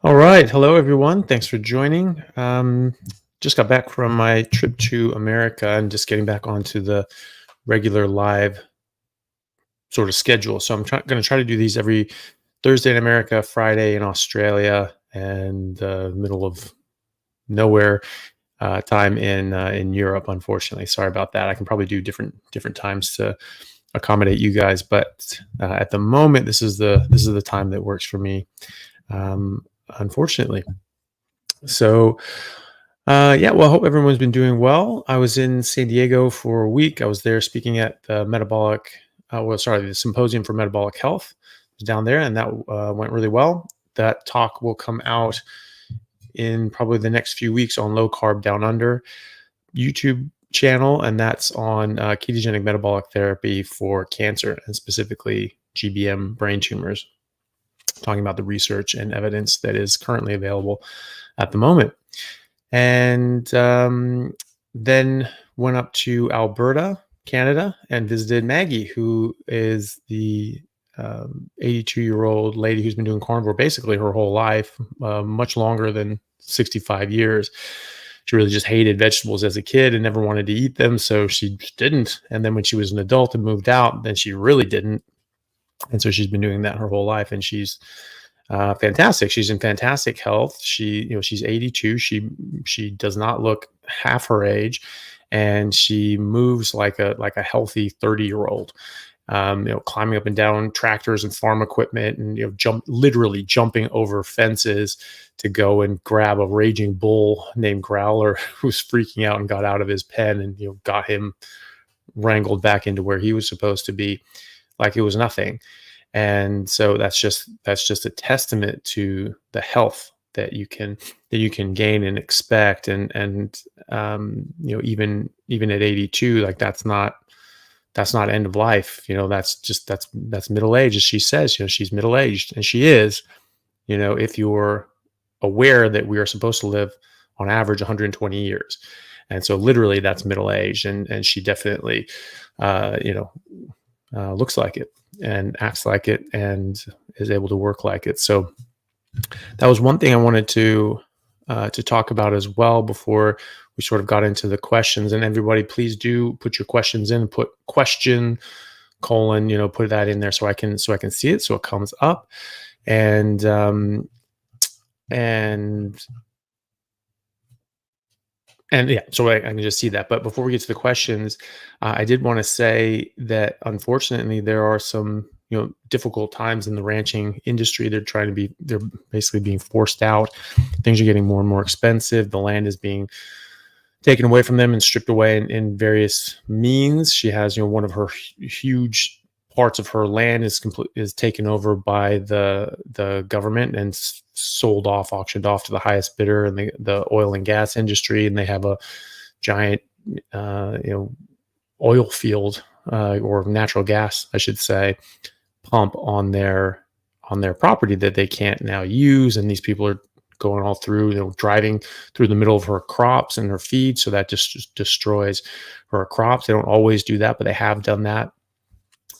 All right. Hello, everyone. Thanks for joining. Just got back from my trip to America and just getting back onto the regular live sort of schedule. So I'm going to try to do these every Thursday in America, Friday in Australia, and middle of nowhere time in Europe. Unfortunately, sorry about that. I can probably do different times to accommodate you guys, but at the moment, this is the time that works for me. Um, Unfortunately. So, yeah, well, I hope everyone's been doing well. I was in San Diego for a week. I was there speaking at the Symposium for Metabolic Health. I was down there, and that went really well. That talk will come out in probably the next few weeks on Low Carb Down Under YouTube channel, and that's on ketogenic metabolic therapy for cancer and specifically GBM brain tumors, talking about the research and evidence that is currently available at the moment. And then went up to Alberta, Canada, and visited Maggie, who is the 82-year-old lady who's been doing carnivore basically her whole life, much longer than 65 years. She really just hated vegetables as a kid and never wanted to eat them, so she just didn't. And then when she was an adult and moved out, then she really didn't. And so she's been doing that her whole life, and she's fantastic. She's in fantastic health. She's 82. She does not look half her age, and she moves like a healthy 30-year-old. Climbing up and down tractors and farm equipment, and literally jumping over fences to go and grab a raging bull named Growler who's freaking out and got out of his pen, and got him wrangled back into where he was supposed to be, like it was nothing. And so that's just a testament to the health that you can gain and expect. And even at 82, like that's not end of life. That's middle age, as she says. She's middle aged, and she is. If you're aware that we are supposed to live on average 120 years, and so literally that's middle age, and she definitely looks like it and acts like it and is able to work like it. So that was one thing I wanted to talk about as well before we sort of got into the questions. And everybody, please do put your questions in. Put question : put that in there so I can see it, so it comes up. And yeah, so I can just see that. But before we get to the questions, I did want to say that unfortunately there are some difficult times in the ranching industry. They're basically being forced out. Things are getting more and more expensive. The land is being taken away from them and stripped away in various means. She has one of her huge parts of her land is taken over by the government and auctioned off to the highest bidder in the oil and gas industry, and they have a giant oil field or natural gas, I should say, pump on their property that they can't now use. And these people are going all through, driving through the middle of her crops and her feed, so that just destroys her crops. They don't always do that, but they have done that.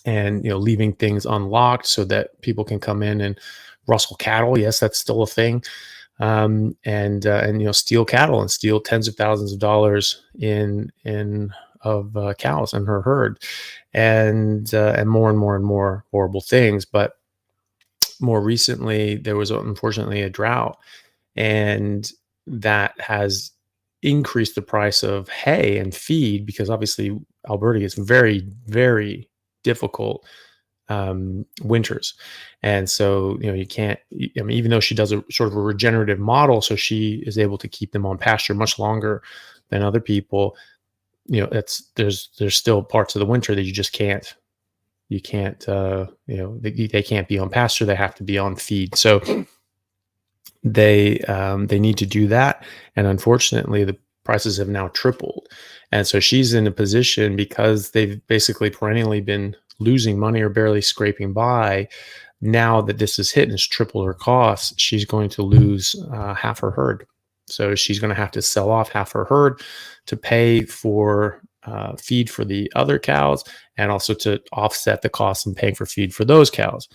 And leaving things unlocked so that people can come in and rustle cattle. Yes, that's still a thing. And steal cattle and steal tens of thousands of dollars of cows in her herd, and more and more and more horrible things. But more recently, there was unfortunately a drought, and that has increased the price of hay and feed, because obviously Alberta is very, very difficult winters. And so you can't, even though she does a sort of a regenerative model, so she is able to keep them on pasture much longer than other people, there's still parts of the winter that they can't be on pasture. They have to be on feed. So they need to do that, and unfortunately the prices have now tripled. And so she's in a position, because they've basically perennially been losing money or barely scraping by. Now that this has hit and it's tripled her costs, she's going to lose half her herd. So she's going to have to sell off half her herd to pay for feed for the other cows, and also to offset the costs and paying for feed for those cows.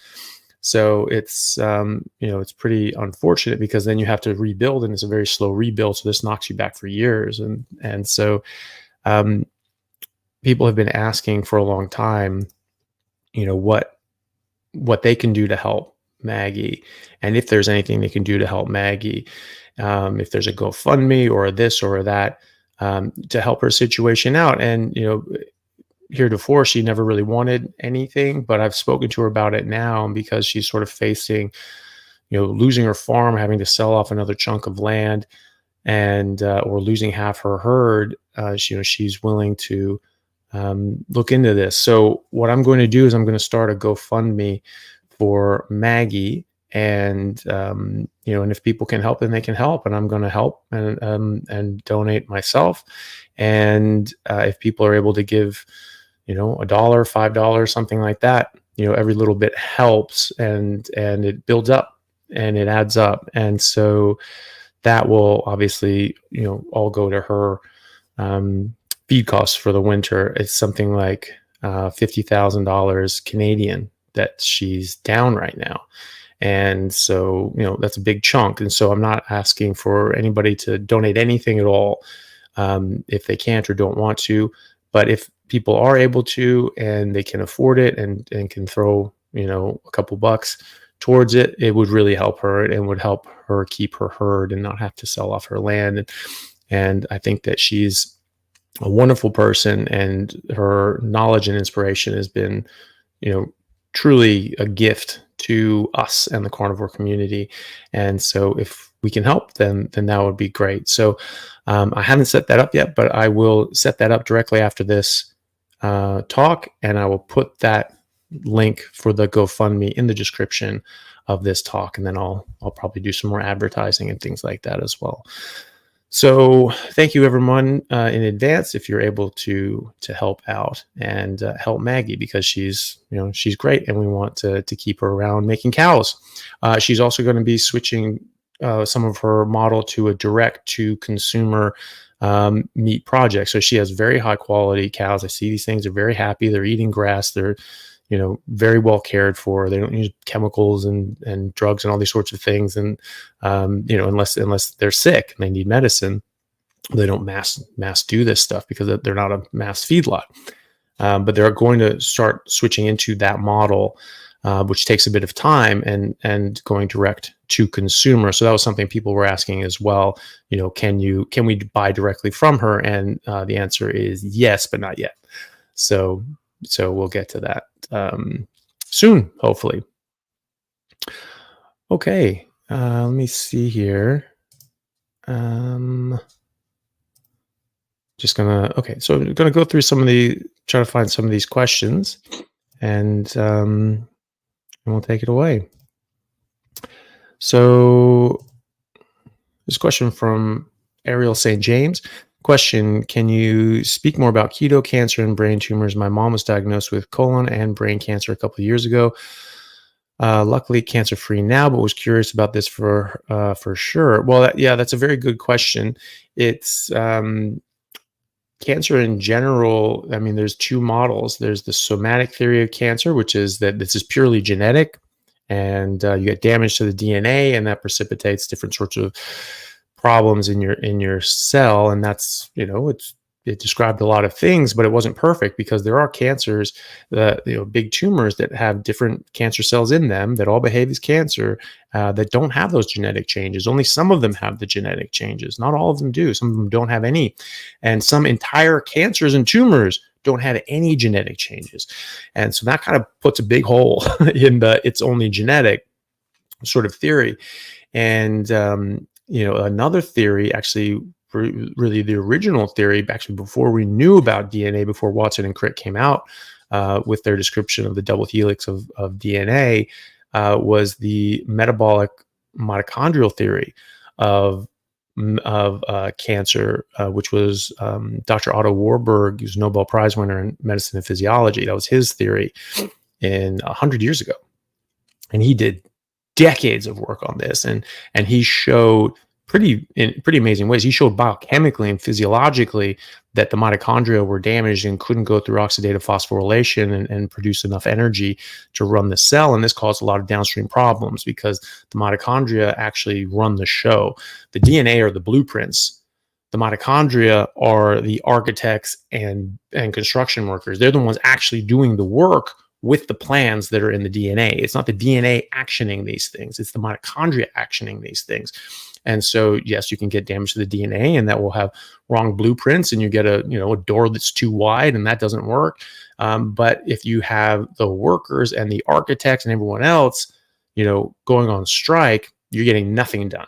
So it's it's pretty unfortunate because then you have to rebuild, and it's a very slow rebuild. So this knocks you back for years, and so um, people have been asking for a long time, what they can do to help Maggie, and if there's anything they can do to help Maggie, if there's a GoFundMe or a this or a that, to help her situation out. And heretofore she never really wanted anything, but I've spoken to her about it now, and because she's sort of facing, losing her farm, having to sell off another chunk of land, and or losing half her herd. She's willing to look into this. So what I'm going to do is I'm going to start a GoFundMe for Maggie, and and if people can help, then they can help, and I'm going to help and donate myself. And if people are able to give, $1, $5, something like that, every little bit helps, and it builds up and it adds up, and so that will obviously all go to her feed costs for the winter. It's something like $50,000 Canadian that she's down right now. And so, that's a big chunk. And so I'm not asking for anybody to donate anything at all if they can't or don't want to. But if people are able to and they can afford it and can throw, a couple bucks towards it, it would really help her and would help her keep her herd and not have to sell off her land. And I think that she's a wonderful person, and her knowledge and inspiration has been, truly a gift to us and the carnivore community. And so if we can help, then that would be great. So I haven't set that up yet, but I will set that up directly after this talk, and I will put that link for the GoFundMe in the description of this talk, and then I'll probably do some more advertising and things like that as well. So thank you, everyone, in advance if you're able to help out and help Maggie, because she's great, and we want to keep her around making cows. She's also going to be switching some of her model to a direct to consumer meat project. So she has very high quality cows. I see these things are very happy. They're eating grass. They're very well cared for. They don't use chemicals and drugs and all these sorts of things. And, unless they're sick and they need medicine, they don't mass do this stuff because they're not a mass feedlot. But they're going to start switching into that model, which takes a bit of time, and going direct to consumer. So that was something people were asking as well. Can we buy directly from her? And the answer is yes, but not yet. So we'll get to that soon, hopefully. Okay, let me see here. So I'm gonna go through try to find some of these questions, and we'll take it away. So this question from Ariel St. James. Question: can you speak more about keto, cancer, and brain tumors? My mom was diagnosed with colon and brain cancer a couple of years ago. Luckily, cancer-free now, but was curious about this for sure. Well, that's a very good question. It's cancer in general. I mean, there's two models. There's the somatic theory of cancer, which is that this is purely genetic, and you get damage to the DNA, and that precipitates different sorts of problems in your cell. And that's, it described a lot of things, but it wasn't perfect, because there are cancers, big tumors that have different cancer cells in them that all behave as cancer, that don't have those genetic changes. Only some of them have the genetic changes. Not all of them do. Some of them don't have any. And some entire cancers and tumors don't have any genetic changes. And so that kind of puts a big hole in it's only genetic sort of theory. And, another theory, actually, really the original theory, actually before we knew about DNA, before Watson and Crick came out with their description of the double helix of DNA, was the metabolic mitochondrial theory of cancer, which was Dr. Otto Warburg, who's Nobel Prize winner in medicine and physiology. That was his theory 100 years ago, and he did decades of work on this, and he showed in pretty amazing ways. He showed biochemically and physiologically that the mitochondria were damaged and couldn't go through oxidative phosphorylation and produce enough energy to run the cell. And this caused a lot of downstream problems because the mitochondria actually run the show. The DNA are the blueprints. The mitochondria are the architects and construction workers. They're the ones actually doing the work with the plans that are in the DNA. It's not the DNA actioning these things. It's the mitochondria actioning these things. And so, yes, you can get damage to the DNA, and that will have wrong blueprints, and you get a door that's too wide, and that doesn't work. But if you have the workers and the architects and everyone else, going on strike, you're getting nothing done.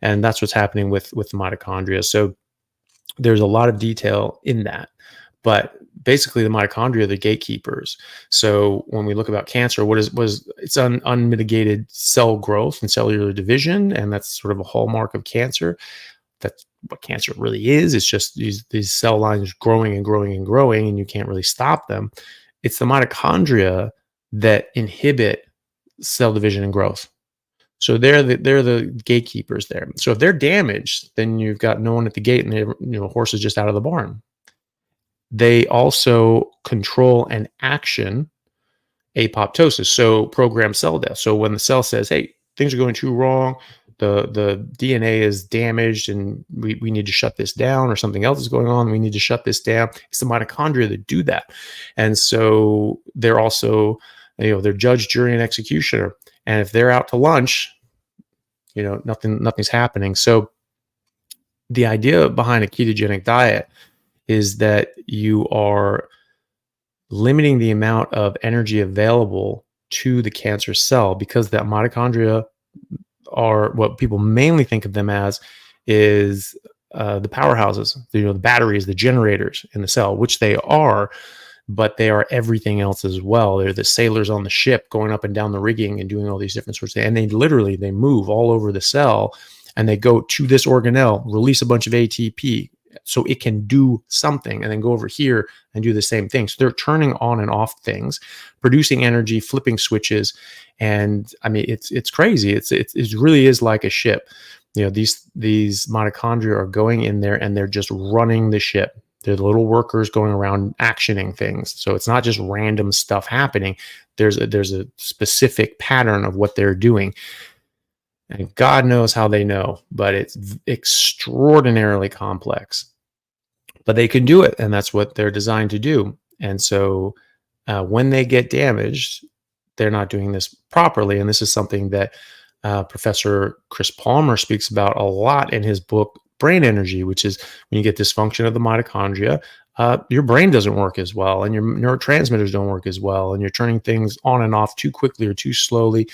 And that's what's happening with the mitochondria. So there's a lot of detail in that. But basically, the mitochondria are the gatekeepers. So when we look about cancer, it's unmitigated cell growth and cellular division, and that's sort of a hallmark of cancer. That's what cancer really is. It's just these cell lines growing and growing and growing, and you can't really stop them. It's the mitochondria that inhibit cell division and growth. So they're the gatekeepers there. So if they're damaged, then you've got no one at the gate, and the horse is just out of the barn. They also control and action apoptosis, so programmed cell death. So when the cell says, hey, things are going too wrong, the DNA is damaged and we need to shut this down, or something else is going on, we need to shut this down, it's the mitochondria that do that. And so they're also, they're judge, jury, and executioner. And if they're out to lunch, nothing's happening. So the idea behind a ketogenic diet is that you are limiting the amount of energy available to the cancer cell, because that mitochondria are what people mainly think of them as is the powerhouses, the batteries, the generators in the cell, which they are, but they are everything else as well. They're the sailors on the ship going up and down the rigging and doing all these different sorts of things. And they move all over the cell, and they go to this organelle, release a bunch of ATP, so it can do something, and then go over here and do the same thing. So they're turning on and off things, producing energy, flipping switches. And I mean, it's crazy. It really is like a ship. These mitochondria are going in there, and they're just running the ship. They're the little workers going around actioning things. So it's not just random stuff happening. There's a specific pattern of what they're doing. And God knows how they know, but it's extraordinarily complex. But they can do it, and that's what they're designed to do. And so when they get damaged, they're not doing this properly. And this is something that Professor Chris Palmer speaks about a lot in his book, Brain Energy, which is when you get dysfunction of the mitochondria, your brain doesn't work as well, and your neurotransmitters don't work as well, and you're turning things on and off too quickly or too slowly.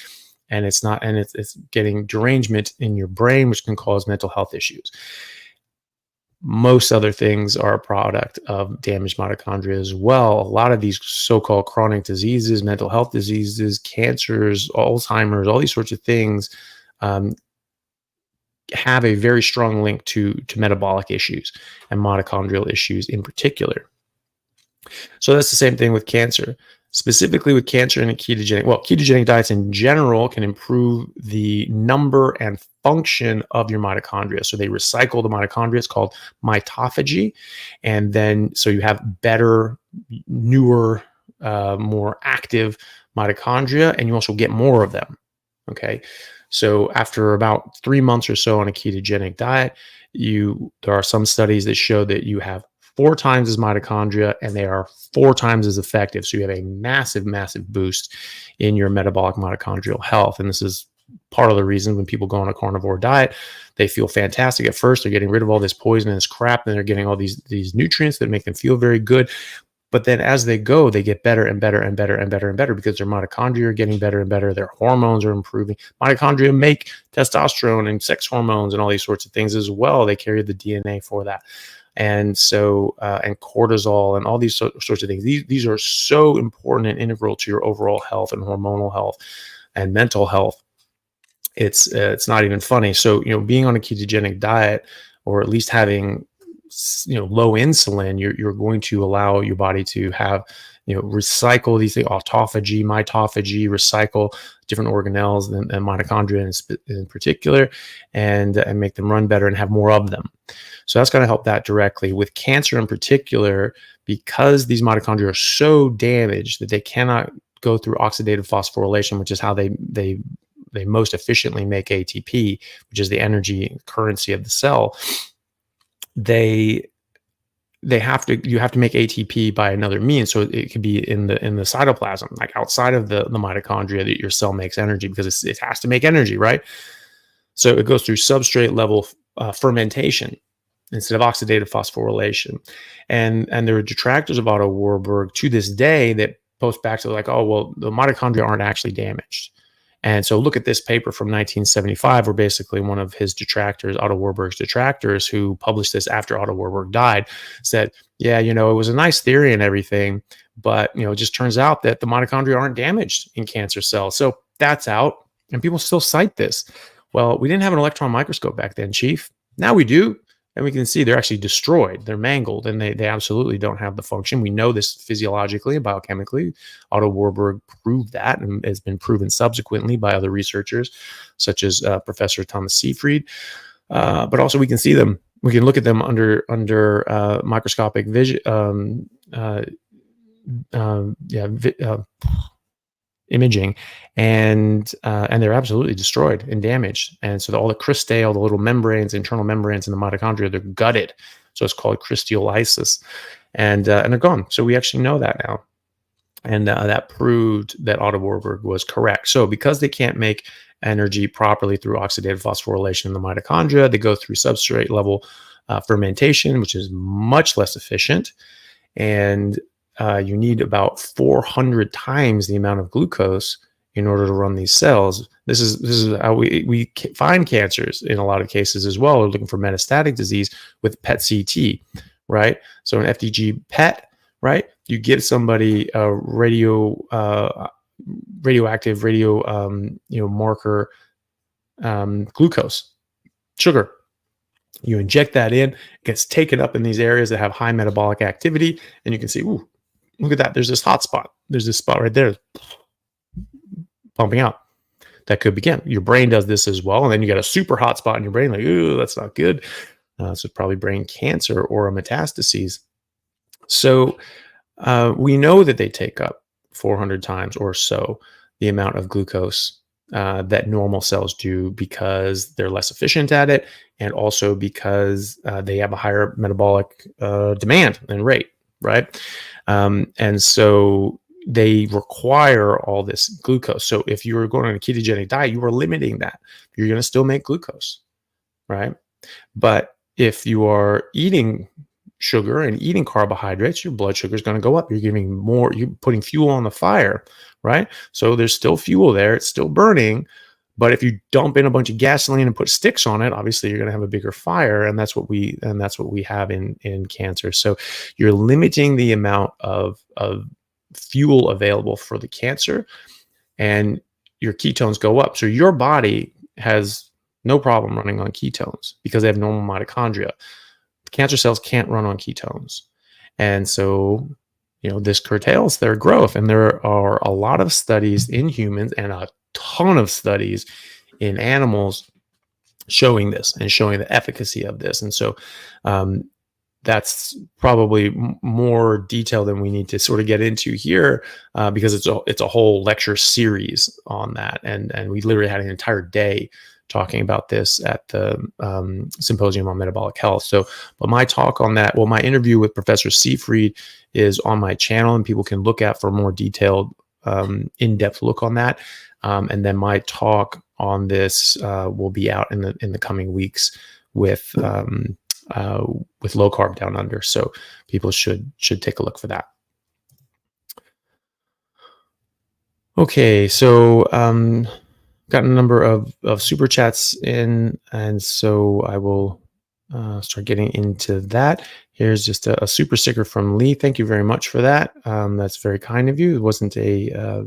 And it's getting derangement in your brain, which can cause mental health issues. Most other things are a product of damaged mitochondria as well. A lot of these so-called chronic diseases, mental health diseases, cancers, Alzheimer's, all these sorts of things have a very strong link to metabolic issues and mitochondrial issues in particular. So that's the same thing with cancer. Specifically with cancer and ketogenic diets in general can improve the number and function of your mitochondria. So they recycle the mitochondria. It's called mitophagy. And then, so you have better, newer, more active mitochondria, and you also get more of them. Okay. So after about 3 months or so on a ketogenic diet, there are some studies that show that you have 4 times as mitochondria, and they are 4 times as effective. So you have a massive, massive boost in your metabolic mitochondrial health. And this is part of the reason when people go on a carnivore diet, they feel fantastic at first. They're getting rid of all this poison and this crap, and they're getting all these nutrients that make them feel very good. But then as they go, they get better and better and better and better and better, because their mitochondria are getting better and better. Their hormones are improving. Mitochondria make testosterone and sex hormones and all these sorts of things as well. They carry the DNA for that. And so, and cortisol and all these sorts of things. These are so important and integral to your overall health and hormonal health and mental health. It's not even funny. So, being on a ketogenic diet, or at least having, low insulin, you're going to allow your body to have recycle these things, autophagy, recycle different organelles and mitochondria in particular, and make them run better and have more of them. So that's going to help that directly. With cancer in particular, because these mitochondria are so damaged that they cannot go through oxidative phosphorylation, which is how they most efficiently make ATP, which is the energy currency of the cell. You have to make ATP by another means. So it could be in the cytoplasm, like outside of the mitochondria, that your cell makes energy, because it has to make energy, right? So it goes through substrate level fermentation instead of oxidative phosphorylation. And there are detractors of Otto Warburg to this day that post back to like, oh, well, the mitochondria aren't actually damaged. And so look at this paper from 1975, where basically one of his detractors, Otto Warburg's detractors, who published this after Otto Warburg died, said, yeah, it was a nice theory and everything, but, it just turns out that the mitochondria aren't damaged in cancer cells. So that's out. And people still cite this. Well, we didn't have an electron microscope back then, Chief. Now we do. And we can see they're actually destroyed. They're mangled, and they absolutely don't have the function. We know this physiologically and biochemically. Otto Warburg proved that, and has been proven subsequently by other researchers, such as Professor Thomas Seyfried. But also we can see them. We can look at them under microscopic vision. Imaging, and they're absolutely destroyed and damaged. And so all the cristae, all the little membranes, internal membranes in the mitochondria, they're gutted. So it's called crystiolysis, and they're gone. So we actually know that now, and that proved that Otto Warburg was correct. So because they can't make energy properly through oxidative phosphorylation in the mitochondria, they go through substrate level fermentation, which is much less efficient, and you need about 400 times the amount of glucose in order to run these cells. This is how we find cancers in a lot of cases as well. We're looking for metastatic disease with PET CT, right? So an FDG PET, right? You give somebody a radioactive marker glucose, sugar. You inject that in, it gets taken up in these areas that have high metabolic activity, and you can see, ooh, look at that. There's this hot spot. There's this spot right there pumping out. That could begin. Your brain does this as well. And then you got a super hot spot in your brain, like, ooh, that's not good. So probably brain cancer or a metastases. So we know that they take up 400 times or so the amount of glucose that normal cells do, because they're less efficient at it, and also because they have a higher metabolic demand and rate, right? And so they require all this glucose. So if you were going on a ketogenic diet, you were limiting that. You're going to still make glucose, right? But if you are eating sugar and eating carbohydrates, your blood sugar is going to go up. You're giving more, you're putting fuel on the fire, right? So there's still fuel there. It's still burning. But if you dump in a bunch of gasoline and put sticks on it, obviously you're going to have a bigger fire, and that's what we have in cancer. So you're limiting the amount of fuel available for the cancer, and your ketones go up. So your body has no problem running on ketones because they have normal mitochondria. Cancer cells can't run on ketones, and so this curtails their growth. And there are a lot of studies in humans and a ton of studies in animals showing this and showing the efficacy of this. And so that's probably more detail than we need to sort of get into here, because it's a whole lecture series on that. And we literally had an entire day talking about this at the Symposium on Metabolic Health. So, but my talk on that, my interview with Professor Seyfried is on my channel, and people can look at for more detailed, in-depth look on that. And then my talk on this will be out in the coming weeks with low carb down under. So people should take a look for that. Okay, so got a number of super chats in, and so I will start getting into that. Here's just a super sticker from Lee. Thank you very much for that. That's very kind of you. It wasn't a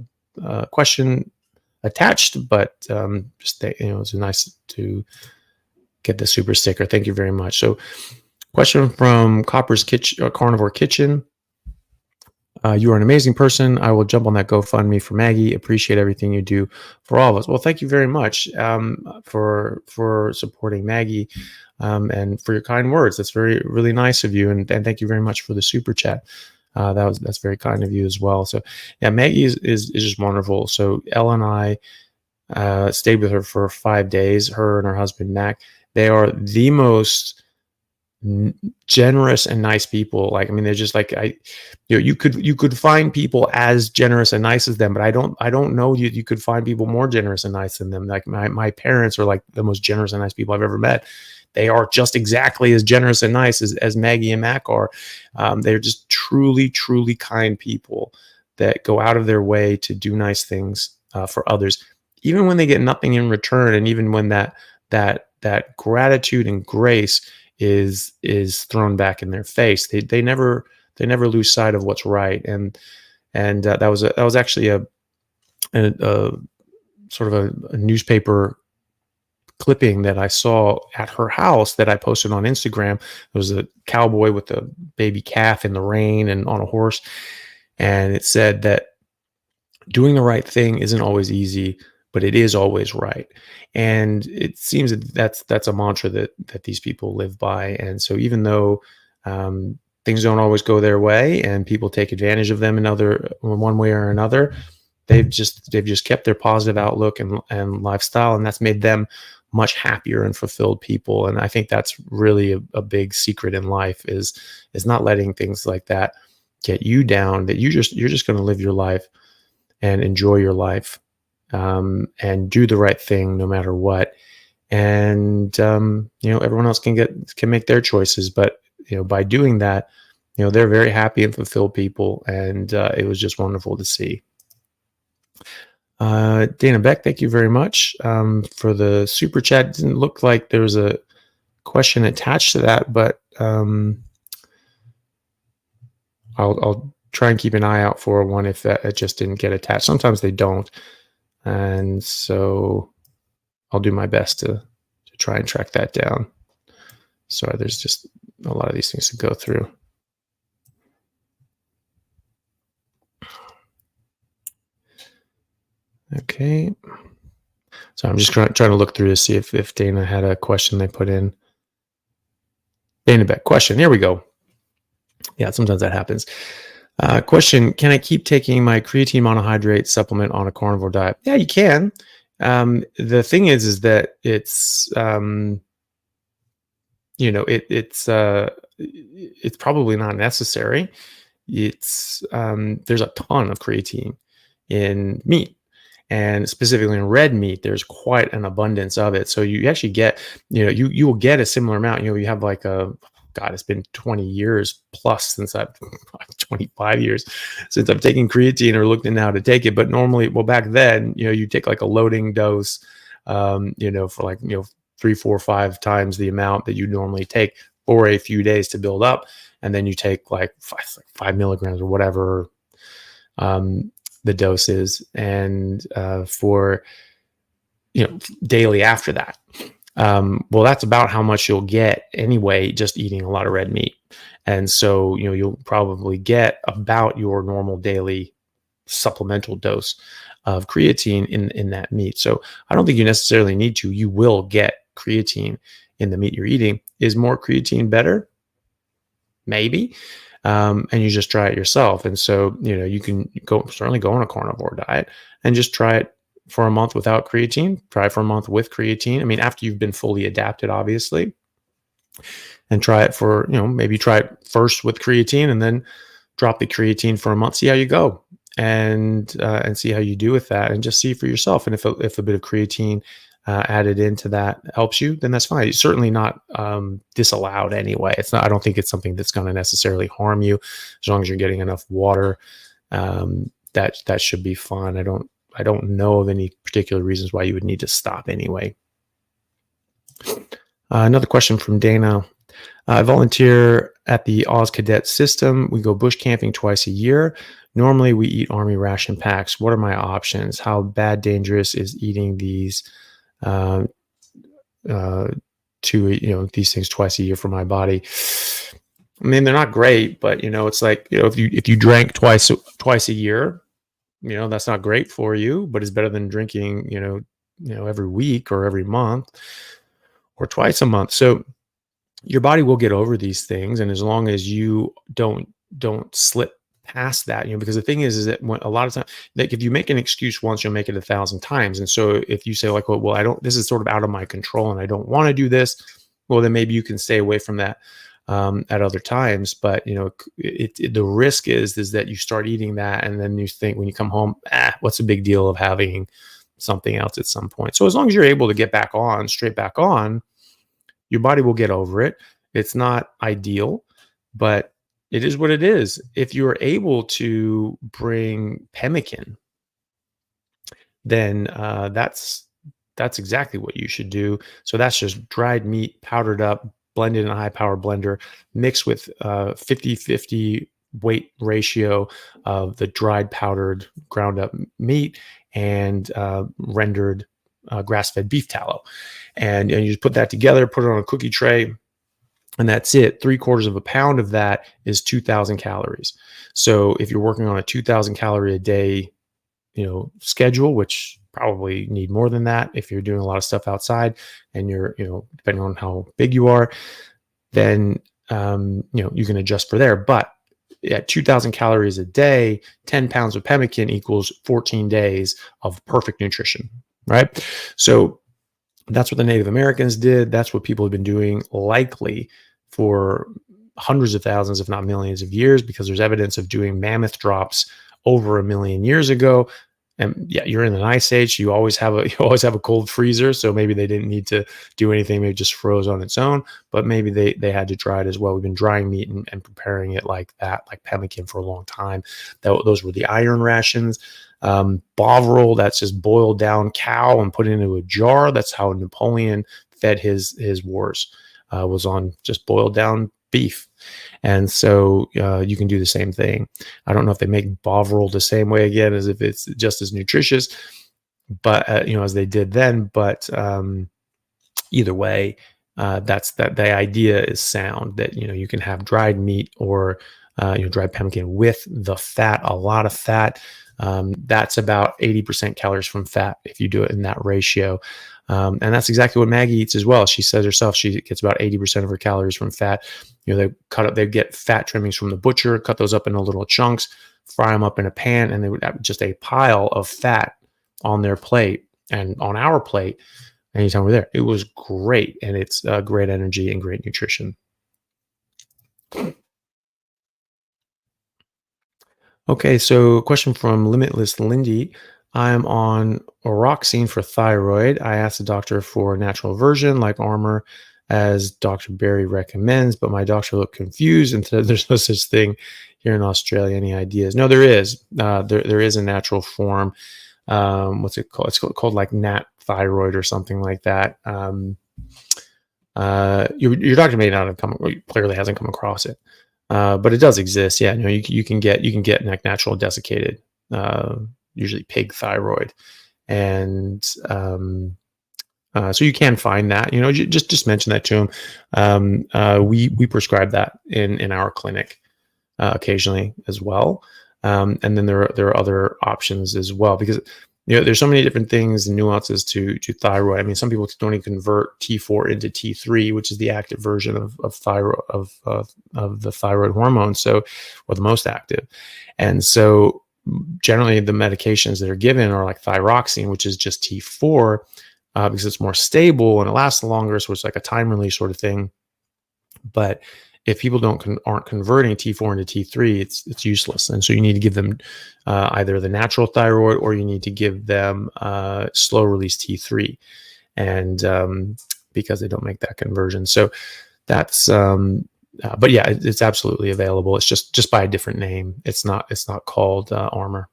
question attached, but just it's nice to get the super sticker. Thank you very much. So, question from Carnivore Kitchen. You are an amazing person. I will jump on that GoFundMe for Maggie. Appreciate everything you do for all of us. Well, thank you very much for supporting Maggie and for your kind words. That's very really nice of you, and thank you very much for the super chat. That's very kind of you as well. So yeah, Maggie is just wonderful. So Ella and I stayed with her for 5 days. Her and her husband Mac. They are the most generous and nice people. Like, I mean, they're just like, you could find people as generous and nice as them, but I don't know you could find people more generous and nice than them. Like my parents are like the most generous and nice people I've ever met. They are just exactly as generous and nice as Maggie and Mac are. They're just truly, truly kind people that go out of their way to do nice things for others, even when they get nothing in return, and even when that gratitude and grace is thrown back in their face. They never lose sight of what's right. And that was actually a sort of a newspaper clipping that I saw at her house that I posted on Instagram. There was a cowboy with a baby calf in the rain and on a horse, and it said that doing the right thing isn't always easy, but it is always right. And it seems that that's a mantra that these people live by. And so even though things don't always go their way and people take advantage of them in one way or another, they've just kept their positive outlook and lifestyle, and that's made them much happier and fulfilled people. And I think that's really a big secret in life is not letting things like that get you down, that you're just going to live your life and enjoy your life, and do the right thing no matter what. And everyone else can make their choices, but by doing that, they're very happy and fulfilled people, and it was just wonderful to see. Dana Beck, thank you very much for the super chat. It didn't look like there was a question attached to that, but I'll try and keep an eye out for one if it just didn't get attached. Sometimes they don't, and so I'll do my best to try and track that down. Sorry, there's just a lot of these things to go through. Okay. So I'm just trying to look through to see if Dana had a question they put in. Dana Beck, question. Here we go. Yeah, sometimes that happens. Question, can I keep taking my creatine monohydrate supplement on a carnivore diet? Yeah, you can. The thing is that it's it's probably not necessary. There's a ton of creatine in meat, and specifically in red meat, there's quite an abundance of it. So you actually get, you will get a similar amount. You have like it's been 20 years plus since 25 years since I've taken creatine or looked into how to take it. But normally, well, back then, you take like a loading dose, for like, 3, 4, 5 times the amount that you normally take for a few days to build up. And then you take like 5 milligrams or whatever the dose is. And for, daily after that. Well, that's about how much you'll get anyway, just eating a lot of red meat. And so, you'll probably get about your normal daily supplemental dose of creatine in that meat. So I don't think you necessarily need to. You will get creatine in the meat you're eating. Is more creatine better? Maybe. And you just try it yourself. And so, you can certainly go on a carnivore diet and just try it for a month without creatine, try it for a month with creatine. I mean, after you've been fully adapted, obviously, and try it for, maybe try it first with creatine and then drop the creatine for a month, see how you go, and see how you do with that, and just see for yourself. And if a bit of creatine added into that helps you, then that's fine. It's certainly not disallowed anyway. It's not. I don't think it's something that's going to necessarily harm you, as long as you're getting enough water. That should be fine. I don't know of any particular reasons why you would need to stop anyway. Another question from Dana. I volunteer at the Oz Cadet System. We go bush camping twice a year. Normally, we eat Army ration packs. What are my options? How dangerous is eating these these things twice a year for my body? I mean, they're not great, but it's like, if you drank twice a year, that's not great for you, but it's better than drinking, every week or every month or twice a month. So your body will get over these things, and as long as you don't slip past that, because the thing is that when a lot of times, like, if you make an excuse once, you'll make it 1,000 times. And so if you say like, well, I don't, this is sort of out of my control and I don't want to do this, well, then maybe you can stay away from that at other times. But the risk is that you start eating that, and then you think when you come home, what's the big deal of having something else at some point? So as long as you're able to get straight back on, your body will get over it. It's not ideal, but it is what it is. If you're able to bring pemmican, then that's exactly what you should do. So that's just dried meat, powdered up, blended in a high power blender, mixed with 50-50 weight ratio of the dried, powdered, ground up meat and rendered grass-fed beef tallow. And you just put that together, put it on a cookie tray, and that's it. 3/4 of a pound of that is 2,000 calories. So if you're working on a 2,000 calorie a day, schedule, which probably need more than that if you're doing a lot of stuff outside and you're, depending on how big you are, then, you can adjust for there. But at 2,000 calories a day, 10 pounds of pemmican equals 14 days of perfect nutrition, right? So that's what the Native Americans did. That's what people have been doing likely for hundreds of thousands, if not millions of years, because there's evidence of doing mammoth drops over 1 million years ago. And yeah, you're in an ice age. You always have a cold freezer. So maybe they didn't need to do anything. Maybe it just froze on its own, but maybe they had to dry it as well. We've been drying meat and preparing it like that, like pemmican, for a long time. Those were the iron rations. Bovril, that's just boiled down cow and put into a jar. That's how Napoleon fed his wars, was on just boiled down beef. And so you can do the same thing. I don't know if they make Bovril the same way again, as if it's just as nutritious, but as they did then. But either way, that's the idea is sound, that you can have dried meat or dried pemmican with the fat, a lot of fat. That's about 80% calories from fat if you do it in that ratio. And that's exactly what Maggie eats as well. She says herself she gets about 80% of her calories from fat. They get fat trimmings from the butcher, cut those up into little chunks, fry them up in a pan, and they would have just a pile of fat on their plate and on our plate anytime we're there. It was great, and it's great energy and great nutrition. Okay, so question from Limitless Lindy. I'm on oroxine for thyroid. I asked the doctor for a natural version like Armor, as Dr. Barry recommends, but my doctor looked confused and said there's no such thing here in Australia. Any ideas? No, there is. There is a natural form. What's it called? It's called like Nat Thyroid or something like that. Your doctor may not have clearly hasn't come across it. But it does exist. Yeah, you can get like natural desiccated, usually pig thyroid, and so you can find that. Just mention that to him. We prescribe that in our clinic occasionally as well, and then there are other options as well, because there's so many different things and nuances to thyroid. I mean, some people don't even convert T4 into T3, which is the active version of thyroid of the thyroid hormone, or the most active. And so generally the medications that are given are like thyroxine, which is just T4, because it's more stable and it lasts longer. So it's like a time release sort of thing. But if people aren't converting T4 into T3, it's useless. And so you need to give them either the natural thyroid, or you need to give them slow release T3, and because they don't make that conversion. So that's but yeah, it's absolutely available. It's just by a different name. It's not called Armor.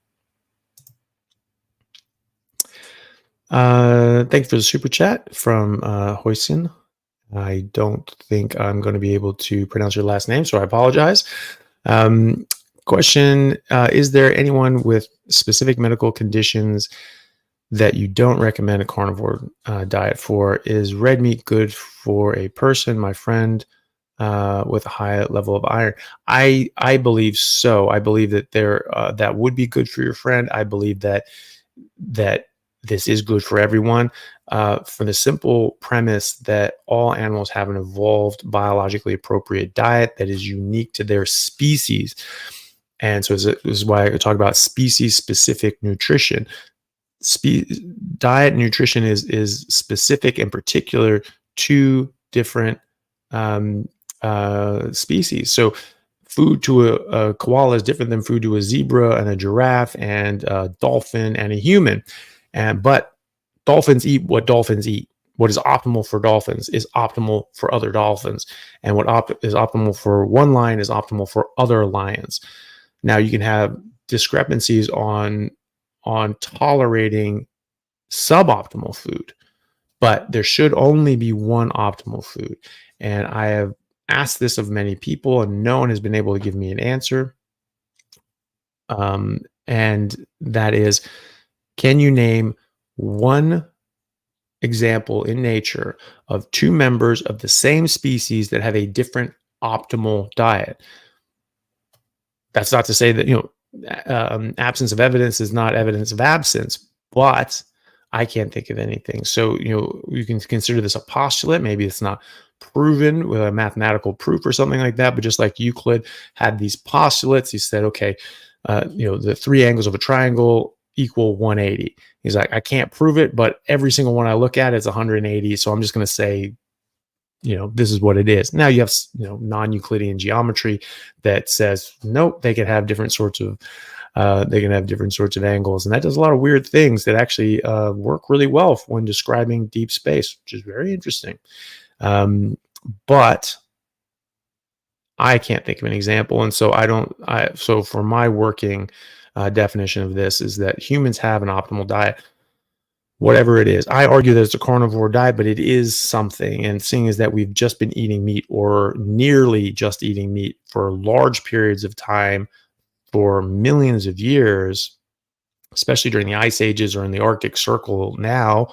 Thanks for the super chat from Hoisin. I don't think I'm going to be able to pronounce your last name, so I apologize. Question, is there anyone with specific medical conditions that you don't recommend a carnivore diet for? Is red meat good for a person? My friend with a high level of iron. I believe so. I believe that that would be good for your friend. I believe that this is good for everyone, for the simple premise that all animals have an evolved, biologically appropriate diet that is unique to their species. And so this is why I talk about species-specific nutrition. Spe- Diet nutrition is specific and particular to different um, species. So food to a koala is different than food to a zebra and a giraffe and a dolphin and a human. But dolphins eat what dolphins eat. What is optimal for dolphins is optimal for other dolphins, and what is optimal for one lion is optimal for other lions. Now you can have discrepancies on tolerating suboptimal food, but there should only be one optimal food. And I have asked this of many people, and no one has been able to give me an answer. And that is, can you name one example in nature of two members of the same species that have a different optimal diet? That's not to say that, absence of evidence is not evidence of absence, but I can't think of anything. So, you can consider this a postulate. Maybe it's not proven with a mathematical proof or something like that, but just like Euclid had these postulates, he said, okay, the three angles of a triangle equal 180. He's like, I can't prove it, but every single one I look at is 180. So I'm just going to say, this is what it is. Now you have, non-Euclidean geometry that says, nope, they can have different sorts of angles. And that does a lot of weird things that actually work really well when describing deep space, which is very interesting. But I can't think of an example. And so so for my working definition of this is that humans have an optimal diet, whatever it is. I argue that it's a carnivore diet, but it is something. And seeing as that we've just been eating meat or nearly just eating meat for large periods of time for millions of years, especially during the ice ages or in the Arctic Circle now,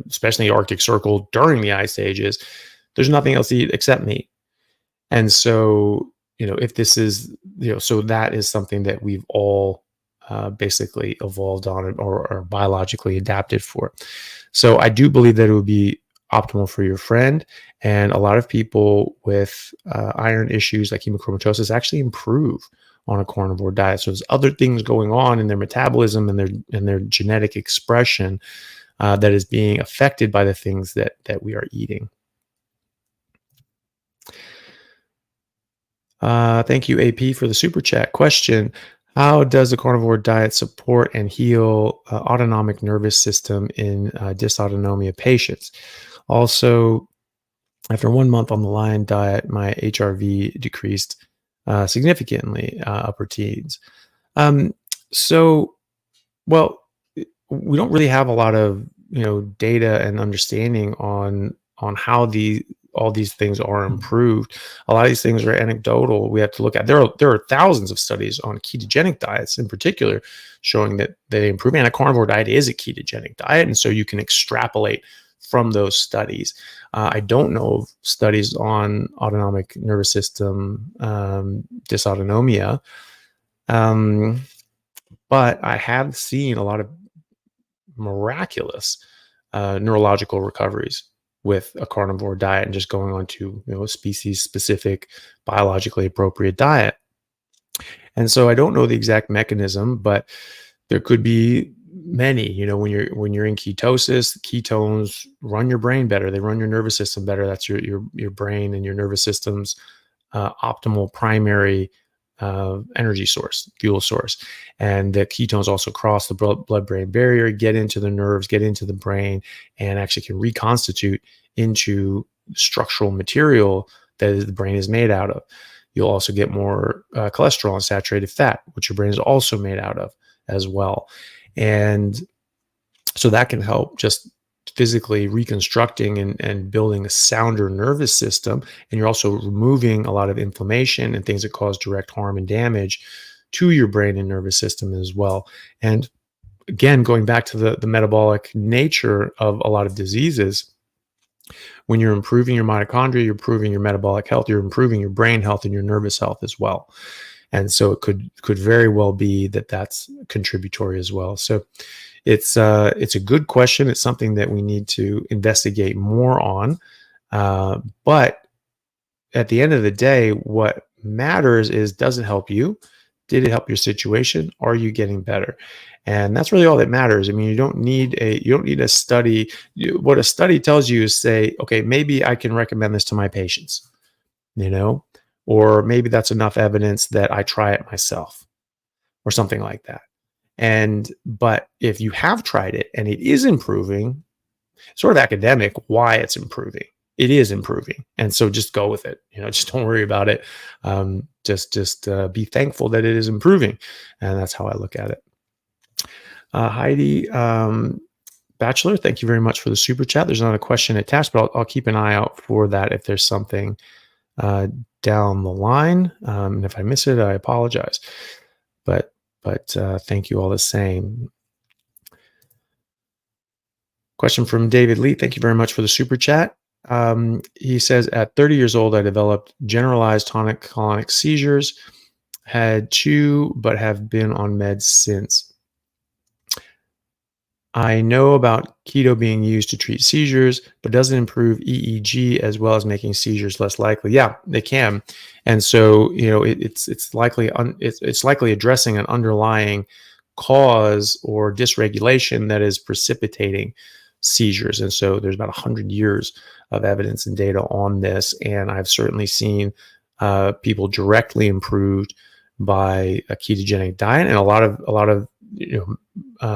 especially the Arctic Circle during the ice ages, there's nothing else to eat except meat. And so, if this is, so that is something that we've all basically evolved on or biologically adapted for. So I do believe that it would be optimal for your friend. And a lot of people with iron issues like hemochromatosis actually improve on a carnivore diet. So there's other things going on in their metabolism and their genetic expression that is being affected by the things that we are eating. Thank you, AP, for the super chat. Question: how does the carnivore diet support and heal autonomic nervous system in dysautonomia patients? Also, after 1 month on the lion diet, my HRV decreased significantly, upper teens. So, well, we don't really have a lot of data and understanding on how all these things are improved. A lot of these things are anecdotal. We have to look at there are thousands of studies on ketogenic diets in particular showing that they improve. And a carnivore diet is a ketogenic diet, and so you can extrapolate from those studies. I don't know of studies on autonomic nervous system dysautonomia, but I have seen a lot of miraculous neurological recoveries with a carnivore diet and just going on to a species specific biologically appropriate diet. And so I don't know the exact mechanism, but there could be many. When you're in ketosis, ketones run your brain better, they run your nervous system better. That's your brain and your nervous system's optimal primary energy source, fuel source. And the ketones also cross the blood-brain barrier, get into the nerves, get into the brain, and actually can reconstitute into structural material that the brain is made out of. You'll also get more cholesterol and saturated fat, which your brain is also made out of as well. And so that can help just physically reconstructing and building a sounder nervous system. And you're also removing a lot of inflammation and things that cause direct harm and damage to your brain and nervous system as well. And again, going back to the metabolic nature of a lot of diseases, When you're improving your mitochondria, you're improving your metabolic health, you're improving your brain health and your nervous health as well. And so it could very well be that that's contributory as well. So it's a good question. It's something that we need to investigate more on. But at the end of the day, what matters is, does it help you? Did it help your situation? Are you getting better? And that's really all that matters. I mean, you don't need a study. What a study tells you is, say, okay, maybe I can recommend this to my patients, you know, or maybe that's enough evidence that I try it myself or something like that. But if you have tried it and it is improving, sort of academic why it's improving. It is improving, and so just go with it. Just don't worry about it. Just be thankful that it is improving, and that's how I look at it. Heidi Bachelor, thank you very much for the super chat. There's not a question attached, but I'll keep an eye out for that if there's something down the line. And if I miss it, I apologize. But thank you all the same. Question from David Lee. Thank you very much for the super chat. He says, at 30 years old, I developed generalized tonic-clonic seizures, had 2, but have been on meds since. I know about keto being used to treat seizures, but doesn't improve EEG as well as making seizures less likely. Yeah, they can. And so, it's likely addressing an underlying cause or dysregulation that is precipitating seizures. And so there's about 100 years of evidence and data on this. And I've certainly seen people directly improved by a ketogenic diet, and a lot of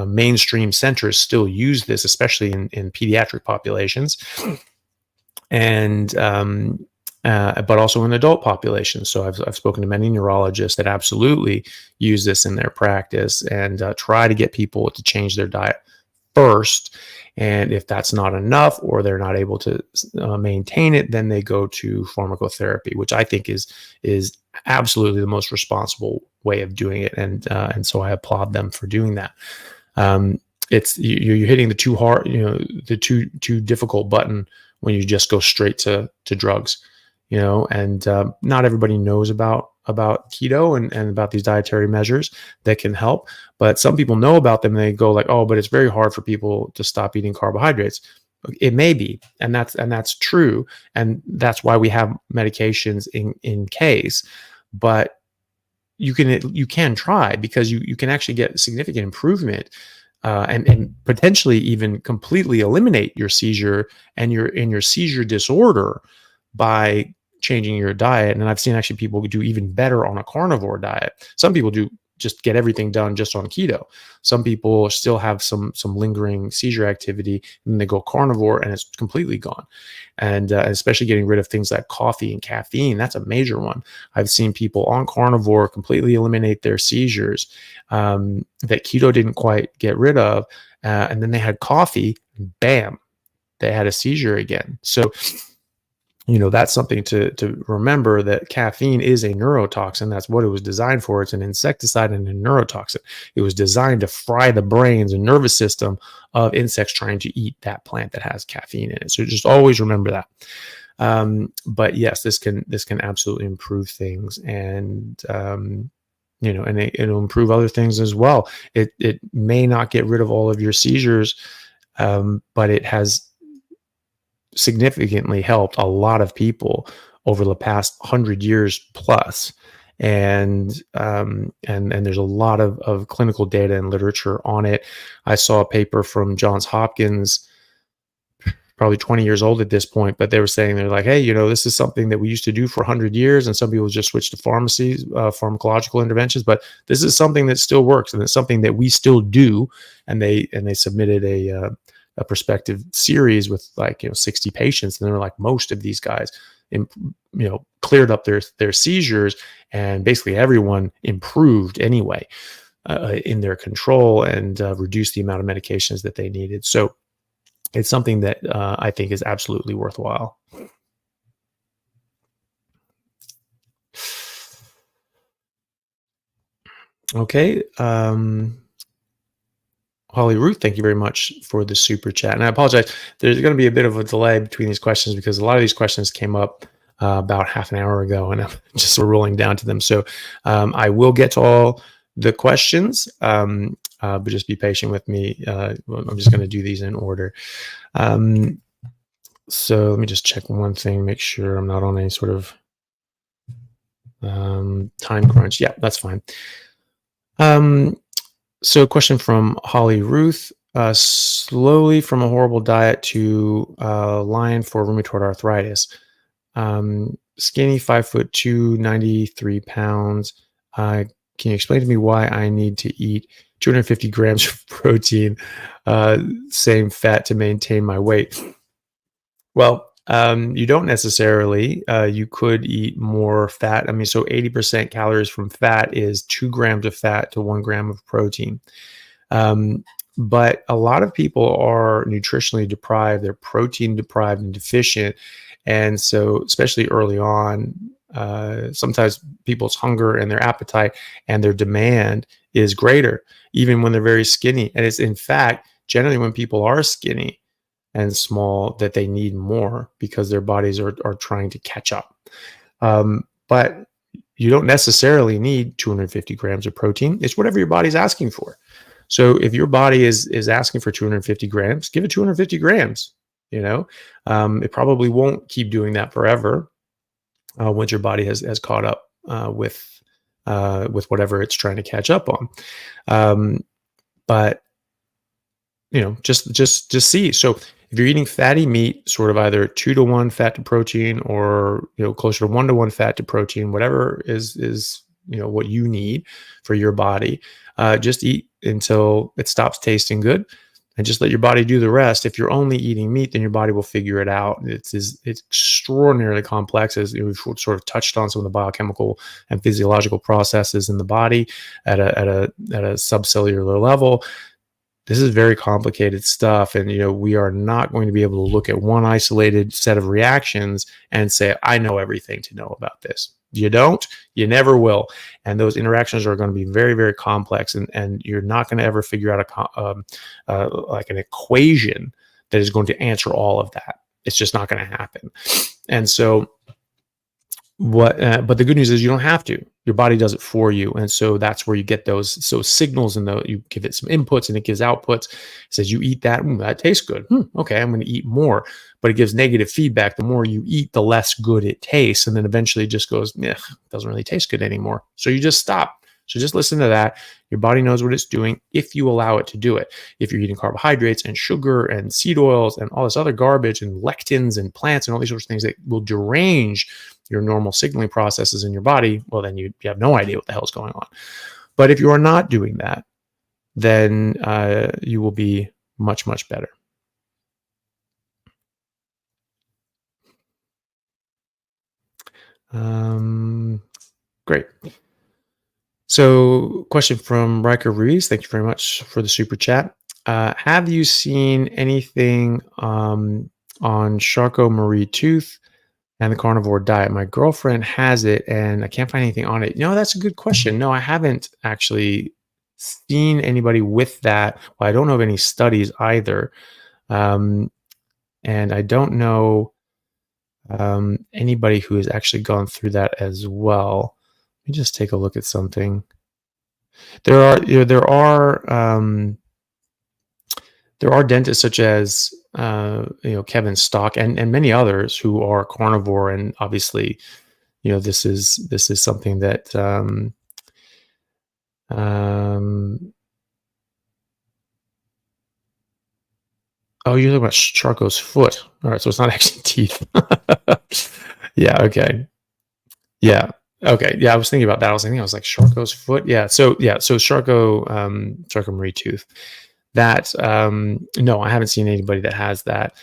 mainstream centers still use this, especially in pediatric populations, and but also in adult populations. So I've spoken to many neurologists that absolutely use this in their practice and try to get people to change their diet first. And if that's not enough, or they're not able to maintain it, then they go to pharmacotherapy, which I think is absolutely the most responsible way of doing it. And so I applaud them for doing that. It's you're hitting the too hard, the too difficult button when you just go straight to drugs, and not everybody knows about keto and about these dietary measures that can help. But some people know about them and they go like, oh, but it's very hard for people to stop eating carbohydrates. It may be, and that's true. And that's why we have medications in case, but you can try, because you can actually get significant improvement and potentially even completely eliminate your seizure and your seizure disorder by changing your diet. And I've seen actually people do even better on a carnivore diet. Some people do just get everything done just on keto. Some people still have some lingering seizure activity, and they go carnivore and it's completely gone. And especially getting rid of things like coffee and caffeine, that's a major one. I've seen people on carnivore completely eliminate their seizures that keto didn't quite get rid of. And then they had coffee, and bam, they had a seizure again. So that's something to remember, that caffeine is a neurotoxin. That's what it was designed for. It's an insecticide and a neurotoxin. It was designed to fry the brains and nervous system of insects trying to eat that plant that has caffeine in it. So just always remember that. But yes, this can absolutely improve things, and and it'll improve other things as well. It may not get rid of all of your seizures, but it has significantly helped a lot of people over the past 100 years plus. And there's a lot of clinical data and literature on it. I saw a paper from Johns Hopkins, probably 20 years old at this point, but they were saying, they're like, hey, this is something that we used to do for 100 years, and some people just switched to pharmacological interventions, but this is something that still works, and it's something that we still do. And they submitted a prospective series with 60 patients, and they were like, most of these guys cleared up their seizures, and basically everyone improved anyway in their control, and reduced the amount of medications that they needed. So it's something that I think is absolutely worthwhile. Okay. Holly Ruth, thank you very much for the super chat. And I apologize. There's going to be a bit of a delay between these questions because a lot of these questions came up about half an hour ago, and I'm just sort of rolling down to them. So I will get to all the questions, but just be patient with me. I'm just going to do these in order. So let me just check one thing, make sure I'm not on any sort of time crunch. Yeah, that's fine. So question from Holly Ruth. Slowly from a horrible diet to line for rheumatoid arthritis. Skinny, 5'2", 93 pounds. Can you explain to me why I need to eat 250 grams of protein, same fat to maintain my weight? Well, you don't necessarily. You could eat more fat. I mean, so 80% calories from fat is 2 grams of fat to 1 gram of protein. But a lot of people are nutritionally deprived, they're protein deprived and deficient. And so, especially early on, sometimes people's hunger and their appetite and their demand is greater, even when they're very skinny. And it's, in fact, generally when people are skinny and small, that they need more because their bodies are trying to catch up. But you don't necessarily need 250 grams of protein. It's whatever your body's asking for. So if your body is asking for 250 grams, give it 250 grams. It probably won't keep doing that forever once your body has caught up with whatever it's trying to catch up on. But just see. So if you're eating fatty meat, sort of either 2-to-1 fat to protein, or closer to 1-to-1 fat to protein, whatever is what you need for your body, just eat until it stops tasting good, and just let your body do the rest. If you're only eating meat, then your body will figure it out. It's extraordinarily complex, as we've sort of touched on some of the biochemical and physiological processes in the body at a subcellular level. This is very complicated stuff, and we are not going to be able to look at one isolated set of reactions and say, I know everything to know about this. You don't, you never will. And those interactions are going to be very, very complex, and you're not going to ever figure out like an equation that is going to answer all of that. It's just not going to happen. And so but the good news is you don't have to. Your body does it for you. And so that's where you get those signals, and you give it some inputs and it gives outputs. It says, you eat that, that tastes good. Okay, I'm going to eat more. But it gives negative feedback. The more you eat, the less good it tastes. And then eventually it just goes, it doesn't really taste good anymore. So you just stop. So just listen to that. Your body knows what it's doing if you allow it to do it. If you're eating carbohydrates and sugar and seed oils and all this other garbage and lectins and plants and all these sorts of things that will derange your normal signaling processes in your body, well, then you have no idea what the hell is going on. But if you are not doing that, then you will be much, much better. Great. So, question from Riker Ruiz. Thank you very much for the super chat. Have you seen anything on Charcot-Marie tooth and the carnivore diet? My girlfriend has it, and I can't find anything on it. No, that's a good question. No, I haven't actually seen anybody with that. Well, I don't know of any studies either, and I don't know anybody who has actually gone through that as well. Let me just take a look at something. There are dentists such as Kevin Stock and many others who are carnivore, and obviously this is something that oh, you're talking about Charcot's foot. All right, so it's not actually teeth. Yeah, okay. Yeah. Okay. Yeah, I was thinking about that. I was like Charcot's foot. Yeah. So Charcot-Marie tooth. That no, I haven't seen anybody that has that.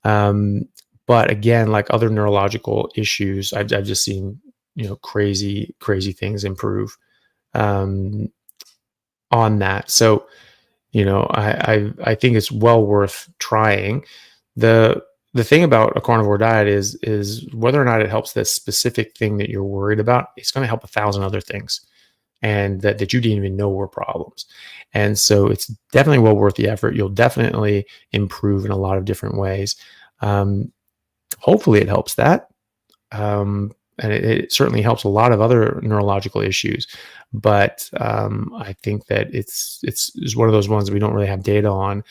But again, like other neurological issues, I've just seen crazy things improve on that. So I think it's well worth trying. The thing about a carnivore diet is whether or not it helps this specific thing that you're worried about, it's going to help 1,000 other things. and that you didn't even know were problems. And so it's definitely well worth the effort. You'll definitely improve in a lot of different ways. Hopefully it helps that. And it certainly helps a lot of other neurological issues. But I think that it's one of those ones we don't really have data on.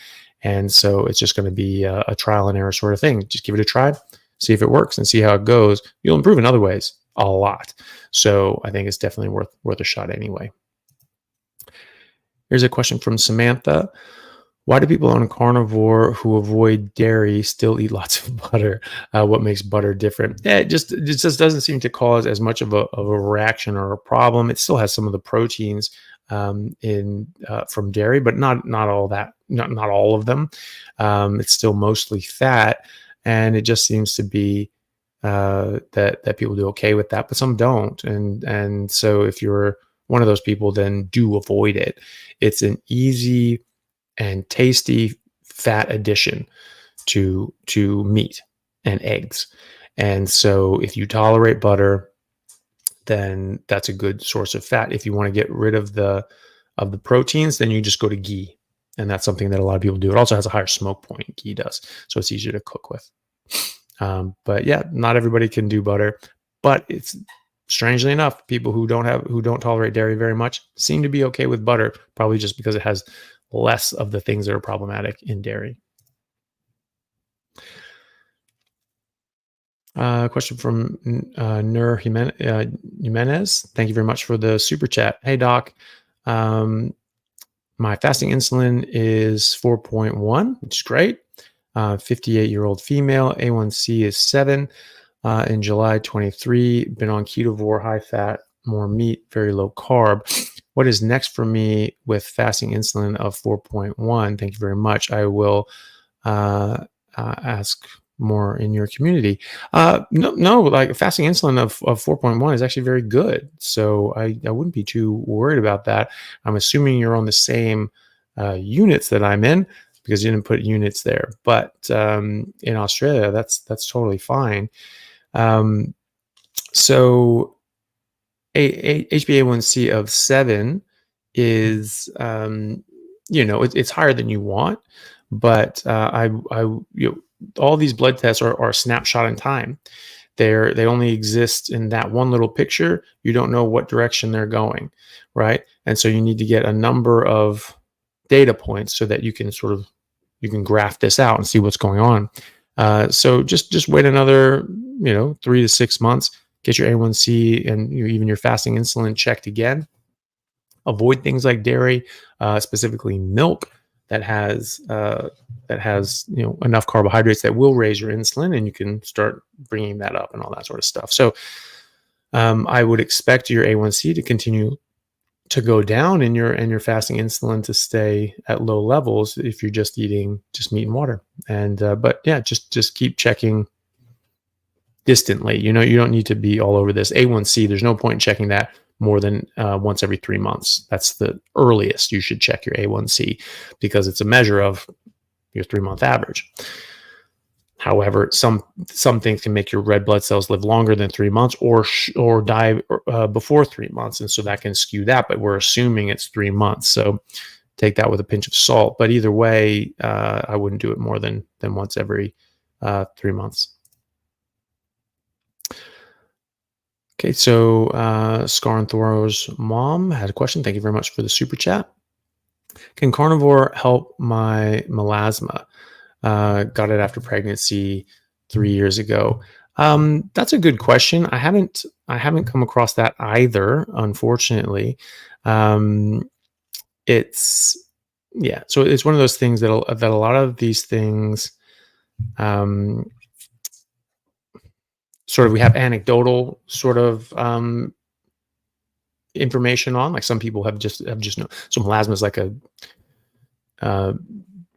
And so it's just going to be a trial and error sort of thing. Just give it a try, see if it works, and see how it goes. You'll improve in other ways a lot. So I think it's definitely worth a shot anyway. Here's a question from Samantha. Why do people on carnivore who avoid dairy still eat lots of butter? What makes butter different? Yeah, it just doesn't seem to cause as much of a reaction or a problem. It still has some of the proteins in from dairy, but not all that, not all of them. It's still mostly fat, and it just seems to be that people do okay with that, but some don't. And so if you're one of those people, then do avoid it. It's an easy and tasty fat addition to meat and eggs. And so if you tolerate butter, then that's a good source of fat. If you want to get rid of the proteins, then you just go to ghee. And that's something that a lot of people do. It also has a higher smoke point, ghee does. So it's easier to cook with. But yeah, not everybody can do butter, but it's strangely enough, people who don't tolerate dairy very much seem to be okay with butter, probably just because it has less of the things that are problematic in dairy. Question from Nur Jimenez. Thank you very much for the super chat. Hey, Doc. My fasting insulin is 4.1, which is great. 58-year-old female. A1C is 7. In July 23, been on Ketovore, high fat, more meat, very low carb. What is next for me with fasting insulin of 4.1? Thank you very much. I will ask more in your community. No, like fasting insulin of 4.1 is actually very good. So I wouldn't be too worried about that. I'm assuming you're on the same units that I'm in, because you didn't put units there. But in Australia, that's totally fine. So HbA1c of 7 is, it's higher than you want, but all these blood tests are a snapshot in time. They only exist in that one little picture. You don't know what direction they're going, right? And so you need to get a number of data points so that you can graph this out and see what's going on. So just wait another 3 to 6 months, get your A1C and even your fasting insulin checked again. Avoid things like dairy, specifically milk that has enough carbohydrates that will raise your insulin, and you can start bringing that up and all that sort of stuff. So I would expect your A1C to continue to go down and your fasting insulin to stay at low levels if you're just eating just meat and water. And but yeah, just keep checking distantly. You don't need to be all over this. A1C, there's no point in checking that more than once every 3 months. That's the earliest you should check your A1C, because it's a measure of your 3-month average. However, some things can make your red blood cells live longer than 3 months or die before 3 months. And so that can skew that, but we're assuming it's 3 months. So take that with a pinch of salt. But either way, I wouldn't do it more than once every 3 months. Okay, so Scarnthoro's mom had a question. Thank you very much for the super chat. Can carnivore help my melasma? Got it after pregnancy 3 years ago. That's a good question. I haven't come across that either, unfortunately. So it's one of those things that a lot of these things, sort of, we have anecdotal sort of information on. Like some people have just known. So melasma is like a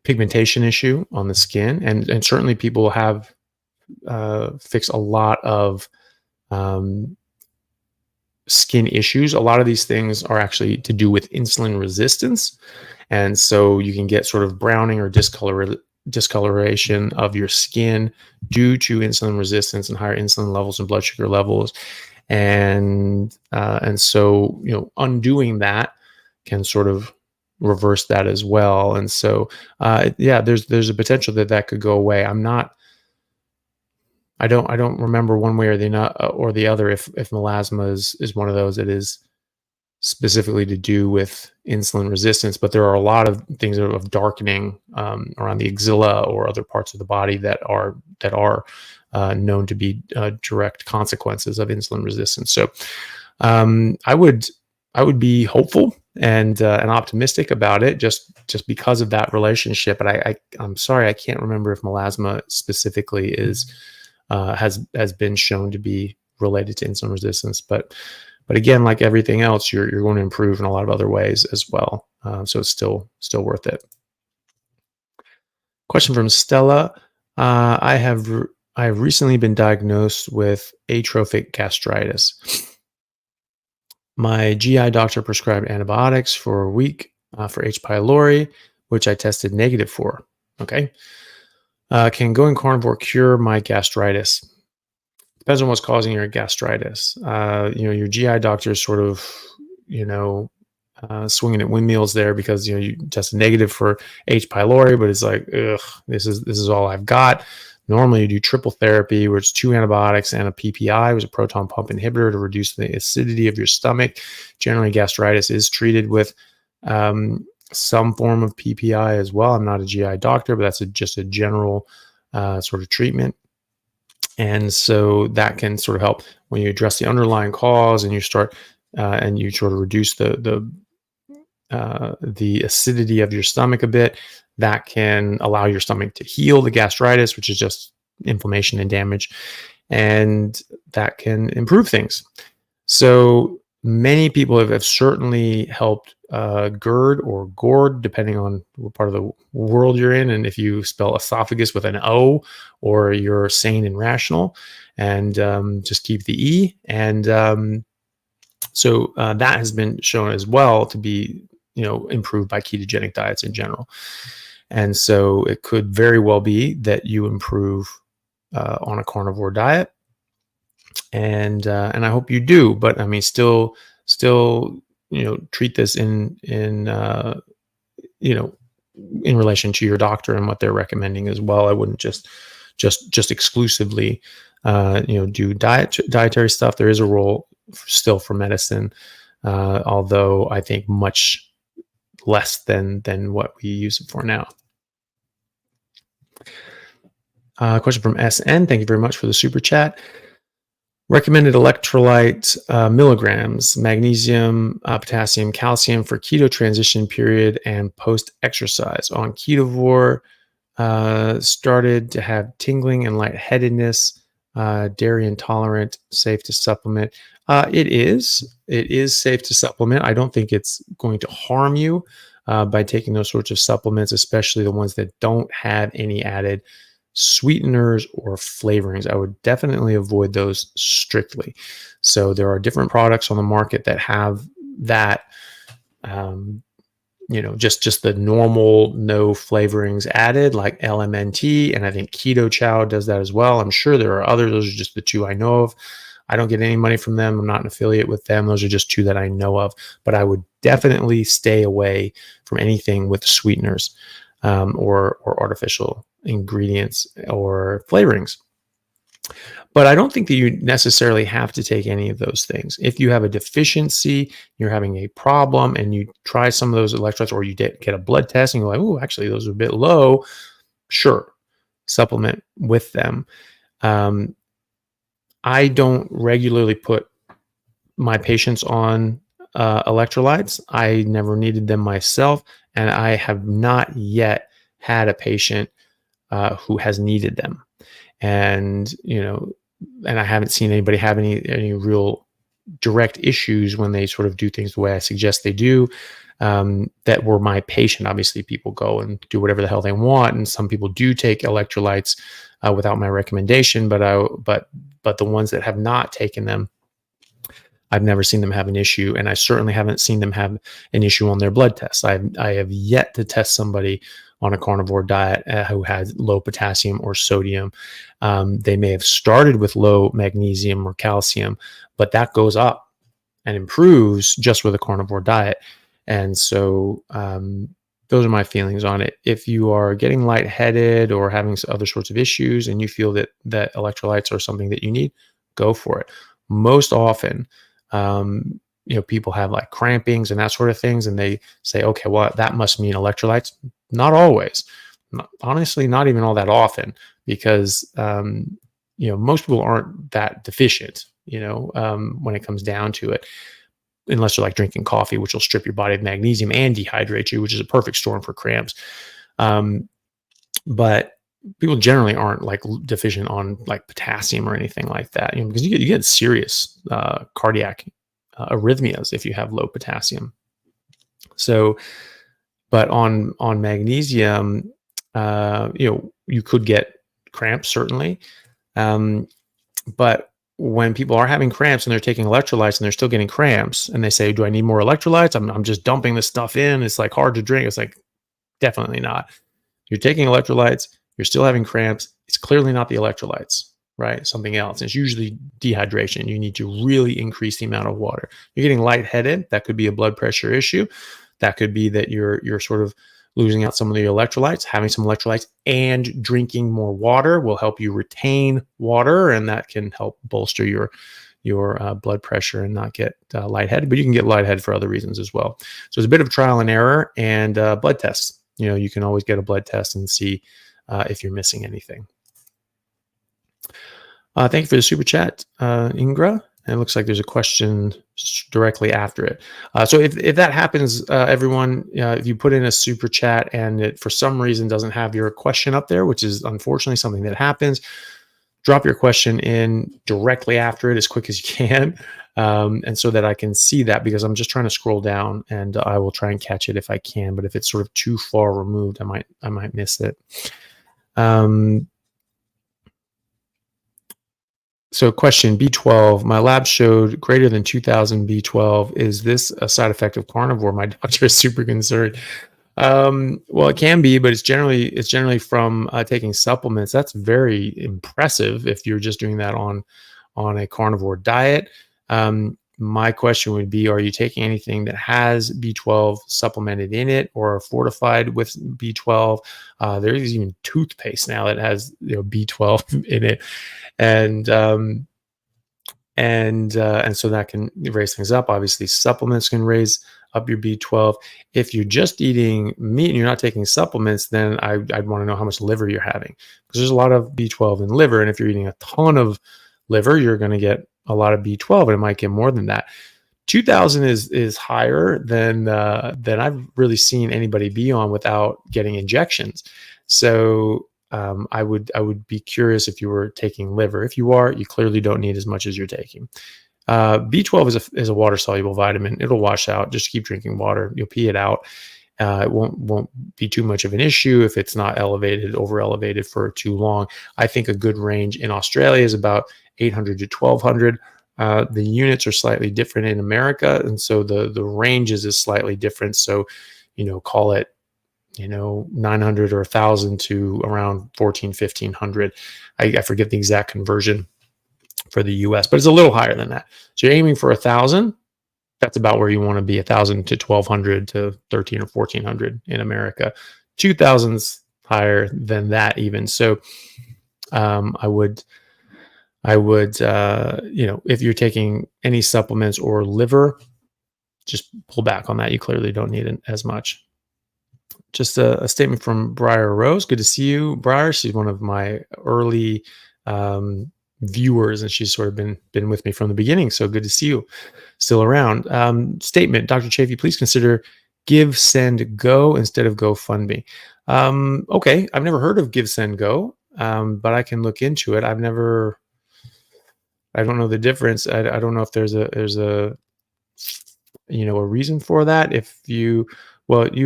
pigmentation issue on the skin, and certainly people have fixed a lot of skin issues. A lot of these things are actually to do with insulin resistance, and so you can get sort of browning or discoloration of your skin due to insulin resistance and higher insulin levels and blood sugar levels. And so undoing that can sort of reverse that as well. And so yeah, there's a potential that that could go away. I don't remember one way or the other if melasma is one of those that is specifically to do with insulin resistance, but there are a lot of things of darkening around the axilla or other parts of the body that are known to be direct consequences of insulin resistance. So I would be hopeful and optimistic about it just because of that relationship. But I'm sorry, I can't remember if melasma specifically has been shown to be related to insulin resistance. But again, like everything else, you're going to improve in a lot of other ways as well. So it's still worth it. Question from Stella. I have recently been diagnosed with atrophic gastritis. My GI doctor prescribed antibiotics for a week for H. pylori, which I tested negative for. Okay. Can going carnivore cure my gastritis? Depends on what's causing your gastritis. Your GI doctor is sort of, swinging at windmills there because you tested negative for H. pylori, but it's like, ugh, this is all I've got. Normally, you do triple therapy, where it's 2 antibiotics and a PPI, which is a proton pump inhibitor to reduce the acidity of your stomach. Generally, gastritis is treated with some form of PPI as well. I'm not a GI doctor, but that's just a general sort of treatment. And so that can sort of help when you address the underlying cause and you start and you sort of reduce the acidity of your stomach a bit. That can allow your stomach to heal the gastritis, which is just inflammation and damage, and that can improve things. So many people have certainly helped GERD or GORD, depending on what part of the world you're in, and if you spell esophagus with an O, or you're sane and rational, and just keep the E. And so that has been shown as well to be improved by ketogenic diets in general. And so it could very well be that you improve on a carnivore diet, and I hope you do. But I mean, still, treat this in relation to your doctor and what they're recommending as well. I wouldn't just exclusively do dietary stuff. There is a role still for medicine, although I think much less than what we use it for now. Question from SN. Thank you very much for the super chat. Recommended electrolyte milligrams: magnesium, potassium, calcium for keto transition period and post exercise. On Ketovore, started to have tingling and lightheadedness. Dairy intolerant, safe to supplement. It is safe to supplement. I don't think it's going to harm you by taking those sorts of supplements, especially the ones that don't have any added sweeteners or flavorings. I would definitely avoid those strictly. So there are different products on the market that have that, just the normal no flavorings added, like LMNT, and I think Keto Chow does that as well. I'm sure there are others. Those are just the 2 I know of. I don't get any money from them. I'm not an affiliate with them. Those are just 2 that I know of. But I would definitely stay away from anything with sweeteners or artificial ingredients or flavorings. But I don't think that you necessarily have to take any of those things. If you have a deficiency, you're having a problem, and you try some of those electrolytes, or you get a blood test and you're like, oh, actually those are a bit low, sure, supplement with them. I don't regularly put my patients on electrolytes. I never needed them myself, and I have not yet had a patient who has needed them. And and I haven't seen anybody have any real direct issues when they sort of do things the way I suggest they do. That were my patient. Obviously, people go and do whatever the hell they want, and some people do take electrolytes without my recommendation. But the ones that have not taken them, I've never seen them have an issue, and I certainly haven't seen them have an issue on their blood tests. I have yet to test somebody on a carnivore diet who has low potassium or sodium. They may have started with low magnesium or calcium, but that goes up and improves just with a carnivore diet. And so those are my feelings on it. If you are getting lightheaded or having other sorts of issues and you feel that electrolytes are something that you need, go for it. Most often, people have like crampings and that sort of things, and they say, okay, well, that must mean electrolytes. Not always. Honestly, not even all that often, because most people aren't that deficient, when it comes down to it, unless you're like drinking coffee, which will strip your body of magnesium and dehydrate you, which is a perfect storm for cramps. But people generally aren't like deficient on like potassium or anything like that, because you get serious cardiac arrhythmias if you have low potassium. So, but on magnesium, you could get cramps, certainly. But when people are having cramps and they're taking electrolytes and they're still getting cramps, and they say, do I need more electrolytes? I'm just dumping this stuff in. It's like hard to drink. It's like, definitely not. You're taking electrolytes, you're still having cramps. It's clearly not the electrolytes, right? Something else. It's usually dehydration. You need to really increase the amount of water. You're getting lightheaded. That could be a blood pressure issue. That could be that you're sort of losing out some of the electrolytes. Having some electrolytes and drinking more water will help you retain water, and that can help bolster your blood pressure and not get lightheaded. But you can get lightheaded for other reasons as well. So it's a bit of trial and error, and blood tests. You can always get a blood test and see if you're missing anything. Thank you for the super chat, Ingra. And it looks like there's a question directly after it. So if that happens, everyone, if you put in a super chat and it for some reason doesn't have your question up there, which is unfortunately something that happens, drop your question in directly after it as quick as you can, and so that I can see that, because I'm just trying to scroll down, and I will try and catch it if I can. But if it's sort of too far removed, I might miss it. So question, B12, my lab showed greater than 2000 B12. Is this a side effect of carnivore? My doctor is super concerned. Well, it can be, but it's generally from taking supplements. That's very impressive if you're just doing that on a carnivore diet. My question would be, are you taking anything that has B12 supplemented in it or fortified with B12? There is even toothpaste now that has B12 in it, and so that can raise things up. Obviously, supplements can raise up your B12. If you're just eating meat and you're not taking supplements, then I'd want to know how much liver you're having, because there's a lot of B12 in liver, and if you're eating a ton of liver, you're going to get a lot of B12, and it might get more than that. 2000 is higher than I've really seen anybody be on without getting injections. So I would be curious if you were taking liver. If you are, you clearly don't need as much as you're taking. B12 is a water soluble vitamin. It'll wash out. Just keep drinking water. You'll pee it out. It won't be too much of an issue if it's not over elevated for too long. I think a good range in Australia is about 800 to 1200. The units are slightly different in America, and so the ranges is slightly different. So, call it 900 or 1000 to around 1500. I forget the exact conversion for the US, but it's a little higher than that. So you're aiming for 1000. That's about where you want to be, 1000 to 1200 to 13 or 1400 in America. 2000's higher than that even. So I would if you're taking any supplements or liver, just pull back on that. You clearly don't need it as much. Just a statement from Briar Rose. Good to see you, Briar. She's one of my early viewers, and she's sort of been with me from the beginning. So good to see you still around. Statement, Dr. Chaffee, please consider Give, Send, Go instead of GoFundMe. Okay, I've never heard of Give, Send, Go, but I can look into it. I don't know the difference. I don't know if there's a reason for that. You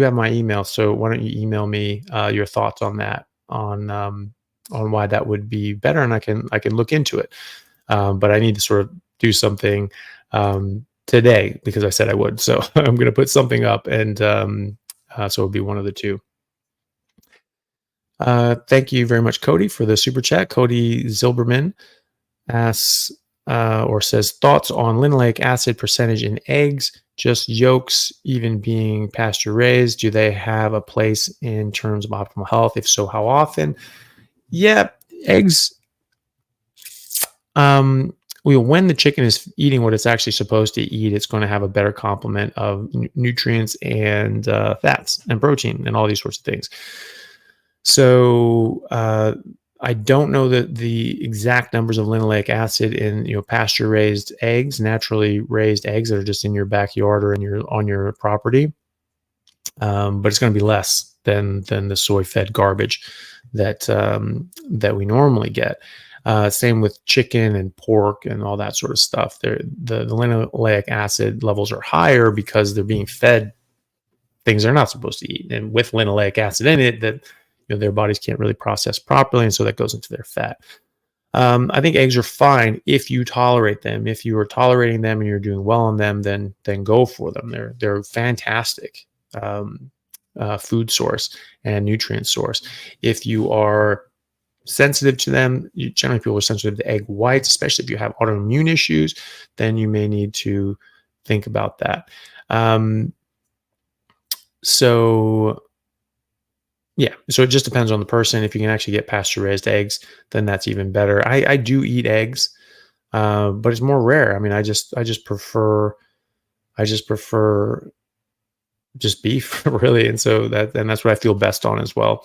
have my email, so why don't you email me your thoughts on that, on why that would be better, and I can look into it. But I need to sort of do something today, because I said I would. So I'm going to put something up, and so it'll be one of the two. Thank you very much, Cody, for the super chat. Cody Zilberman asks or says thoughts on linoleic acid percentage in eggs, just yolks, even being pasture raised. Do they have a place in terms of optimal health? If so, how often? Yeah, eggs. When the chicken is eating what it's actually supposed to eat, it's going to have a better complement of nutrients and fats and protein and all these sorts of things. So I don't know the exact numbers of linoleic acid in pasture raised eggs, naturally raised eggs that are just in your backyard or on your property, but it's going to be less than the soy fed garbage that we normally get. Same with chicken and pork and all that sort of stuff. The linoleic acid levels are higher because they're being fed things they're not supposed to eat, and with linoleic acid in it that their bodies can't really process properly, and so that goes into their fat. I think eggs are fine if you tolerate them. If you are tolerating them and you're doing well on them, then go for them. They're fantastic food source and nutrient source. If you are sensitive to them, generally people are sensitive to egg whites, especially if you have autoimmune issues, then you may need to think about that. So it just depends on the person. If you can actually get pasture raised eggs, then that's even better. I do eat eggs, but it's more rare. I mean, I just prefer just beef really. And that's what I feel best on as well.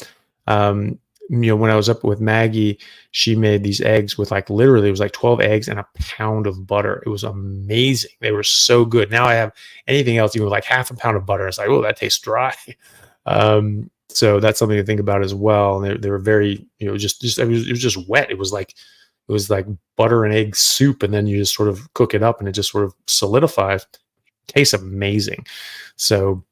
When I was up with Maggie, she made these eggs with literally it was 12 eggs and a pound of butter. It was amazing. They were so good. Now I have anything else, even with half a pound of butter. It's oh, that tastes dry. So that's something to think about as well. And they were very, it was just wet. It was like butter and egg soup. And then you just sort of cook it up and it just sort of solidifies. Tastes amazing. So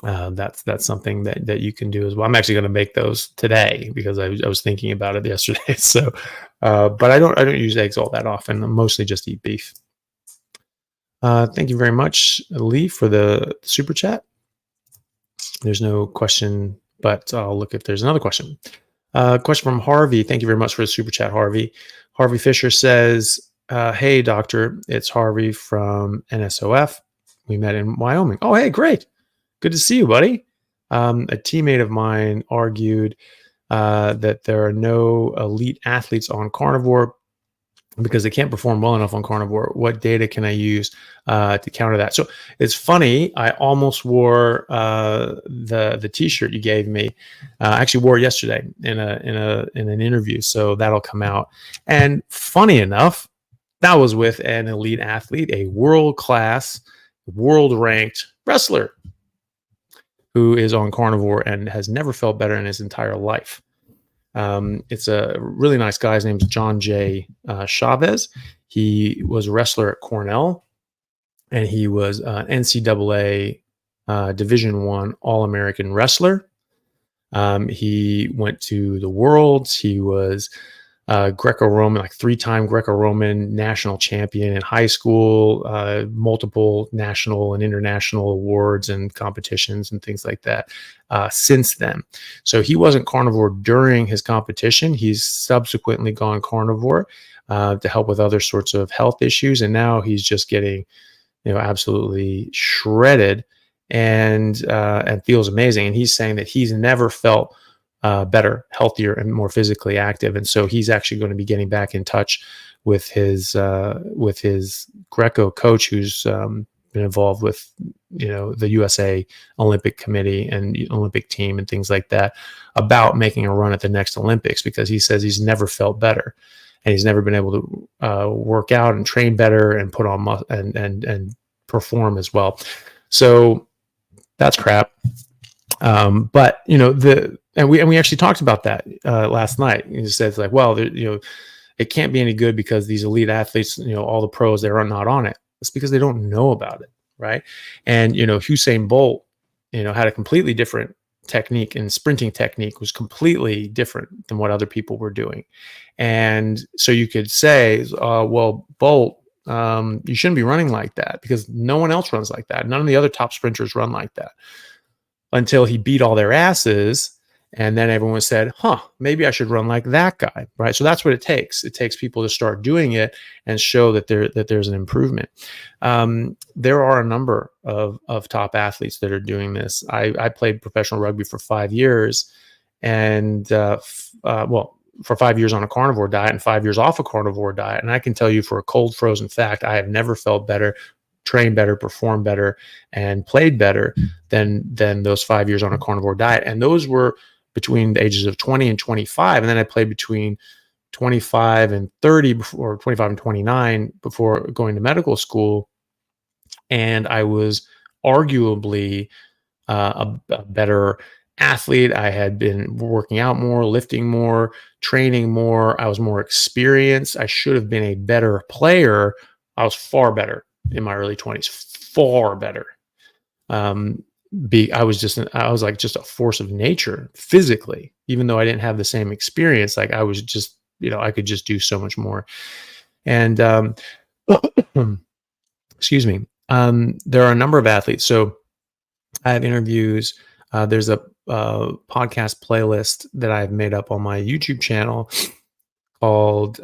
that's something that you can do as well. I'm actually going to make those today because I was thinking about it yesterday. So, but I don't use eggs all that often. I mostly just eat beef. Thank you very much, Lee, for the super chat. There's no question, but I'll look if there's another question. Question from Harvey. Thank you very much for the super chat, Harvey. Harvey Fisher says, hey, doctor, it's Harvey from NSOF. We met in Wyoming. Oh, hey, great. Good to see you, buddy. A teammate of mine argued that there are no elite athletes on Carnivore because they can't perform well enough on Carnivore. What data can I use to counter that? So it's funny. I almost wore the T-shirt you gave me. I actually wore it yesterday in an interview. So that'll come out. And funny enough, that was with an elite athlete, a world-class, world-ranked wrestler who is on Carnivore and has never felt better in his entire life. It's a really nice guy. His name's John J. Chavez. He was a wrestler at Cornell, and he was an NCAA Division I All-American wrestler. He went to the Worlds. He was Greco-Roman, 3-time Greco-Roman national champion in high school, multiple national and international awards and competitions and things like that since then. So he wasn't carnivore during his competition. He's subsequently gone carnivore to help with other sorts of health issues. And now he's just getting, absolutely shredded and feels amazing. And he's saying that he's never felt better, healthier, and more physically active. And so he's actually going to be getting back in touch with his Greco coach, who's been involved with the USA Olympic Committee and Olympic team and things like that, about making a run at the next Olympics, because he says he's never felt better and he's never been able to work out and train better and put on and perform as well. So that's crap. But we actually talked about that last night. He said it can't be any good because these elite athletes, all the pros, they're not on it. It's because they don't know about it, right? And Usain Bolt, had a completely different technique, and sprinting technique was completely different than what other people were doing. And so you could say, well, Bolt, you shouldn't be running like that because no one else runs like that. None of the other top sprinters run like that, until he beat all their asses And then everyone said, huh, maybe I should run like that guy, right? So that's what it takes. It takes people to start doing it and show that there's an improvement. There are a number of top athletes that are doing this. I played professional rugby for 5 years, and well, for 5 years on a carnivore diet and 5 years off a carnivore diet. And I can tell you for a cold frozen fact, I have never felt better, trained better, performed better, and played better than those 5 years on a carnivore diet. And those were between the ages of 20 and 25. And then I played between 25 and 30 before 25 and 29 before going to medical school. And I was arguably a better athlete. I had been working out more, lifting more, training more. I was more experienced. I should have been a better player. I was far better in my early 20s, far better. I was like just a force of nature physically, even though I didn't have the same experience. Like I was just, I could just do so much more. And excuse me. There are a number of athletes. So I have interviews. There's a podcast playlist that I've made up on my YouTube channel called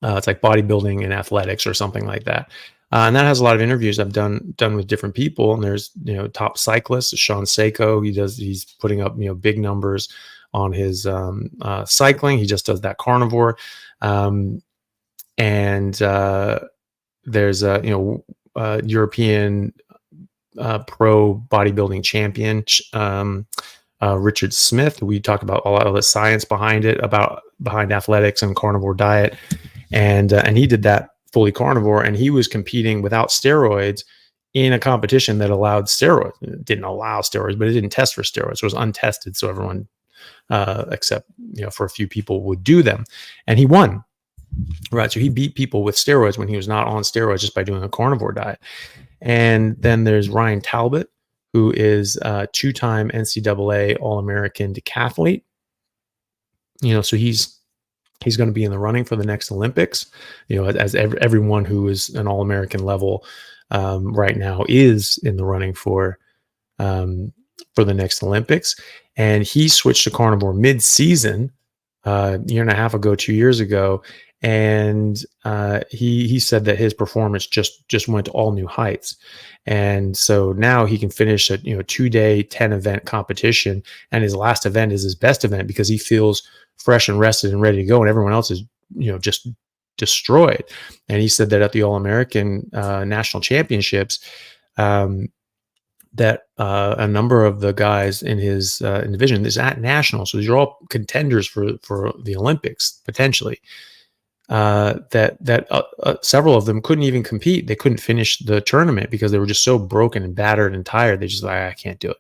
it's like bodybuilding and athletics or something like that. And that has a lot of interviews I've done with different people. And there's, top cyclists, Sean Seiko. He's putting up, big numbers on his cycling. He just does that carnivore. And there's a, European pro bodybuilding champion, Richard Smith. We talked about a lot of the science behind athletics and carnivore diet. And he did that fully carnivore, and he was competing without steroids in a competition that allowed steroids. It didn't allow steroids, but it didn't test for steroids. It was untested. So everyone, except, for a few people, would do them. And he won, right? So he beat people with steroids when he was not on steroids just by doing a carnivore diet. And then there's Ryan Talbot, who is a two-time NCAA All-American decathlete. So he's going to be in the running for the next Olympics, as everyone who is an All-American level right now is in the running for the next Olympics. And he switched to carnivore mid-season, year and a half ago, 2 years ago. And he said that his performance just went to all new heights. And so now he can finish a 2-day 10-event competition, and his last event is his best event because he feels fresh and rested and ready to go, and everyone else is just destroyed. And he said that at the All-American National Championships, that a number of the guys in his division is at national, so these are all contenders for the Olympics potentially. That several of them couldn't even compete. They couldn't finish the tournament because they were just so broken and battered and tired. They just like, I can't do it.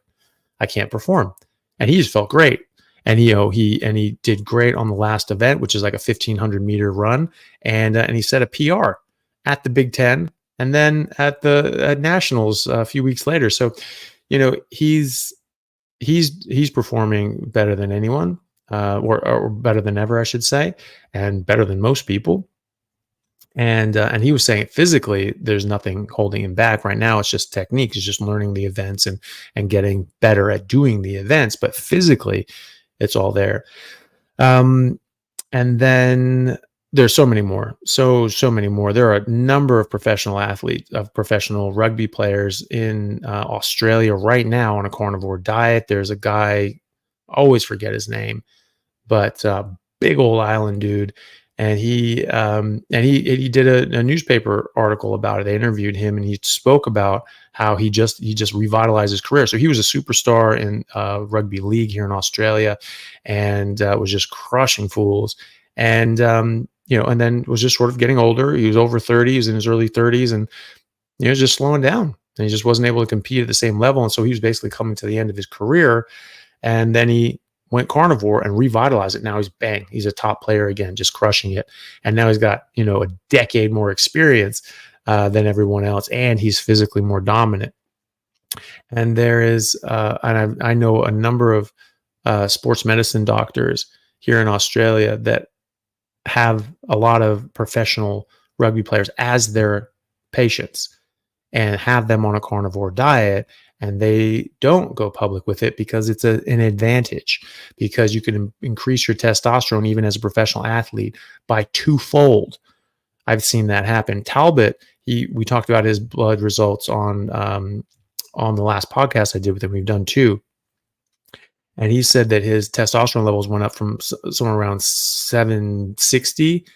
I can't perform. And he just felt great. And he did great on the last event, which is like a 1,500 meter run. And he set a PR at the Big Ten and then at Nationals a few weeks later. So, he's performing better than anyone. Or better than ever, I should say, and better than most people. And he was saying physically, there's nothing holding him back right now. It's just technique. It's just learning the events and getting better at doing the events. But physically, it's all there. And then there's so many more. So many more. There are a number of professional rugby players in Australia right now on a carnivore diet. There's a guy, always forget his name, but big old island dude. And he did a newspaper article about it. They interviewed him, and he spoke about how he just revitalized his career. So he was a superstar in rugby league here in Australia, and was just crushing fools. And and then was just sort of getting older. He was over 30. He was in his early 30s, and he was just slowing down. And he just wasn't able to compete at the same level. And so he was basically coming to the end of his career. And then he went carnivore and revitalized it. Now he's a top player again, just crushing it. And now he's got, a decade more experience than everyone else. And he's physically more dominant. And there is, and I know a number of sports medicine doctors here in Australia that have a lot of professional rugby players as their patients and have them on a carnivore diet. and they don't go public with it because it's an advantage, because you can increase your testosterone even as a professional athlete by twofold. I've seen that happen. Talbot, we talked about his blood results on the last podcast I did with him. We've done two. And he said that his testosterone levels went up from somewhere around 760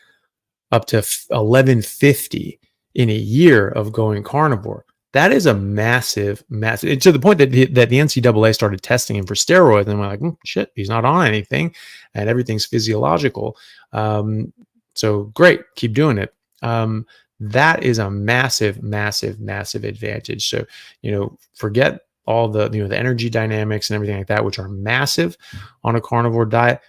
up to 1150 in a year of going carnivore. That is a massive, to the point that the NCAA started testing him for steroids, and we're like, shit, he's not on anything, and everything's physiological. So great, keep doing it. That is a massive, massive, massive advantage. So, forget all the, the energy dynamics and everything like that, which are massive on a carnivore diet.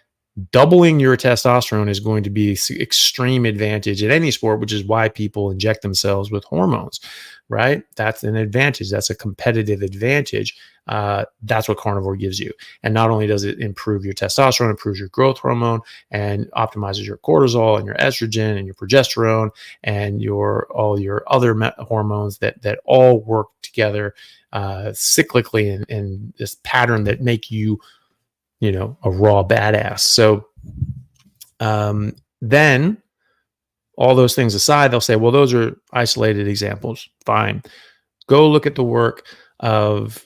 Doubling your testosterone is going to be extreme advantage in any sport, which is why people inject themselves with hormones, right? That's an advantage. That's a competitive advantage. That's what carnivore gives you. And not only does it improve your testosterone, improves your growth hormone and optimizes your cortisol and your estrogen and your progesterone and all your other hormones that all work together cyclically in this pattern that make you, a raw badass. So then all those things aside, they'll say, well, those are isolated examples. Fine. Go look at the work of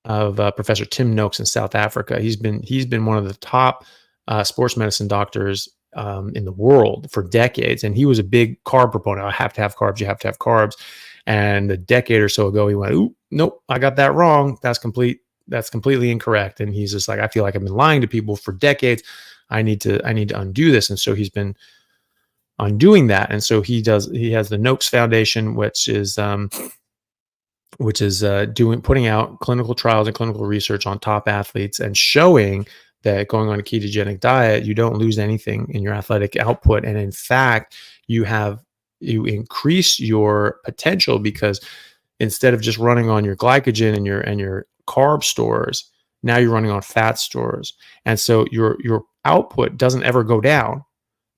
Professor Tim Noakes in South Africa. He's been one of the top sports medicine doctors in the world for decades. And he was a big carb proponent. I have to have carbs. You have to have carbs. And a decade or so ago, he went, "Ooh, nope, I got that wrong. That's completely incorrect." And he's just like, "I feel like I've been lying to people for decades. I need to undo this." And so he's been undoing that. And so he has the Noakes Foundation, which is putting out clinical trials and clinical research on top athletes and showing that going on a ketogenic diet, you don't lose anything in your athletic output. And in fact, you increase your potential, because instead of just running on your glycogen and your carb stores, now you're running on fat stores. And so your output doesn't ever go down,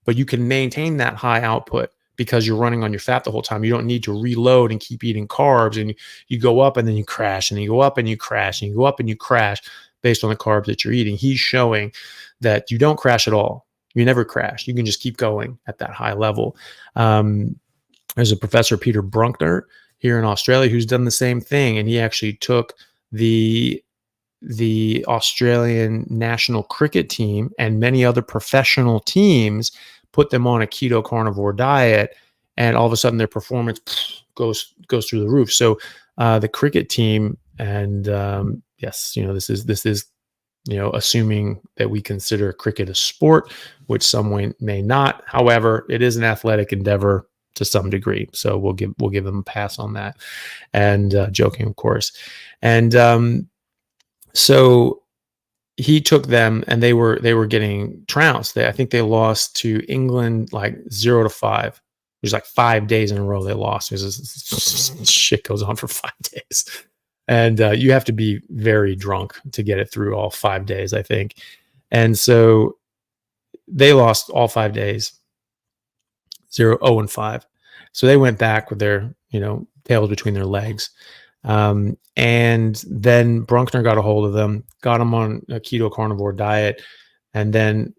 but you can maintain that high output because you're running on your fat the whole time. You don't need to reload and keep eating carbs, and you go up and then you crash, and you go up and you crash, and you go up and you crash based on the carbs that you're eating. He's showing that you don't crash at all. You never crash. You can just keep going at that high level. There's a Professor Peter Brunkner here in Australia who's done the same thing, and he actually took the Australian national cricket team and many other professional teams, put them on a keto carnivore diet, and all of a sudden their performance goes through the roof. So the cricket team, and yes, this is assuming that we consider cricket a sport, which some may not. However, it is an athletic endeavor to some degree, so we'll give them a pass on that. And joking, of course. And so he took them, and they were getting trounced. I think they lost to England like 0-5. It was like 5 days in a row they lost. Shit goes on for 5 days. And you have to be very drunk to get it through all 5 days, I think. And so they lost all 5 days, 0-5. So they went back with their, tails between their legs. And then Brunkner got a hold of them, got them on a keto carnivore diet. And then,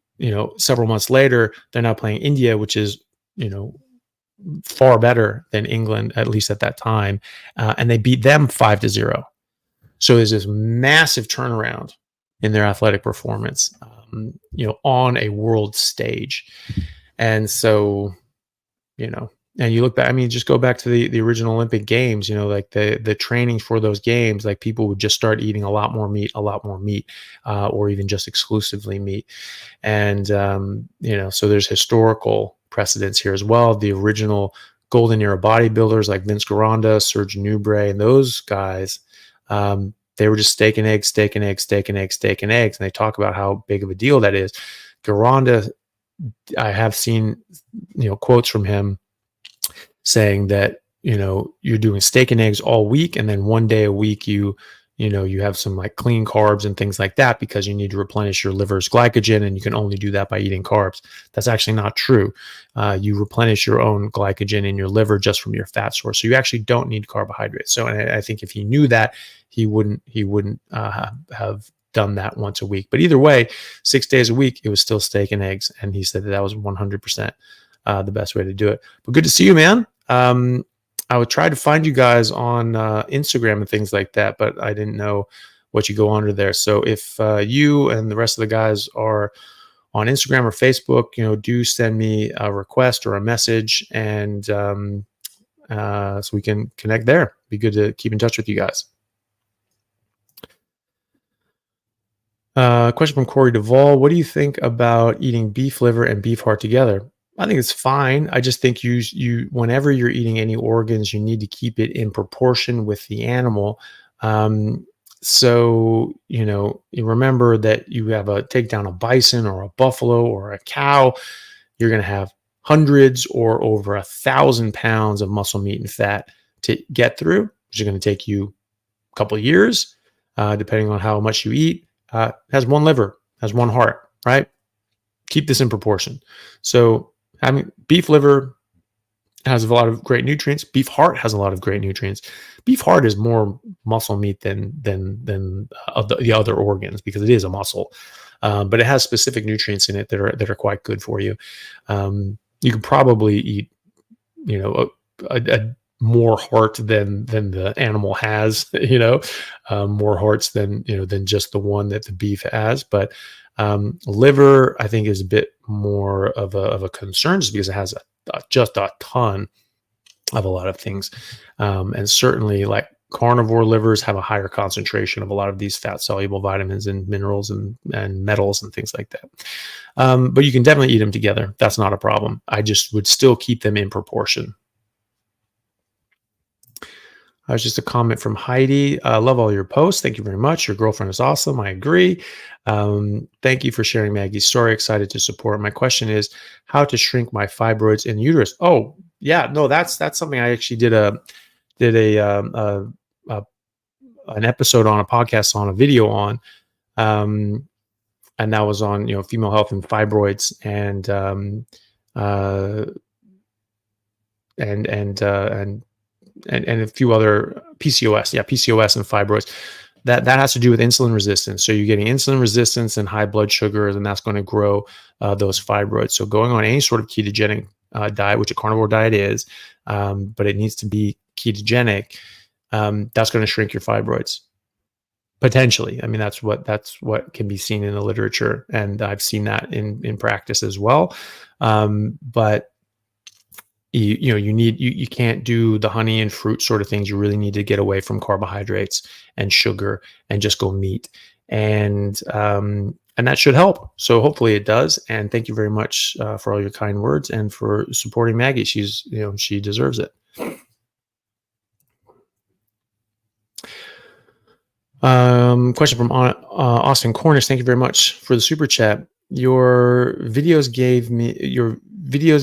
several months later, they're now playing India, which is, far better than England, at least at that time. And they beat them 5-0. So there's this massive turnaround in their athletic performance, on a world stage. And so, and you look back, just go back to the original Olympic Games, like the training for those games, like people would just start eating a lot more meat, or even just exclusively meat. And, so there's historical precedents here as well. The original golden era bodybuilders like Vince Gironda, Serge Nubret, and those guys, they were just steak and eggs. And they talk about how big of a deal that is. Gironda, I have seen, quotes from him saying that, you're doing steak and eggs all week, and then one day a week you have some like clean carbs and things like that, because you need to replenish your liver's glycogen, and you can only do that by eating carbs. That's actually not true. You replenish your own glycogen in your liver just from your fat source. So you actually don't need carbohydrates. So, and I think if he knew that, he wouldn't have done that once a week. But either way, 6 days a week, it was still steak and eggs, and he said that was 100% the best way to do it. But good to see you, man. I would try to find you guys on Instagram and things like that, but I didn't know what you go under there. So if you and the rest of the guys are on Instagram or Facebook, do send me a request or a message, and so we can connect there. Be good to keep in touch with you guys. Question from Corey Duvall. What do you think about eating beef liver and beef heart together? I think it's fine. I just think whenever you're eating any organs, you need to keep it in proportion with the animal. So, you remember that you have take down a bison or a buffalo or a cow, you're going to have hundreds or over 1,000 pounds of muscle, meat, and fat to get through, which is going to take you a couple of years, depending on how much you eat. Has one liver, has one heart, right? Keep this in proportion. So having beef liver has a lot of great nutrients. Beef heart has a lot of great nutrients. Beef heart is more muscle meat than the other organs because it is a muscle, but it has specific nutrients in it that are quite good for you. You could probably eat, a more heart than the animal has, more hearts than just the one that the beef has. But liver, I think, is a bit more of a concern just because it has just a ton of a lot of things. And certainly like carnivore livers have a higher concentration of a lot of these fat soluble vitamins and minerals and metals and things like that. But you can definitely eat them together. That's not a problem. I just would still keep them in proportion. That was just a comment from Heidi. I love all your posts. Thank you very much. Your girlfriend is awesome. I agree. Thank you for sharing Maggie's story. Excited to support. My question is how to shrink my fibroids in uterus. Oh, yeah, no, that's something I actually did an episode on, a podcast on, a video on, and that was on female health and fibroids and a few other PCOS, PCOS and fibroids. That has to do with insulin resistance. So you're getting insulin resistance and high blood sugar, and that's going to grow those fibroids. So going on any sort of ketogenic diet, which a carnivore diet is, but it needs to be ketogenic, that's going to shrink your fibroids. Potentially. I mean, that's what can be seen in the literature, and I've seen that in practice as well. But you can't do the honey and fruit sort of things. You really need to get away from carbohydrates and sugar and just go meat. And that should help. So hopefully it does. And thank you very much for all your kind words and for supporting Maggie. She deserves it. Question from Austin Cornish. Thank you very much for the super chat. Your videos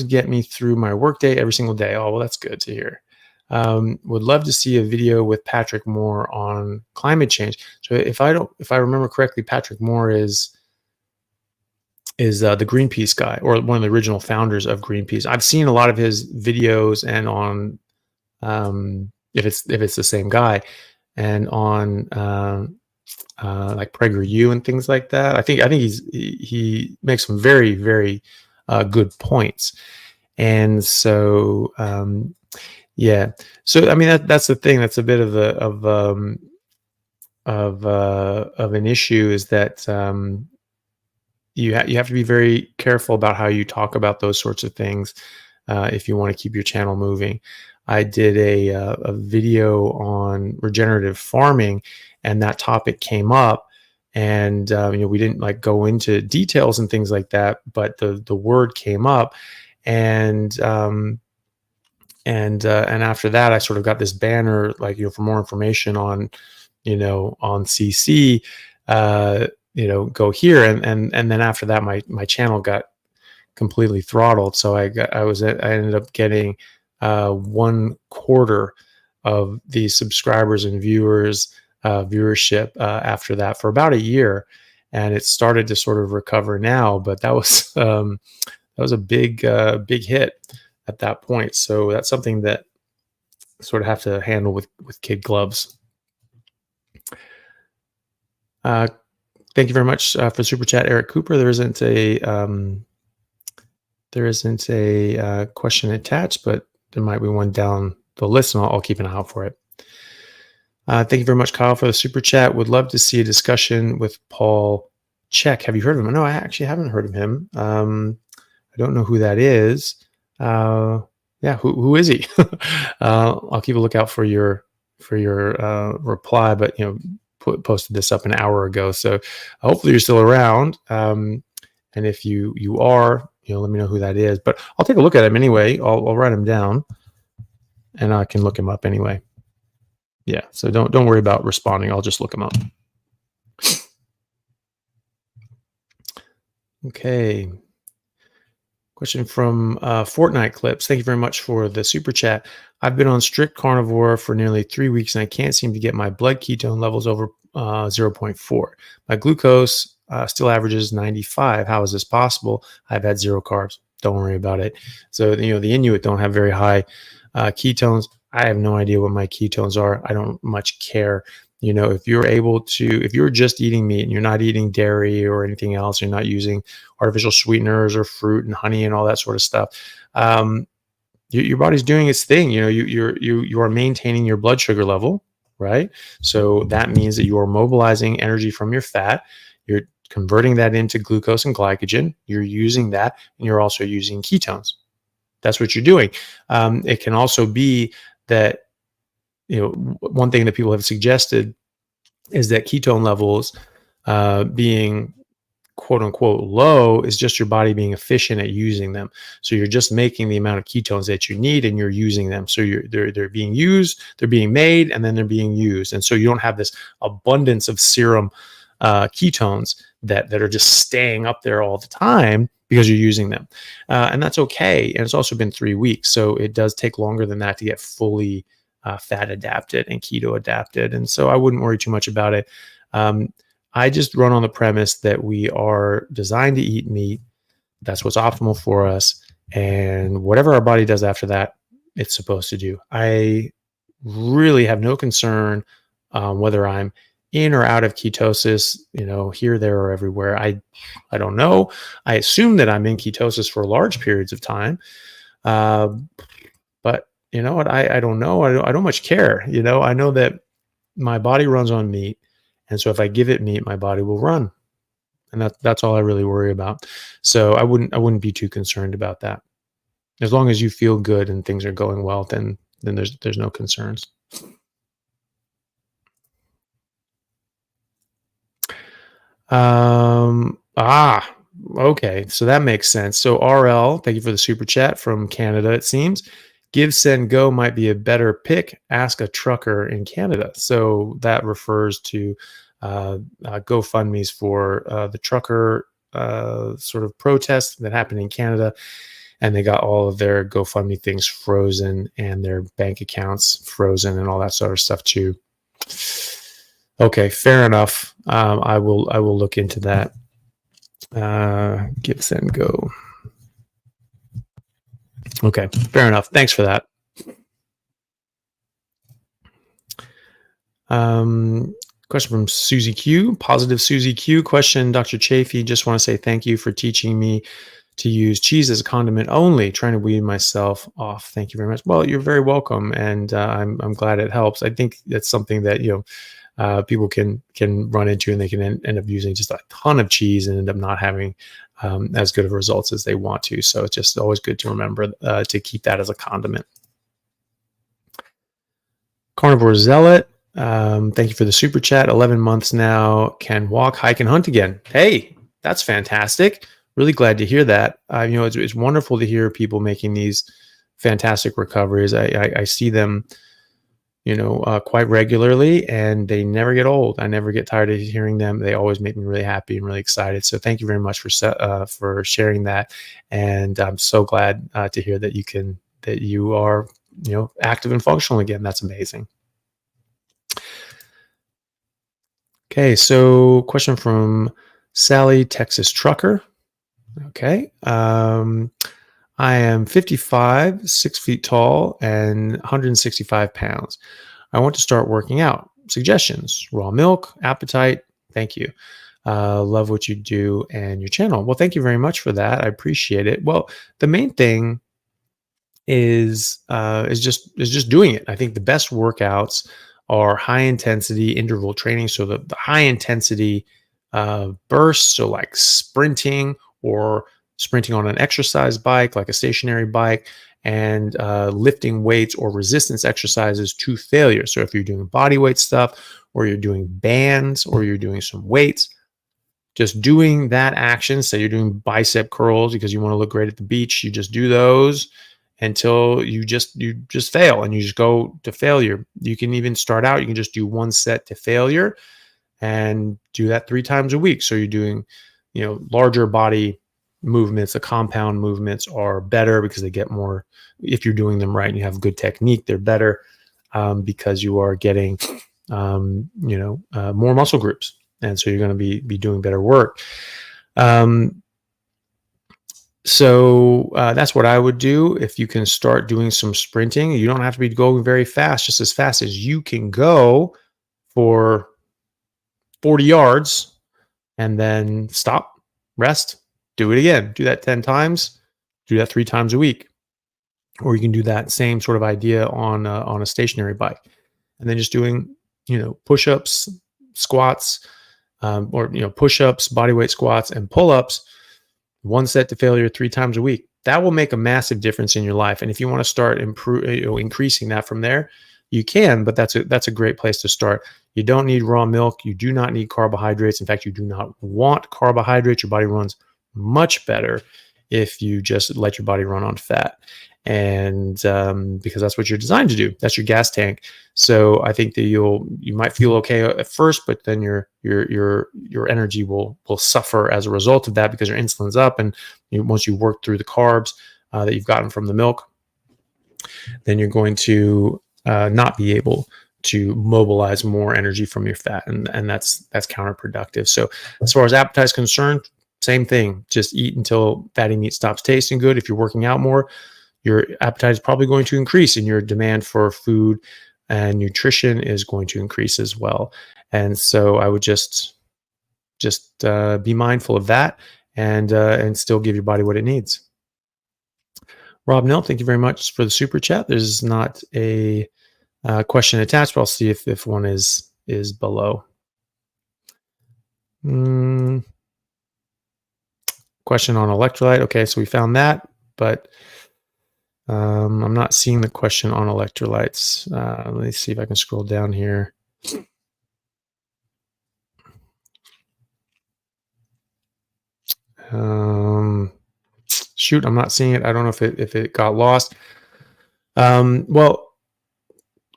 get me through my workday every single day. Oh, well, that's good to hear. Would love to see a video with Patrick Moore on climate change. So if I remember correctly, Patrick Moore is the Greenpeace guy, or one of the original founders of Greenpeace. I've seen a lot of his videos, and on if it's the same guy, and on like PragerU and things like that. I think he makes some very, very good points. And so yeah. So I mean that's the thing. That's a bit of an issue, is that you have to be very careful about how you talk about those sorts of things if you want to keep your channel moving. I did a video on regenerative farming, and that topic came up, and we didn't go into details and things like that, but the word came up, and after that I sort of got this banner for more information on on CC, go here, and then after that my channel got completely throttled. So I ended up getting 1/4 of the subscribers and viewership after that for about a year, and it started to sort of recover now. But that was a big hit at that point. So that's something that sort of have to handle with kid gloves. Uh, Thank you very much for super chat, Eric Cooper. There isn't a question attached, but there might be one down the list, and I'll keep an eye out for it. Thank you very much, Kyle, for the super chat. Would love to see a discussion with Paul Check. Have you heard of him? No, I actually haven't heard of him. I don't know who that is. Yeah, who is he? I'll keep a lookout for your reply. But posted this up an hour ago, so hopefully you're still around. And if you are, let me know who that is. But I'll take a look at him anyway. I'll write him down, and I can look him up anyway. Yeah, so don't worry about responding. I'll just look him up. Okay. Question from Fortnite Clips. Thank you very much for the super chat. I've been on strict carnivore for nearly 3 weeks, and I can't seem to get my blood ketone levels over 0.4. My glucose still averages 95. How is this possible? I've had 0 carbs. Don't worry about it. So, the Inuit don't have very high ketones. I have no idea what my ketones are. I don't much care. If you're just eating meat and you're not eating dairy or anything else, you're not using artificial sweeteners or fruit and honey and all that sort of stuff, your body's doing its thing. You are maintaining your blood sugar level, right? So that means that you are mobilizing energy from your fat. You're converting that into glucose and glycogen. You're using that, and you're also using ketones. That's what you're doing. It can also be that, one thing that people have suggested is that ketone levels being quote unquote low is just your body being efficient at using them. So you're just making the amount of ketones that you need, and you're using them. So they're being used, they're being made, and then they're being used. And so you don't have this abundance of serum ketones that are just staying up there all the time because you're using them. And that's okay. And it's also been 3 weeks. So it does take longer than that to get fully fat adapted and keto adapted. And so I wouldn't worry too much about it. I just run on the premise that we are designed to eat meat. That's what's optimal for us. And whatever our body does after that, it's supposed to do. I really have no concern whether I'm in or out of ketosis, here, there, or everywhere. I don't know. I assume that I'm in ketosis for large periods of time. But you know what? I don't know. I don't much care. I know that my body runs on meat. And so if I give it meat, my body will run. And that's all I really worry about. So I wouldn't be too concerned about that. As long as you feel good and things are going well, then there's no concerns. Okay. So that makes sense. So RL, thank you for the super chat from Canada, it seems. Give, Send, Go might be a better pick. Ask a trucker in Canada. So that refers to GoFundMe's for the trucker sort of protest that happened in Canada. And they got all of their GoFundMe things frozen and their bank accounts frozen and all that sort of stuff too. Okay, fair enough. I will look into that. Give, Send, Go. Okay, fair enough. Thanks for that. Question from Susie Q. Positive Susie Q. Question, Dr. Chaffee, just want to say thank you for teaching me to use cheese as a condiment only, trying to wean myself off. Thank you very much. Well, you're very welcome, and I'm glad it helps. I think that's something that people can run into, and they can end up using just a ton of cheese and end up not having as good of results as they want to. So it's just always good to remember to keep that as a condiment. Carnivore Zealot, thank you for the super chat. 11 months now, can walk, hike, and hunt again. Hey, that's fantastic. Really glad to hear that. It's wonderful to hear people making these fantastic recoveries. I see them quite regularly, and they never get old. I never get tired of hearing them. They always make me really happy and really excited. So thank you very much for sharing that. And I'm so glad to hear that you are, active and functional again. That's amazing. Okay. So question from Sally, Texas trucker. Okay. I am 55, 6 feet tall, and 165 pounds. I want to start working out. Suggestions: raw milk, appetite, Thank you. Love what you do and your channel. Well, thank you very much for that. I appreciate it. Well, the main thing is just doing it. I think the best workouts are high intensity interval training. So the high intensity bursts, so like sprinting or sprinting on an exercise bike, like a stationary bike, and lifting weights or resistance exercises to failure. So if you're doing body weight stuff, or you're doing bands, or you're doing some weights, just doing that action. Say you're doing bicep curls because you want to look great at the beach. You just do those until you just fail, and you just go to failure. You can even start out, you can just do one set to failure and do that 3 times a week. So you're doing, larger body movements. The compound movements are better because they get more, if you're doing them right and you have good technique, they're better because you are getting, more muscle groups. And so you're going to be doing better work. So that's what I would do. If you can start doing some sprinting, you don't have to be going very fast, just as fast as you can go for 40 yards and then stop, rest, do it again. Do that 10 times, do that 3 times a week. Or you can do that same sort of idea on a stationary bike. And then just doing, push-ups, squats, or push-ups, body weight squats, and pull-ups, one set to failure 3 times a week. That will make a massive difference in your life. And if you want to start increasing that from there, you can. But that's a great place to start. You don't need raw milk. You do not need carbohydrates. In fact, you do not want carbohydrates. Your body runs much better if you just let your body run on fat. And because that's what you're designed to do. That's your gas tank. So I think that you might feel okay at first, but then your energy will suffer as a result of that, because your insulin's up, and once you work through the carbs that you've gotten from the milk, then you're going to not be able to mobilize more energy from your fat, and that's counterproductive. So as far as appetite is concerned, same thing. Just eat until fatty meat stops tasting good. If you're working out more, your appetite is probably going to increase, and your demand for food and nutrition is going to increase as well. And so I would just be mindful of that, and still give your body what it needs. Rob Nell, thank you very much for the super chat. There's not a question attached, but I'll see if one is below. Question on electrolyte. Okay, so we found that, but I'm not seeing the question on electrolytes. Let me see if I can scroll down here. Shoot, I'm not seeing it. I don't know if it got lost. Well,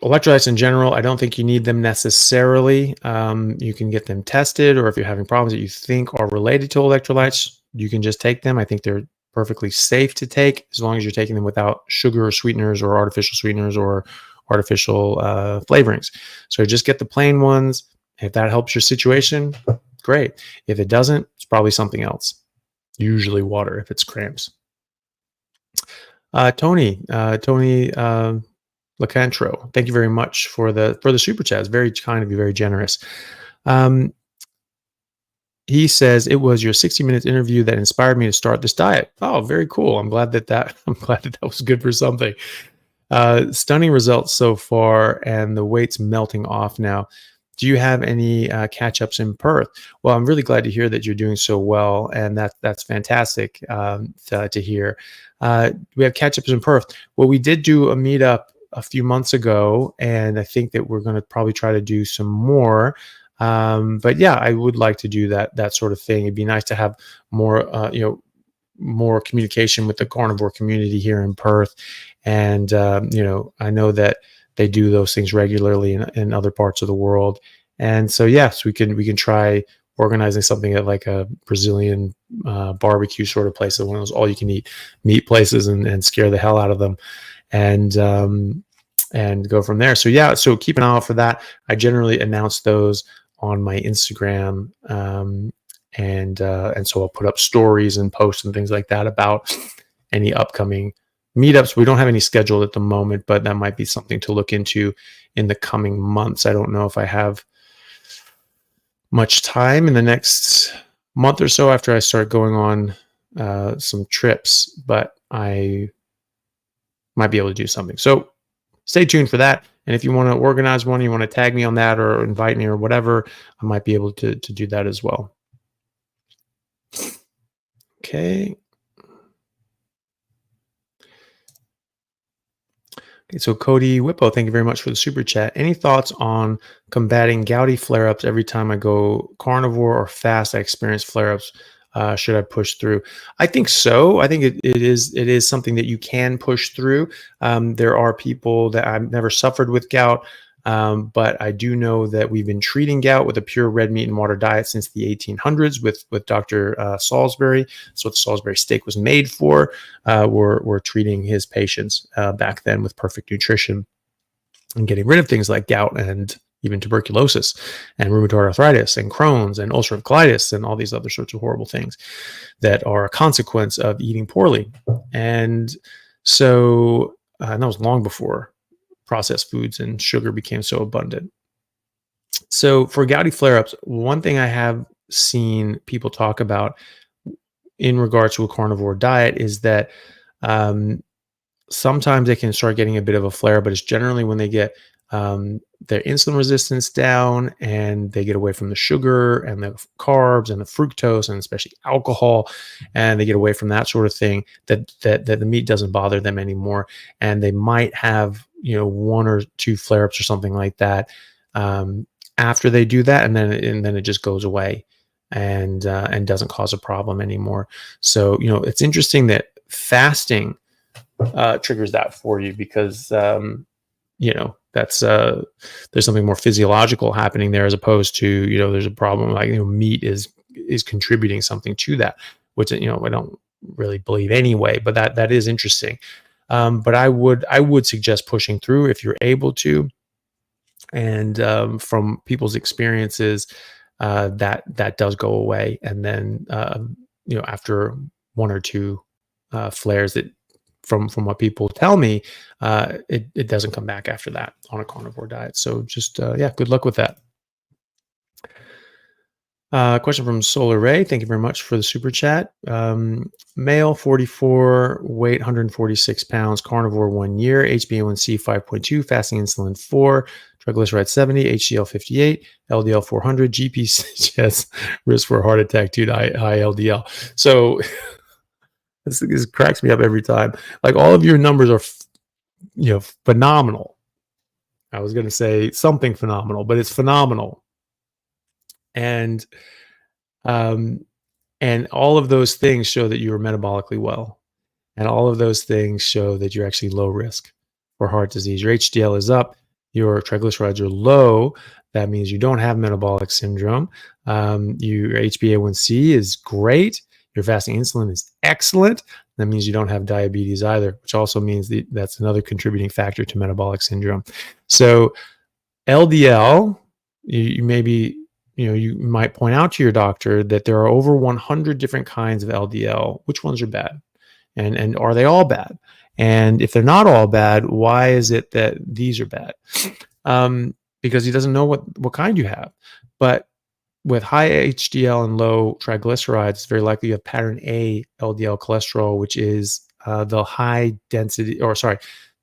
electrolytes in general, I don't think you need them necessarily. You can get them tested, or if you're having problems that you think are related to electrolytes, you can just take them. I think they're perfectly safe to take, as long as you're taking them without sugar or sweeteners or artificial sweeteners or artificial flavorings. So just get the plain ones. If that helps your situation, great. If it doesn't, it's probably something else. Usually water if it's cramps. Tony Lacantro, thank you very much for the super chat. It's very kind of you, very generous. He says, it was your 60 minutes interview that inspired me to start this diet. Oh, very cool. I'm glad that was good for something. Stunning results so far, and the weight's melting off now. Do you have any catch-ups in Perth? Well, I'm really glad to hear that you're doing so well, and that's fantastic to hear. We have catch-ups in Perth. Well, we did do a meetup a few months ago, and I think that we're going to probably try to do some more. But yeah, I would like to do that sort of thing. It'd be nice to have more, more communication with the carnivore community here in Perth. And, I know that they do those things regularly in other parts of the world. And so, yes, we can try organizing something at like a Brazilian barbecue sort of place, one of those all you can eat meat places, and scare the hell out of them. And go from there. So yeah, so keep an eye out for that. I generally announce those on my Instagram, and so I'll put up stories and posts and things like that about any upcoming meetups. We don't have any scheduled at the moment, but that might be something to look into in the coming months. I don't know if I have much time in the next month or so after I start going on some trips, but I might be able to do something. So stay tuned for that. And if you want to organize one, you want to tag me on that or invite me or whatever, I might be able to do that as well. Okay. Okay, so Cody Whippo, thank you very much for the super chat. Any thoughts on combating gouty flare-ups every time I go carnivore or fast? I experience flare-ups. Should I push through? I think so. I think it is something that you can push through. There are people that I've never suffered with gout, but I do know that we've been treating gout with a pure red meat and water diet since the 1800s with Dr. Salisbury. That's what the Salisbury steak was made for. We're treating his patients back then with perfect nutrition and getting rid of things like gout and even tuberculosis and rheumatoid arthritis and Crohn's and ulcerative colitis and all these other sorts of horrible things that are a consequence of eating poorly. And so, and that was long before processed foods and sugar became so abundant. So for gouty flare-ups, one thing I have seen people talk about in regards to a carnivore diet is that sometimes they can start getting a bit of a flare, but it's generally when they get their insulin resistance down and they get away from the sugar and the carbs and the fructose and especially alcohol, and they get away from that sort of thing, that the meat doesn't bother them anymore, and they might have one or two flare-ups or something like that after they do that, and then it just goes away and doesn't cause a problem anymore. So it's interesting that fasting triggers that for you, because that's there's something more physiological happening there, as opposed to there's a problem like meat is contributing something to that, which I don't really believe anyway, but that is interesting. But I would suggest pushing through if you're able to, and from people's experiences that does go away, and then after one or two flares, that from what people tell me, it doesn't come back after that on a carnivore diet. So just good luck with that. Question from Solar Ray. Thank you very much for the super chat. Male, 44, weight 146 pounds, carnivore 1 year, HbA1c 5.2, fasting insulin 4, triglyceride 70, HDL 58, LDL 400, GP suggests risk for a heart attack due to high LDL. So this cracks me up every time. Like, all of your numbers are, phenomenal. I was going to say something phenomenal, but it's phenomenal. And all of those things show that you are metabolically well. And all of those things show that you're actually low risk for heart disease. Your HDL is up, your triglycerides are low. That means you don't have metabolic syndrome. Your HbA1c is great. Your fasting insulin is excellent. That means you don't have diabetes either, which also means that's another contributing factor to metabolic syndrome. So LDL, you might point out to your doctor that there are over 100 different kinds of LDL. Which ones are bad? And are they all bad? And if they're not all bad, why is it that these are bad? Because he doesn't know what kind you have. But with high HDL and low triglycerides, it's very likely you have pattern A LDL cholesterol, which is the high density,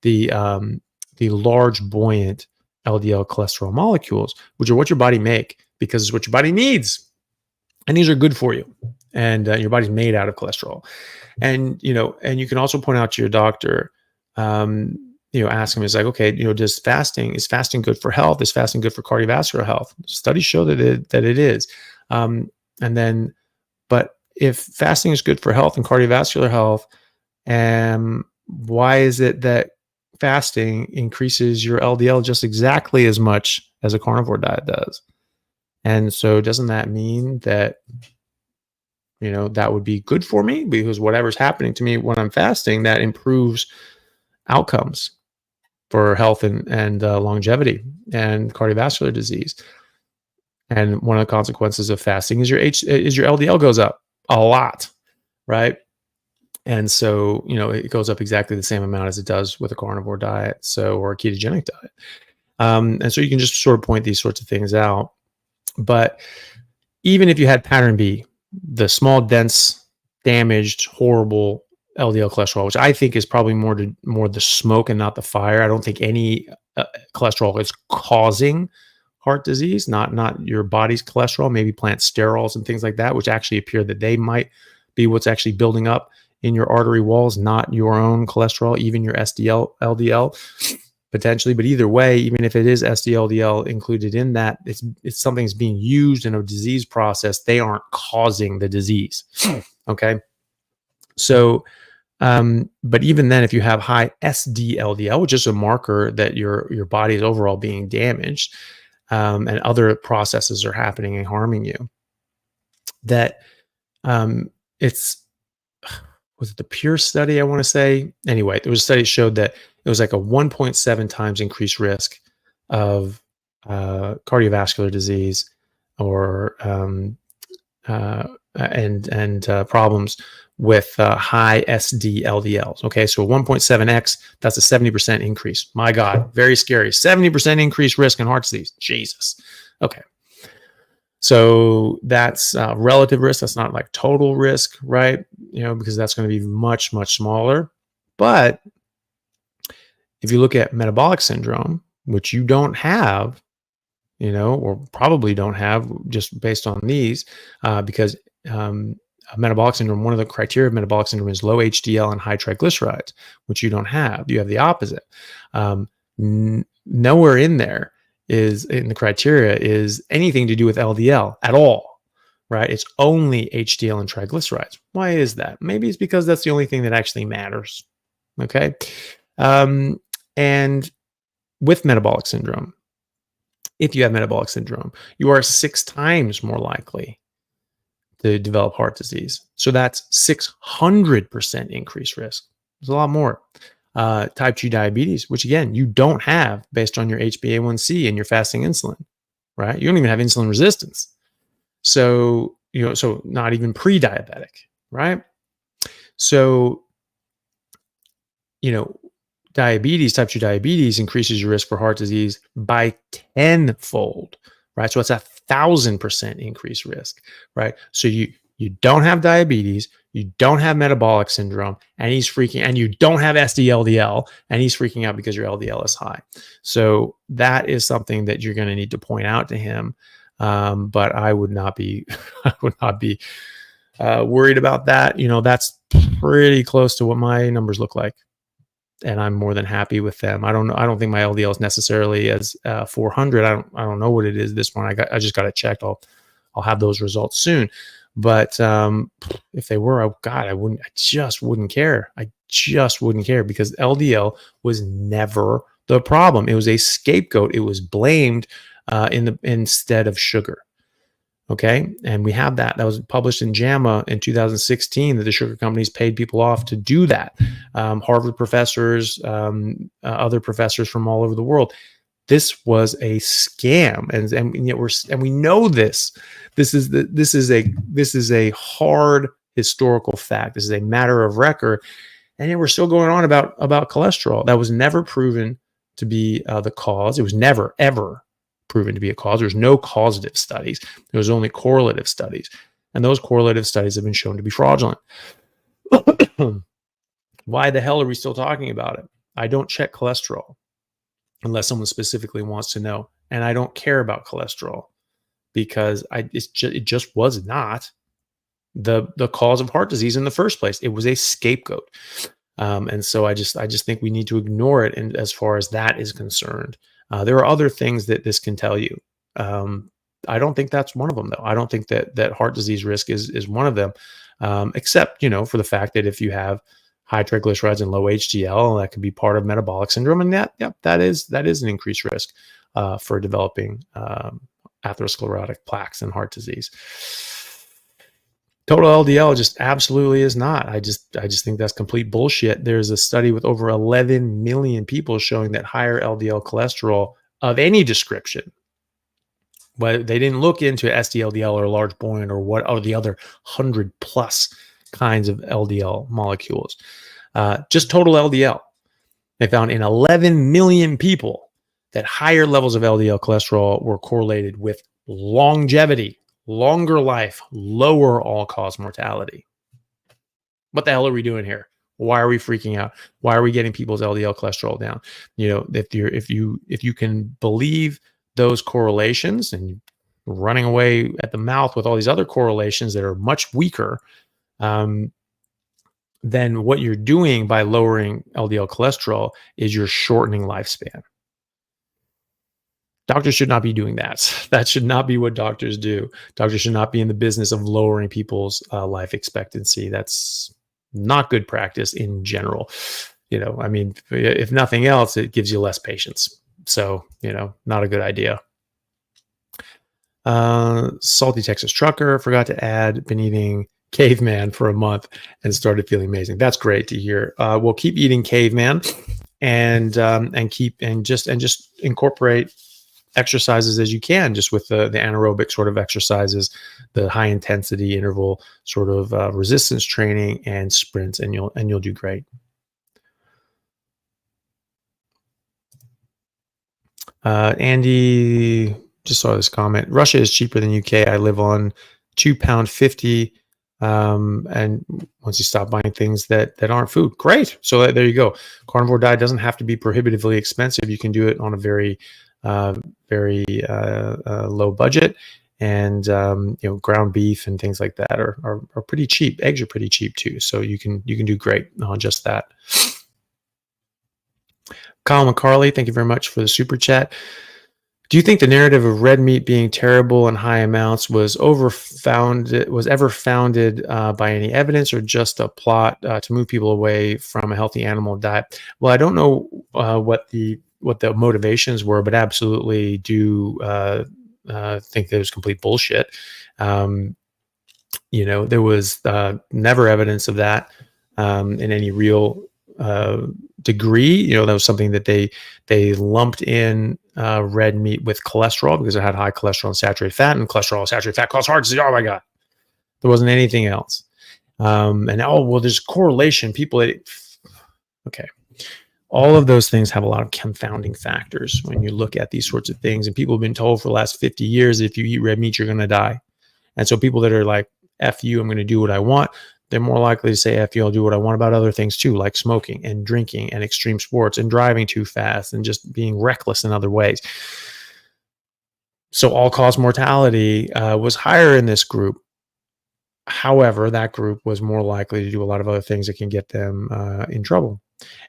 the large buoyant LDL cholesterol molecules, which are what your body make, because it's what your body needs, and these are good for you, and your body's made out of cholesterol. And and you can also point out to your doctor, ask him, it's like, okay, is fasting good for health? Is fasting good for cardiovascular health? Studies show that it is. And then, but if fasting is good for health and cardiovascular health, why is it that fasting increases your LDL just exactly as much as a carnivore diet does? And so doesn't that mean that, that would be good for me? Because whatever's happening to me when I'm fasting, that improves outcomes for health and longevity and cardiovascular disease. And one of the consequences of fasting is your LDL goes up a lot, right? And so, it goes up exactly the same amount as it does with a carnivore diet, or a ketogenic diet. And so you can just sort of point these sorts of things out. But even if you had pattern B, the small, dense, damaged, horrible LDL cholesterol, which I think is probably more the smoke and not the fire. I don't think any cholesterol is causing heart disease, not your body's cholesterol, maybe plant sterols and things like that, which actually appear that they might be what's actually building up in your artery walls, not your own cholesterol, even your SDL, LDL potentially. But either way, even if it is SDL, LDL included in that, it's something that's being used in a disease process. They aren't causing the disease. Okay. So, but even then, if you have high SDLDL, which is a marker that your body is overall being damaged, and other processes are happening and harming you, that it's, was it the Pure study, I want to say? Anyway, there was a study that showed that it was like a 1.7 times increased risk of cardiovascular disease or problems with high SD-LDLs. Okay, so 1.7x, that's a 70% increase. My God, very scary. 70% increased risk in heart disease. Jesus. Okay. So that's relative risk. That's not like total risk, right? Because that's going to be much, much smaller. But if you look at metabolic syndrome, which you don't have, or probably don't have just based on these, because metabolic syndrome, one of the criteria of metabolic syndrome is low HDL and high triglycerides, which you don't have. You have the opposite. Nowhere in there is in the criteria is anything to do with LDL at all, right? It's only HDL and triglycerides. Why is that? Maybe it's because that's the only thing that actually matters. Okay. And with metabolic syndrome, if you have metabolic syndrome, you are 6 times more likely to develop heart disease. So that's 600% increased risk. There's a lot more. Type 2 diabetes, which again, you don't have based on your HbA1c and your fasting insulin, right? You don't even have insulin resistance. So, so not even pre-diabetic, right? So, diabetes, type 2 diabetes increases your risk for heart disease by 10-fold, right? So it's 1,000% increased risk, right? So you don't have diabetes, you don't have metabolic syndrome, and you don't have SDLDL, and he's freaking out because your LDL is high. So that is something that you're going to need to point out to him. But I would not be, worried about that. That's pretty close to what my numbers look like, and I'm more than happy with them. I don't know. I don't think my LDL is necessarily as 400. I don't know what it is this one. I just got it checked. I'll have those results soon. But if they were, I just wouldn't care. I just wouldn't care because LDL was never the problem. It was a scapegoat. It was blamed instead of sugar. Okay. And we have that was published in JAMA in 2016 that the sugar companies paid people off to do that. Harvard professors, other professors from all over the world. This was a scam. And yet we know this. This is a hard historical fact. This is a matter of record. And yet we're still going on about cholesterol. That was never proven to be the cause. It was never, ever proven to be a cause. There's no causative studies. There was only correlative studies. And those correlative studies have been shown to be fraudulent. Why the hell are we still talking about it? I don't check cholesterol unless someone specifically wants to know. And I don't care about cholesterol because it just was not the cause of heart disease in the first place. It was a scapegoat. And so I just think we need to ignore it. And as far as that is concerned, there are other things that this can tell you. I don't think that's one of them, though. I don't think that heart disease risk is one of them, except, for the fact that if you have high triglycerides and low HDL, that could be part of metabolic syndrome. And that is an increased risk for developing atherosclerotic plaques and heart disease. Total LDL just absolutely is not. I just think that's complete bullshit. There's a study with over 11 million people showing that higher LDL cholesterol of any description, but they didn't look into SDLDL or large buoyant or what are the other 100 plus kinds of LDL molecules. Just total LDL. They found in 11 million people that higher levels of LDL cholesterol were correlated with longevity, longer life, lower all-cause mortality. What the hell are we doing here? Why are we freaking out? Why are we getting people's LDL cholesterol down? You know, if you can believe those correlations and running away at the mouth with all these other correlations that are much weaker, then what you're doing by lowering LDL cholesterol is you're shortening lifespan. Doctors should not be doing that. That should not be what doctors do. Doctors should not be in the business of lowering people's life expectancy. That's not good practice in general. You know, I mean, if nothing else, it gives you less patience. So, you know, not a good idea. Salty Texas Trucker forgot to add, been eating caveman for a month and started feeling amazing. That's great to hear. We'll keep eating caveman and just incorporate exercises as you can, just with the anaerobic sort of exercises, the high intensity interval sort of resistance training and sprints, and you'll do great. Andy just saw this comment. Russia is cheaper than UK. I live on £2.50. And once you stop buying things that aren't food, great. So there you go. Carnivore diet doesn't have to be prohibitively expensive. You can do it on a very low budget, and you know, ground beef and things like that are pretty cheap. Eggs are pretty cheap too, so you can do great on just that. Kyle McCarley, thank you very much for the super chat. Do you think the narrative of red meat being terrible in high amounts was ever founded by any evidence, or just a plot to move people away from a healthy animal diet? Well, I don't know what the motivations were, but absolutely do think that it was complete bullshit. You know, there was never evidence of that in any real degree. You know, that was something that they lumped in red meat with cholesterol because it had high cholesterol and saturated fat, and cholesterol and saturated fat cause heart disease. Oh my God. There wasn't anything else. And oh, well, there's correlation. Okay. All of those things have a lot of confounding factors when you look at these sorts of things. And people have been told for the last 50 years, if you eat red meat, you're going to die. And so people that are like, F you, I'm going to do what I want, they're more likely to say, F you, I'll do what I want about other things too, like smoking and drinking and extreme sports and driving too fast and just being reckless in other ways. So all-cause mortality was higher in this group. However, that group was more likely to do a lot of other things that can get them in trouble.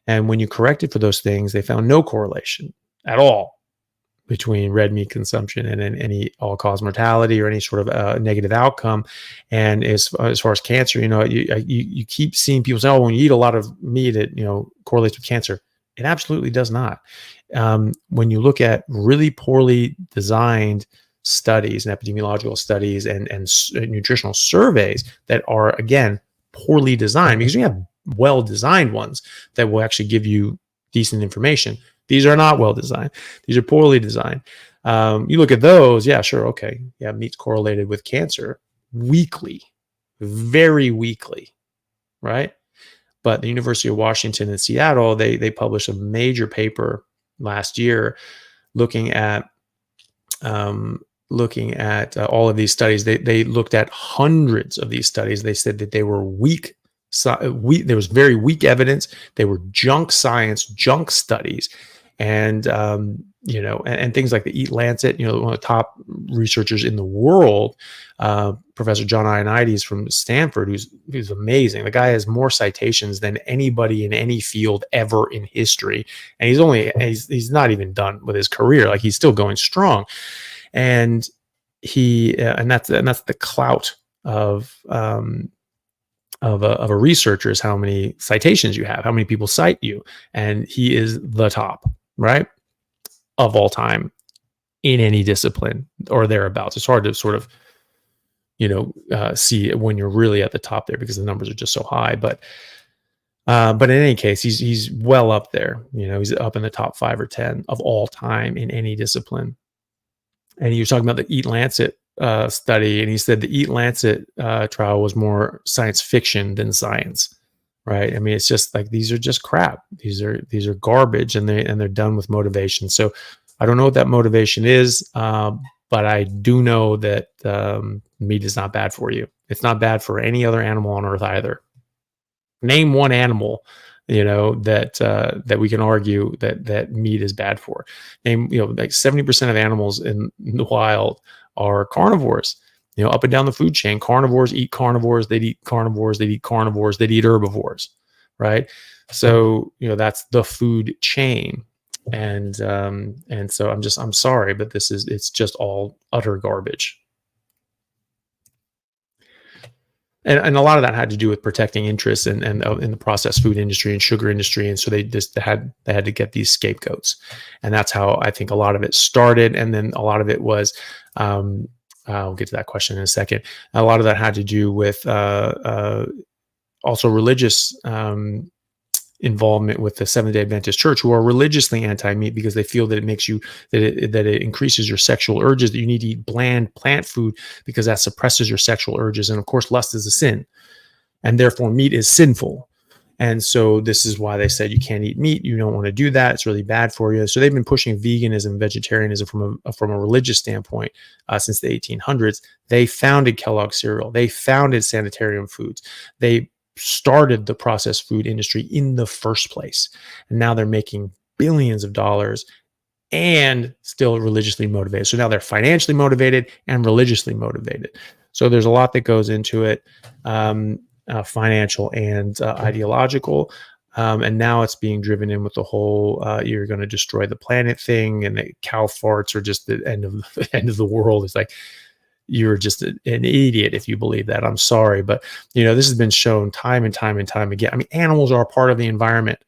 And when you corrected for those things, they found no correlation at all between red meat consumption and any all-cause mortality or any sort of negative outcome. And as far as cancer, you know, you keep seeing people say, "Oh, when you eat a lot of meat, it, you know, correlates with cancer." It absolutely does not. When you look at really poorly designed studies and epidemiological studies and nutritional surveys that are, again, poorly designed, because you have well-designed ones that will actually give you decent information. These are not well-designed. These are poorly designed. You look at those, yeah, sure, okay. Yeah, meat's correlated with cancer weakly, very weakly, right? But the University of Washington in Seattle, they published a major paper last year looking at all of these studies. They looked at hundreds of these studies. They said that they were weak. There was very weak evidence. They were junk science, junk studies, and you know, and things like the Eat Lancet. You know, one of the top researchers in the world, Professor John Ioannidis from Stanford, who's amazing. The guy has more citations than anybody in any field ever in history, and he's not even done with his career. Like, he's still going strong, and that's the clout of a researcher, is how many citations you have, how many people cite you. And he is the top, right, of all time in any discipline or thereabouts. It's hard to sort of, you know, see when you're really at the top there because the numbers are just so high. But in any case, he's well up there. You know, he's up in the top 5 or 10 of all time in any discipline. And you're talking about the Eat Lancet study, and he said the Eat Lancet trial was more science fiction than science, right? I mean, it's just like, these are just crap. These are garbage, and they're done with motivation. So I don't know what that motivation is, but but I do know that meat is not bad for you. It's not bad for any other animal on earth either. Name one animal, that we can argue that meat is bad for. Name, like 70% of animals in the wild are carnivores. Up and down the food chain, carnivores eat carnivores. They'd eat carnivores. They'd eat carnivores. They'd eat herbivores, right? So that's the food chain, and so I'm sorry, but it's just all utter garbage. And a lot of that had to do with protecting interests and in the processed food industry and sugar industry, and so they had to get these scapegoats, and that's how I think a lot of it started. And then a lot of it was, I'll get to that question in a second. A lot of that had to do with also religious involvement with the Seventh-day Adventist Church, who are religiously anti-meat because they feel that it makes you that it increases your sexual urges, that you need to eat bland plant food because that suppresses your sexual urges. And of course, lust is a sin, and therefore meat is sinful. And so this is why they said you can't eat meat. You don't want to do that. It's really bad for you. So they've been pushing veganism, vegetarianism from a religious standpoint since the 1800s. They founded Kellogg cereal. They founded Sanitarium Foods. They started the processed food industry in the first place. And now they're making billions of dollars and still religiously motivated. So now they're financially motivated and religiously motivated. So there's a lot that goes into it, financial and ideological. And now it's being driven in with the whole you're going to destroy the planet thing, and the cow farts are just the end of the world. It's like, you're just an idiot if you believe that. I'm sorry, but this has been shown time and time and time again. I mean, animals are a part of the environment,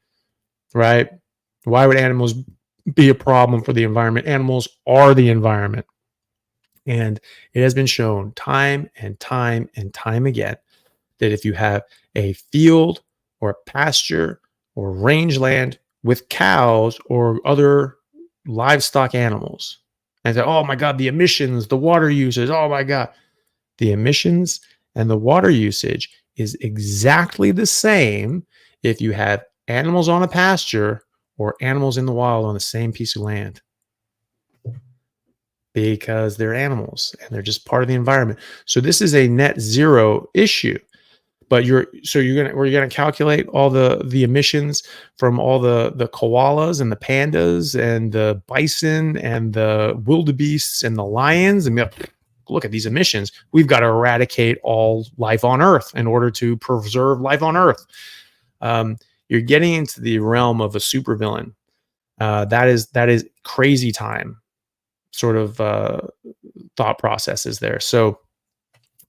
right? Why would animals be a problem for the environment? Animals are the environment. And it has been shown time and time and time again that if you have a field or a pasture or rangeland with cows or other livestock animals, and say, oh my God, the emissions, the water usage, oh my God. The emissions and the water usage is exactly the same if you have animals on a pasture or animals in the wild on the same piece of land, because they're animals and they're just part of the environment. So this is a net zero issue. But you're gonna calculate all the emissions from all the koalas and the pandas and the bison and the wildebeests and the lions, and look at these emissions. We've got to eradicate all life on Earth in order to preserve life on Earth. You're getting into the realm of a supervillain. That is crazy time sort of thought processes there. So.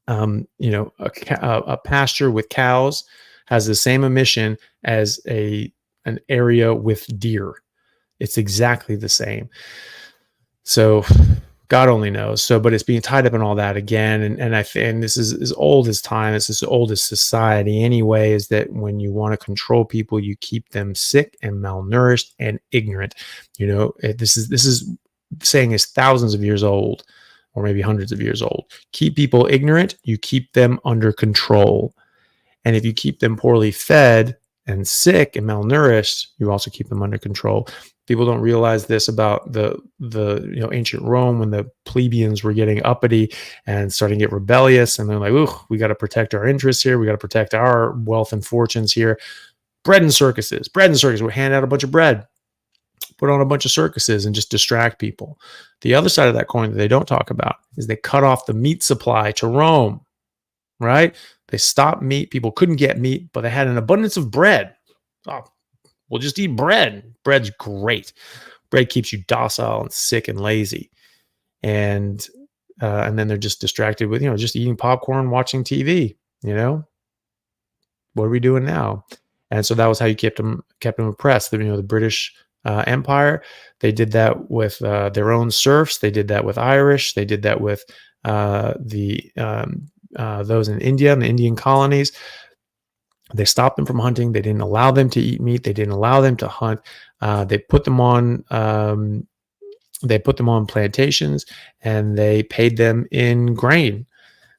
A pasture with cows has the same emission as an area with deer. It's exactly the same. So God only knows. So, but it's being tied up in all that again. And this is as old as time. It's as old as society anyway, is that when you want to control people, you keep them sick and malnourished and ignorant. This is saying is thousands of years old, or maybe hundreds of years old. Keep people ignorant, you keep them under control. And if you keep them poorly fed and sick and malnourished, you also keep them under control. People don't realize this about the ancient Rome, when the plebeians were getting uppity and starting to get rebellious, and they're like, "Ooh, we got to protect our interests here. We got to protect our wealth and fortunes here." Bread and circuses. We hand out a bunch of bread, put on a bunch of circuses, and just distract people. The other side of that coin that they don't talk about is they cut off the meat supply to Rome, right? They stopped meat. People couldn't get meat, but they had an abundance of bread. Oh, we'll just eat bread. Bread's great. Bread keeps you docile and sick and lazy. And then they're just distracted with, just eating popcorn, watching TV, What are we doing now? And so that was how you kept them oppressed. The British Empire, they did that with their own serfs. They did that with Irish. They did that with those in India and the Indian colonies. They stopped them from hunting. They didn't allow them to eat meat. They didn't allow them to hunt. They put them on plantations, and they paid them in grain.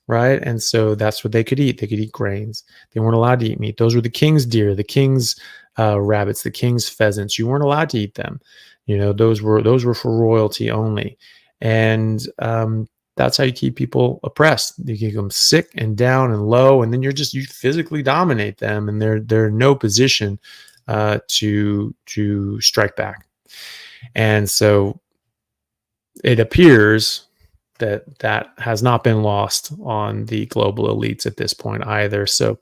Right. And so that's what they could eat. They could eat grains. They weren't allowed to eat meat. Those were the king's deer, the king's rabbits, the king's pheasants. You weren't allowed to eat them. Those were for royalty only. And that's how you keep people oppressed. You keep them sick and down and low, and then you physically dominate them, and they're in no position to strike back. And so it appears that has not been lost on the global elites at this point either. So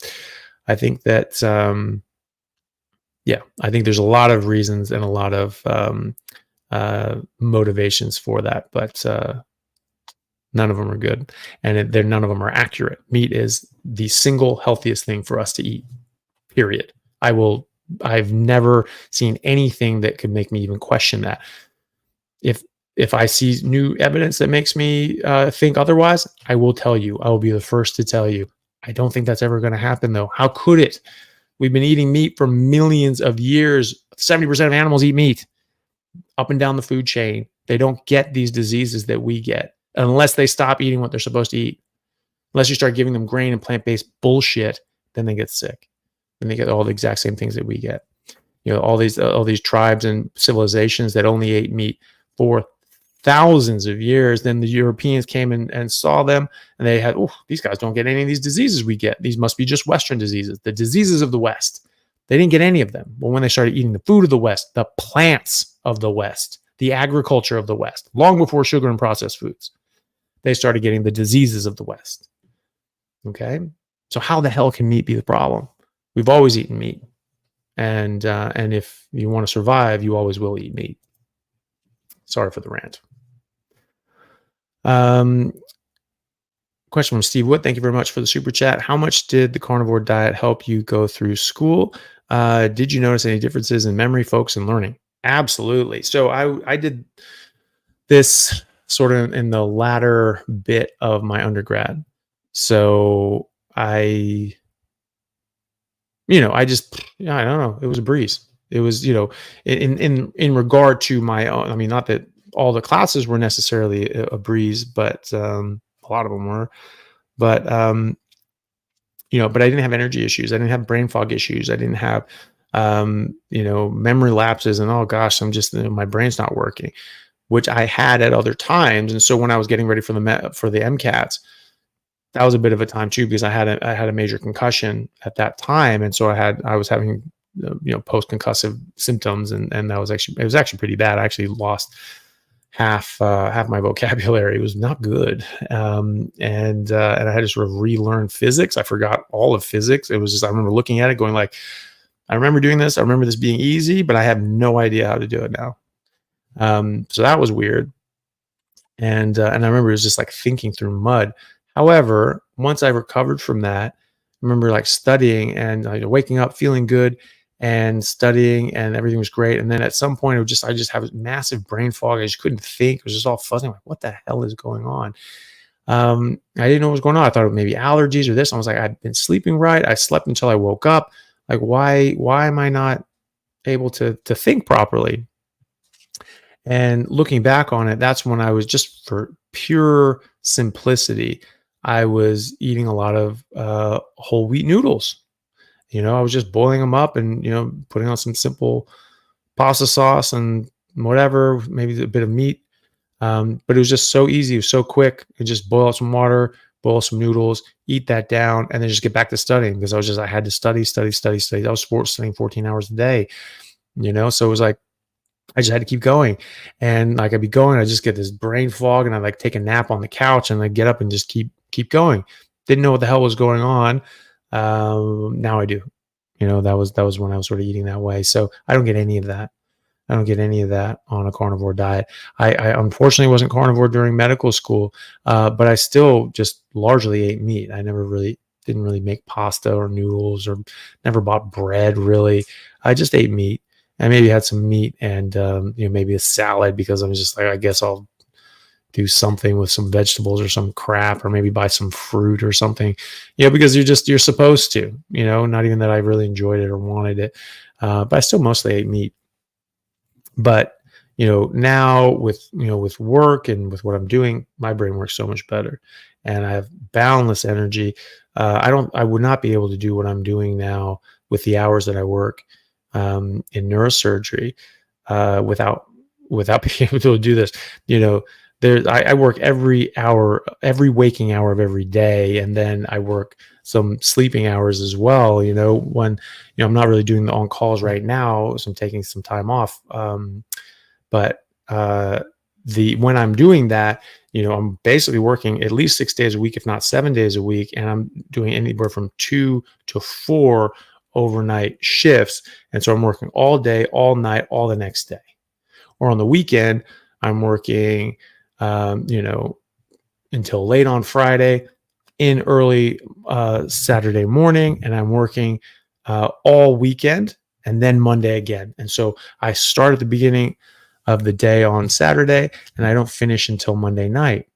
I think that I think there's a lot of reasons and a lot of motivations for that, but none of them are good, and none of them are accurate. Meat is the single healthiest thing for us to eat. Period. I've never seen anything that could make me even question that. If I see new evidence that makes me think otherwise, I will tell you. I will be the first to tell you. I don't think that's ever going to happen, though. How could it? We've been eating meat for millions of years. 70% of animals eat meat up and down the food chain. They don't get these diseases that we get unless they stop eating what they're supposed to eat. Unless you start giving them grain and plant-based bullshit, then they get sick. And they get all the exact same things that we get. All these tribes and civilizations that only ate meat for thousands of years. Then the Europeans came and saw them, and they had, these guys don't get any of these diseases we get. These must be just Western diseases, the diseases of the West. They didn't get any of them. But when they started eating the food of the West, the plants of the West, the agriculture of the West, long before sugar and processed foods, they started getting the diseases of the West. Okay? So how the hell can meat be the problem? We've always eaten meat. And if you want to survive, you always will eat meat. Sorry for the rant. Question from Steve Wood. Thank you very much for the super chat. How much did the carnivore diet help you go through school? Did you notice any differences in memory, focus, and learning? Absolutely. So I did this sort of in the latter bit of my undergrad. So I don't know. It was a breeze. It was, in regard to my own, I mean, not that all the classes were necessarily a breeze, but a lot of them were. But, but I didn't have energy issues. I didn't have brain fog issues. I didn't have, memory lapses and, oh gosh, I'm just, my brain's not working, which I had at other times. And so when I was getting ready for the MCATs, that was a bit of a time too, because I had a major concussion at that time. And so I was having, post-concussive symptoms, and it was actually pretty bad. I actually lost half my vocabulary. It was not good. And I had to sort of relearn physics. I forgot all of physics. It was just, I remember looking at it going like, I remember doing this. I remember this being easy, but I have no idea how to do it now. So that was weird. And I remember it was just like thinking through mud. However, once I recovered from that, I remember like studying and waking up feeling good and studying, and everything was great. And then at some point, I just have a massive brain fog. I just couldn't think. It was just all fuzzy. I'm like, what the hell is going on? I didn't know what was going on. I thought it maybe allergies or this. I was like, I've been sleeping right. I slept until I woke up. Like, why am I not able to think properly? And looking back on it, that's when I was, just for pure simplicity, I was eating a lot of whole wheat noodles. I was just boiling them up and, putting on some simple pasta sauce and whatever, maybe a bit of meat. But it was just so easy. It was so quick. You just boil some water, boil some noodles, eat that down, and then just get back to studying, because I had to study. I was studying 14 hours a day, so it was like, I just had to keep going. And like, I'd be going, I just get this brain fog, and I like take a nap on the couch, and I get up and just keep going. Didn't know what the hell was going on. Now I do. That was when I was sort of eating that way. So I don't get any of that. I don't get any of that on a carnivore diet. I unfortunately wasn't carnivore during medical school, but I still just largely ate meat. I didn't really make pasta or noodles, or never bought bread really. I just ate meat. I maybe had some meat and maybe a salad, because I was just like, I guess I'll do something with some vegetables or some crap, or maybe buy some fruit or something, because you're supposed to, not even that I really enjoyed it or wanted it. But I still mostly ate meat. But, now with work and with what I'm doing, my brain works so much better, and I have boundless energy. I would not be able to do what I'm doing now with the hours that I work in neurosurgery without being able to do this. I work every hour, every waking hour of every day, and then I work some sleeping hours as well. When I'm not really doing the on calls right now, so I'm taking some time off. But the when I'm doing that, I'm basically working at least 6 days a week, if not 7 days a week, and I'm doing anywhere from 2 to 4 overnight shifts, and so I'm working all day, all night, all the next day. Or on the weekend, I'm working, until late on Friday, in early Saturday morning, and I'm working all weekend, and then Monday again. And so I start at the beginning of the day on Saturday, and I don't finish until Monday night.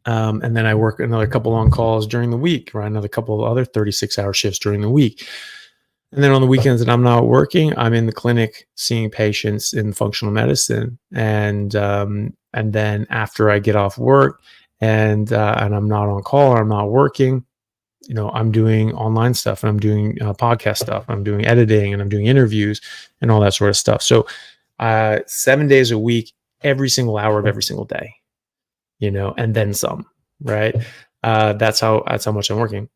And then I work another couple on calls during the week, right? Another couple of other 36-hour shifts during the week. And then on the weekends that I'm not working, I'm in the clinic seeing patients in functional medicine. And then after I get off work and I'm not on call or I'm not working, I'm doing online stuff, and I'm doing podcast stuff. I'm doing editing, and I'm doing interviews and all that sort of stuff. So 7 days a week, every single hour of every single day, and then some, right? That's how much I'm working.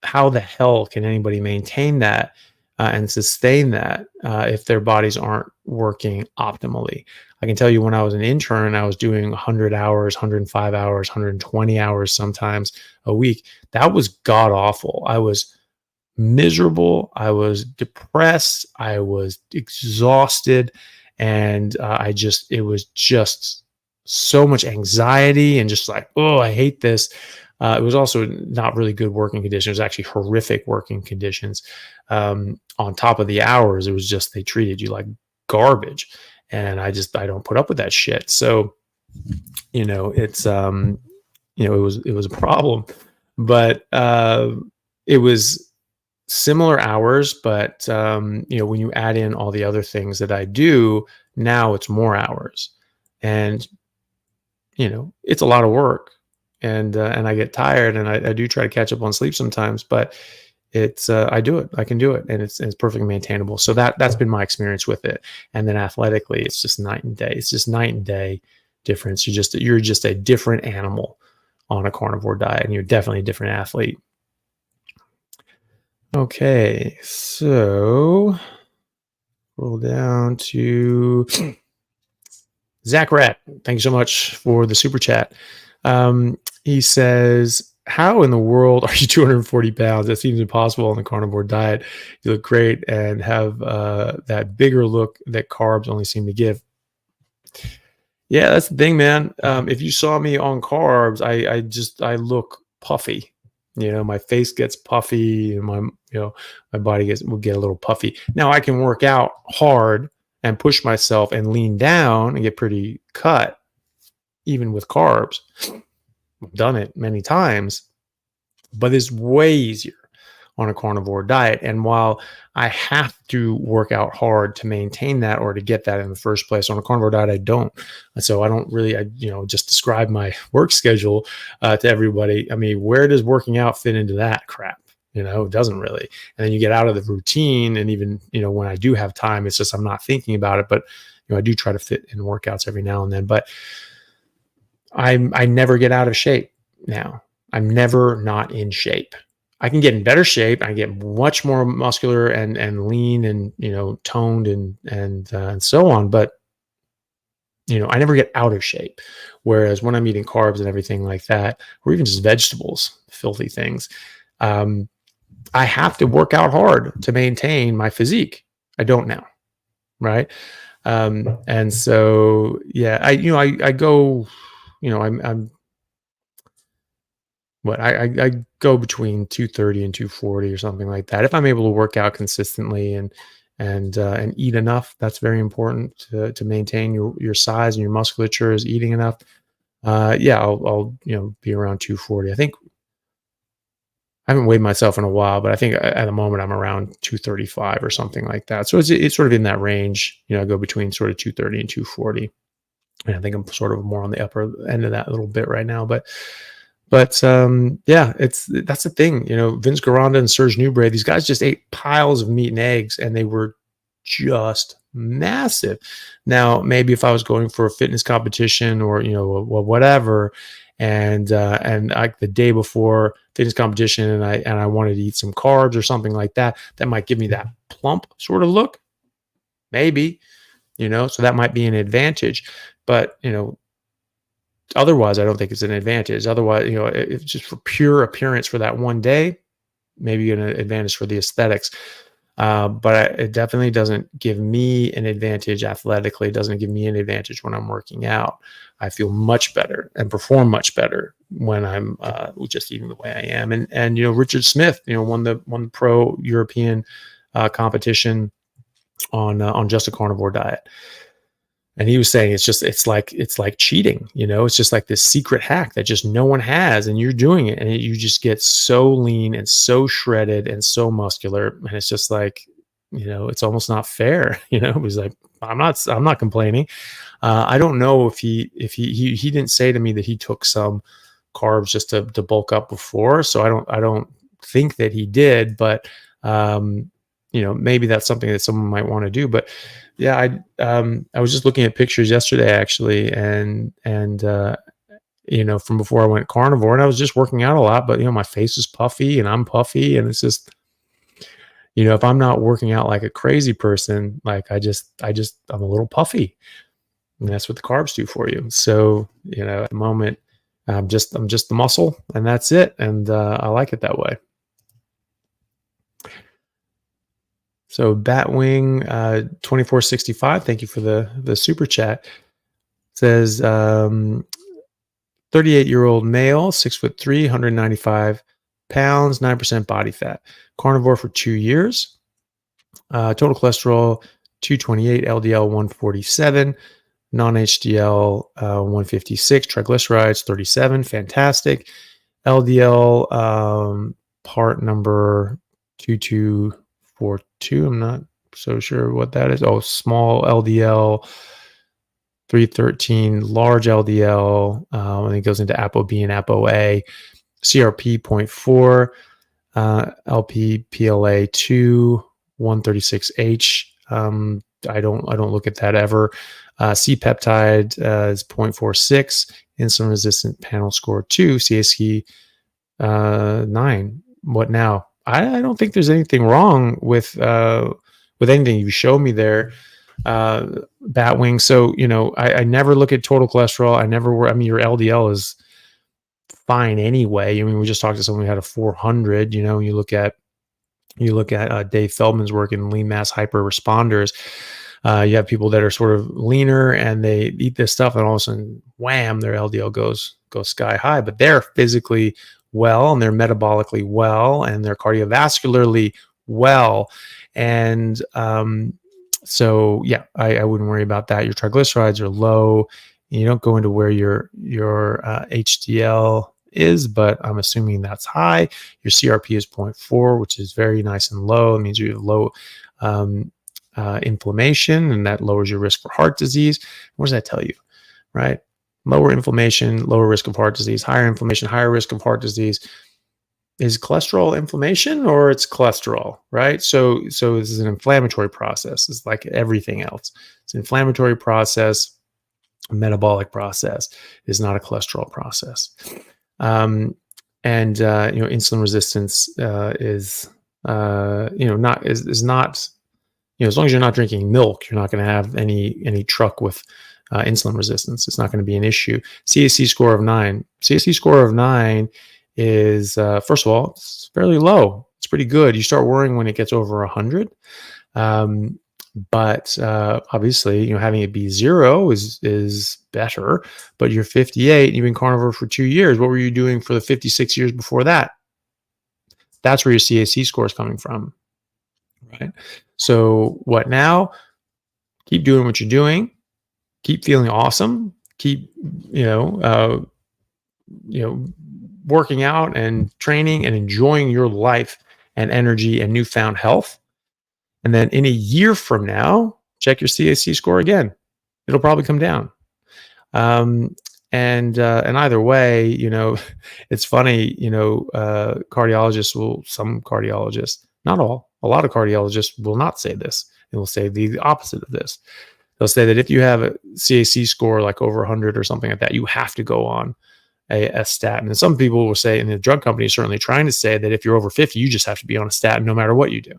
How the hell can anybody maintain that and sustain that if their bodies aren't working optimally? I can tell you, when I was an intern, I was doing 100 hours, 105 hours, 120 hours sometimes a week. That was god awful. I was miserable. I was depressed. I was exhausted. And it was just so much anxiety and just like, oh, I hate this. It was also not really good working conditions. It was actually horrific working conditions. On top of the hours, it was just, they treated you like garbage. And I don't put up with that shit. So, it's, it was a problem, but it was similar hours. But, when you add in all the other things that I do, now it's more hours, and, it's a lot of work. And I get tired, and I do try to catch up on sleep sometimes, but it's I do it. I can do it, and it's perfectly maintainable. So that's been my experience with it. And then athletically, it's just night and day. It's just night and day difference. You're just a different animal on a carnivore diet, and you're definitely a different athlete. Okay, so roll down to Zach Rat. Thank you so much for the super chat. He says, how in the world are you 240 pounds? That seems impossible on the carnivore diet. You look great and have that bigger look that carbs only seem to give. Yeah, that's the thing, man. If you saw me on carbs, I look puffy. My face gets puffy, and my body will get a little puffy. Now I can work out hard and push myself and lean down and get pretty cut, even with carbs. I've done it many times, but it's way easier on a carnivore diet. And while I have to work out hard to maintain that or to get that in the first place, on a carnivore diet, I don't. So I don't really, just describe my work schedule to everybody. I mean, where does working out fit into that crap? It doesn't really. And then you get out of the routine. And even, when I do have time, it's just, I'm not thinking about it, but, I do try to fit in workouts every now and then, but I never get out of shape now. I'm never not in shape. I can get in better shape. I get much more muscular and lean and, toned and so on. But, I never get out of shape. Whereas when I'm eating carbs and everything like that, or even just vegetables, filthy things, I have to work out hard to maintain my physique. I don't now. Right. And so, yeah, I go, I go between 230 and 240 or something like that. If I'm able to work out consistently and eat enough, that's very important to maintain your size and your musculature is eating enough. I'll be around 240. I think I haven't weighed myself in a while, but I think at the moment I'm around 235 or something like that. So it's sort of in that range. I go between sort of 230 and 240. And I think I'm sort of more on the upper end of that a little bit right now, but that's the thing. Vince Garanda and Serge Nubret, these guys just ate piles of meat and eggs, and they were just massive. Now, maybe if I was going for a fitness competition or, whatever, and like the day before fitness competition, and I wanted to eat some carbs or something like that, that might give me that plump sort of look. Maybe, so that might be an advantage. But, otherwise, I don't think it's an advantage. Otherwise, it's just for pure appearance for that one day, maybe an advantage for the aesthetics. But it definitely doesn't give me an advantage athletically. It doesn't give me an advantage when I'm working out. I feel much better and perform much better when I'm just eating the way I am. And Richard Smith, won the pro European competition on just a carnivore diet. And he was saying it's like cheating, it's just like this secret hack that just no one has, and you're doing it, and you just get so lean and so shredded and so muscular, and it's just like, it's almost not fair. It was like, I'm not complaining. I don't know if he didn't say to me that he took some carbs just to bulk up before, so I don't think that he did, but maybe that's something that someone might want to do. But yeah, I was just looking at pictures yesterday, actually, and from before I went carnivore, and I was just working out a lot, but my face is puffy and I'm puffy, and it's just, if I'm not working out like a crazy person, like I'm a little puffy, and that's what the carbs do for you. So, at the moment, I'm just the muscle, and that's it. And I like it that way. So Batwing 2465, thank you for the super chat. Says 38-year-old male, 6'3", 195 pounds, 9% body fat. Carnivore for 2 years. Total cholesterol 228, LDL 147, non-HDL 156, triglycerides 37, fantastic. LDL part number 2242. I'm not so sure what that is. Oh, small LDL 313, large LDL, and it goes into ApoB and ApoA. CRP 0.4, LP PLA 2, 136H. I don't look at that ever. C peptide is 0.46, insulin resistant panel score 2, CAC 9. What now? I don't think there's anything wrong with anything you show me there, Batwing. So I never look at total cholesterol. I never. I mean, your LDL is fine anyway. I mean, we just talked to someone who had a 400. You look at Dave Feldman's work in lean mass hyper responders. You have people that are sort of leaner and they eat this stuff, and all of a sudden, wham, their LDL goes sky high. But they're physically well, and they're metabolically well, and they're cardiovascularly well. And so yeah, I wouldn't worry about that. Your triglycerides are low. You don't go into where your HDL is, but I'm assuming that's high. Your CRP is 0.4, which is very nice and low. It means you have low inflammation, and that lowers your risk for heart disease. What does that tell you, right? Lower inflammation, lower risk of heart disease. Higher inflammation, higher risk of heart disease. Is cholesterol inflammation, or it's cholesterol, right? So this is an inflammatory process. It's like everything else. It's an inflammatory process. A metabolic process is not a cholesterol process. And insulin resistance is not as long as you're not drinking milk, you're not going to have any truck with insulin resistance. It's not going to be an issue. CAC score of 9. CAC score of 9 is first of all, it's fairly low. It's pretty good. You start worrying when it gets over 100. But obviously, having it be 0 is better. But you're 58, you've been carnivore for 2 years. What were you doing for the 56 years before that? That's where your CAC score is coming from, right? So what now? Keep doing what you're doing. Keep feeling awesome. Keep, working out and training and enjoying your life and energy and newfound health. And then in a year from now, check your CAC score again. It'll probably come down. And either way, it's funny, some cardiologists, not all, a lot of cardiologists will not say this. It will say the opposite of this. They'll say that if you have a CAC score like over 100 or something like that, you have to go on a statin. And some people will say, and the drug company is certainly trying to say, that if you're over 50, you just have to be on a statin no matter what you do.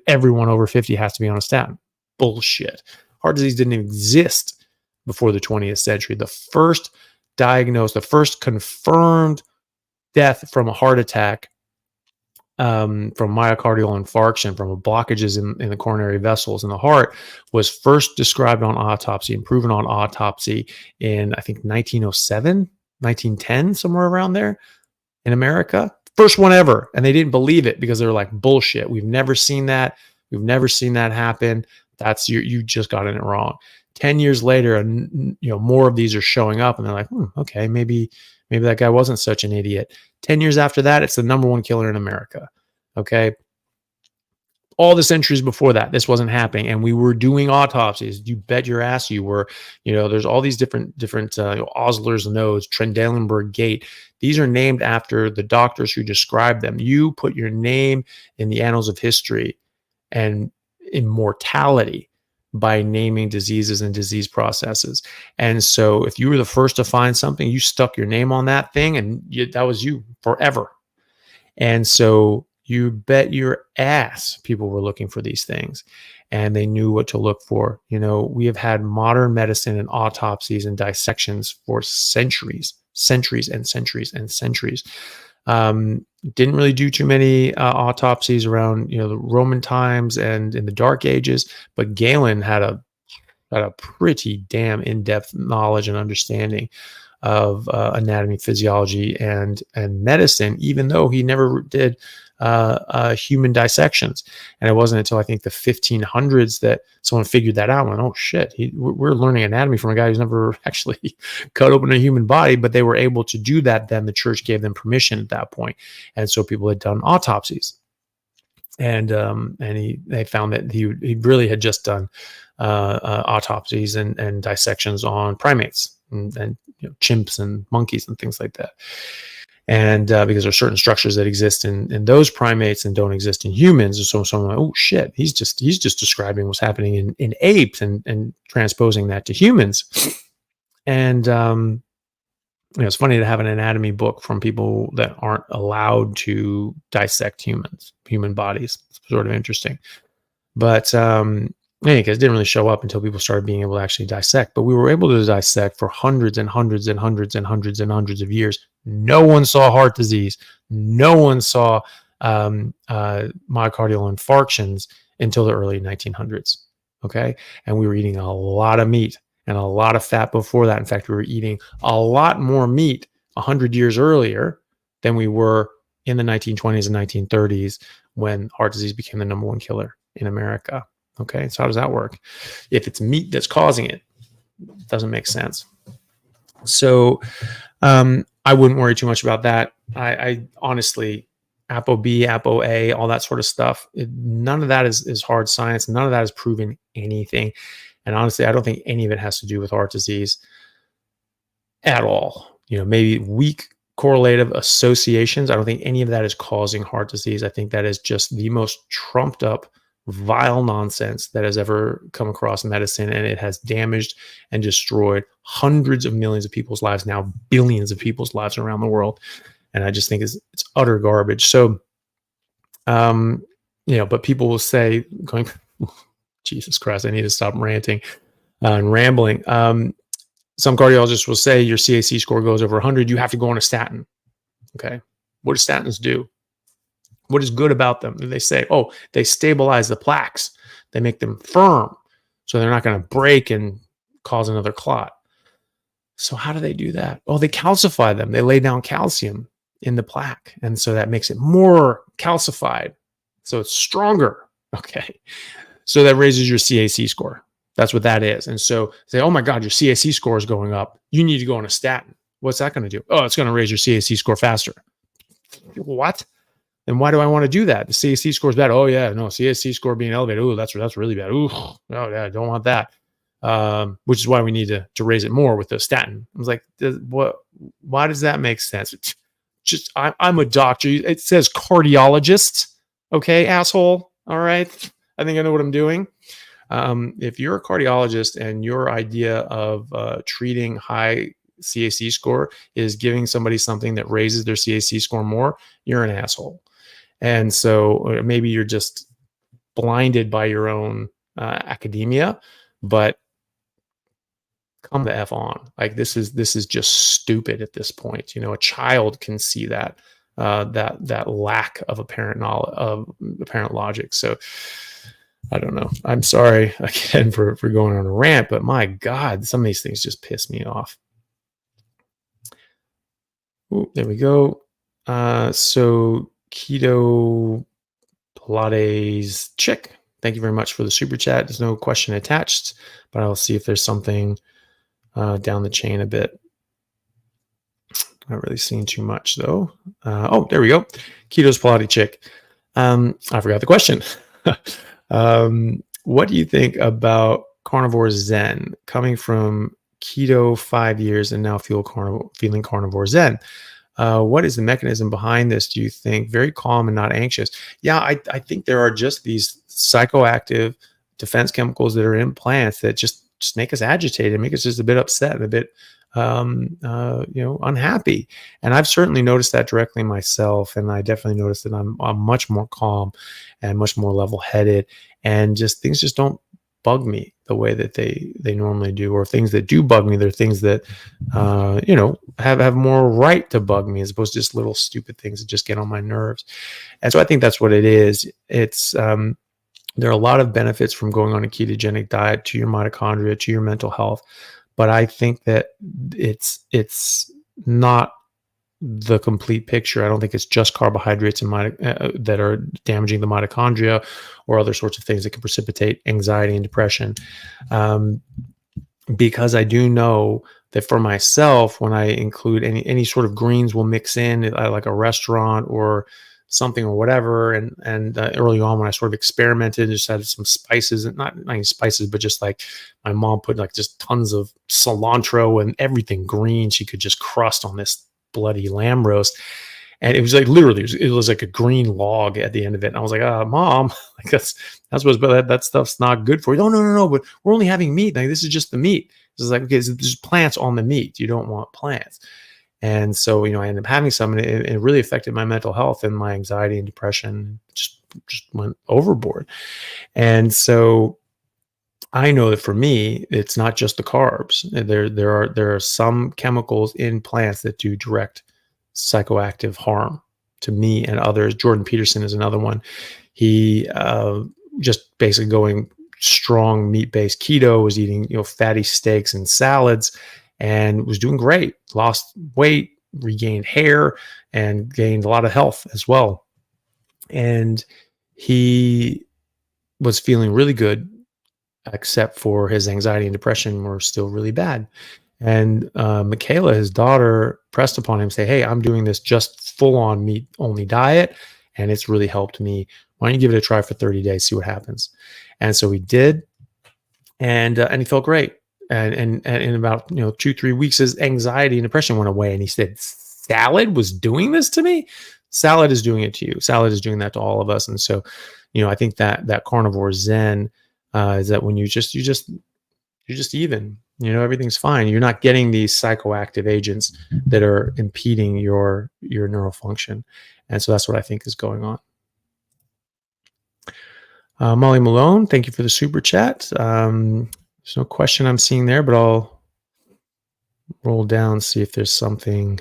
Everyone over 50 has to be on a statin. Bullshit. Heart disease didn't exist before the 20th century. The first diagnosed, the first confirmed death from a heart attack, from myocardial infarction, from blockages in the coronary vessels in the heart, was first described on autopsy and proven on autopsy in, I think, 1907, 1910, somewhere around there in America. First one ever. And they didn't believe it because they were like, bullshit. We've never seen that. We've never seen that happen. That's you just got it wrong. 10 years later, and more of these are showing up, and they're like, okay, maybe that guy wasn't such an idiot. 10 years after that, it's the number one killer in America. Okay. All the centuries before that, this wasn't happening, and we were doing autopsies. You bet your ass you were. There's all these different Osler's nodes, Trendelenburg gate. These are named after the doctors who described them. You put your name in the annals of history and immortality by naming diseases and disease processes. And so if you were the first to find something, you stuck your name on that thing, and that was you forever. And so you bet your ass people were looking for these things, and they knew what to look for. We have had modern medicine and autopsies and dissections for centuries and centuries and centuries. Didn't really do too many autopsies around the Roman times and in the Dark Ages, but Galen had a pretty damn in-depth knowledge and understanding of anatomy, physiology, and medicine, even though he never did human dissections. And it wasn't until I think the 1500s that someone figured that out and went, oh shit, we're learning anatomy from a guy who's never actually cut open a human body. But they were able to do that. Then the church gave them permission at that point. And so people had done autopsies. And they found that he really had just done autopsies and dissections on primates and chimps and monkeys and things like that. And because there are certain structures that exist in those primates and don't exist in humans. And so someone like, oh shit, he's just describing what's happening in apes and transposing that to humans. And it's funny to have an anatomy book from people that aren't allowed to dissect human bodies. It's sort of interesting. But because it didn't really show up until people started being able to actually dissect. But we were able to dissect for hundreds and hundreds and hundreds and hundreds and hundreds of years. No one saw heart disease. No one saw myocardial infarctions until the early 1900s. Okay. And we were eating a lot of meat and a lot of fat before that. In fact, we were eating a lot more meat 100 years earlier than we were in the 1920s and 1930s when heart disease became the number one killer in America. Okay, so how does that work? If it's meat that's causing it, it doesn't make sense. So I wouldn't worry too much about that. I honestly, ApoB, ApoA, all that sort of stuff, none of that is hard science. None of that is proven anything. And honestly, I don't think any of it has to do with heart disease at all. Maybe weak correlative associations. I don't think any of that is causing heart disease. I think that is just the most trumped up, vile nonsense that has ever come across medicine, and it has damaged and destroyed hundreds of millions of people's lives, now billions of people's lives around the world. And I just think it's utter garbage. So, but people will say, going, Jesus Christ, I need to stop ranting and rambling. Some cardiologists will say your CAC score goes over 100, you have to go on a statin. Okay. What do statins do? What is good about them? They say, oh, they stabilize the plaques. They make them firm, so they're not going to break and cause another clot. So how do they do that? Oh, they calcify them. They lay down calcium in the plaque, and so that makes it more calcified, so it's stronger. Okay, so that raises your CAC score. That's what that is. And so say, oh my God, your CAC score is going up. You need to go on a statin. What's that going to do? Oh, it's going to raise your CAC score faster. What? And why do I want to do that? The CAC score is bad. Oh yeah, no, CAC score being elevated. Oh, that's really bad. Ooh, oh yeah, I don't want that. Which is why we need to raise it more with the statin. I was like, what? Why does that make sense? Just I'm a doctor. It says cardiologist. Okay, asshole. All right. I think I know what I'm doing. If you're a cardiologist and your idea of treating high CAC score is giving somebody something that raises their CAC score more, you're an asshole. And so maybe you're just blinded by your own academia, but come the F on. Like this is just stupid at this point. A child can see that that lack of apparent knowledge, of apparent logic. So I don't know. I'm sorry again for going on a rant, but my God, some of these things just piss me off. Ooh, there we go. So keto Pilates chick. Thank you very much for the super chat. There's no question attached, but I'll see if there's something down the chain a bit. Not really seeing too much though. Oh, there we go. Keto's Pilates chick. I forgot the question. What do you think about Carnivore Zen, coming from keto 5 years and now feeling Carnivore Zen? What is the mechanism behind this, do you think? Very calm and not anxious. Yeah, I think there are just these psychoactive defense chemicals that are in plants that just make us agitated, make us just a bit upset and a bit unhappy. And I've certainly noticed that directly myself. And I definitely noticed that I'm much more calm and much more level-headed, and just things just don't bug me the way that they normally do, or things that do bug me, they're things that have more right to bug me, as opposed to just little stupid things that just get on my nerves. And so I think that's what it is. It's there are a lot of benefits from going on a ketogenic diet to your mitochondria, to your mental health, but I think that it's not the complete picture. I don't think it's just carbohydrates and that are damaging the mitochondria, or other sorts of things that can precipitate anxiety and depression. Because I do know that for myself, when I include any sort of greens will mix in at like a restaurant or something or whatever, and early on when I sort of experimented, just added some spices, and not any spices, but just like my mom put like just tons of cilantro and everything green she could just crust on this bloody lamb roast. And it was like literally it was like a green log at the end of it, and I was like, Mom, like that's but that stuff's not good for you. No, but we're only having meat, like this is just the meat. This is like, okay, so there's plants on the meat, you don't want plants. And so I ended up having some, and it really affected my mental health, and my anxiety and depression just went overboard. And so I know that for me, it's not just the carbs. There are some chemicals in plants that do direct psychoactive harm to me and others. Jordan Peterson is another one. He just basically going strong meat-based keto, was eating fatty steaks and salads, and was doing great. Lost weight, regained hair, and gained a lot of health as well. And he was feeling really good, except for his anxiety and depression were still really bad. And Michaela, his daughter, pressed upon him, say, "Hey, I'm doing this just full-on meat-only diet, and it's really helped me. Why don't you give it a try for 30 days, see what happens?" And so he did, and he felt great. And in about 2-3 weeks, his anxiety and depression went away. And he said, "Salad was doing this to me. Salad is doing it to you. Salad is doing that to all of us." And so, I think that Carnivore Zen is that when you're just even, everything's fine. You're not getting these psychoactive agents that are impeding your neural function. And so that's what I think is going on. Molly Malone, thank you for the super chat. There's no question I'm seeing there, but I'll roll down, see if there's something.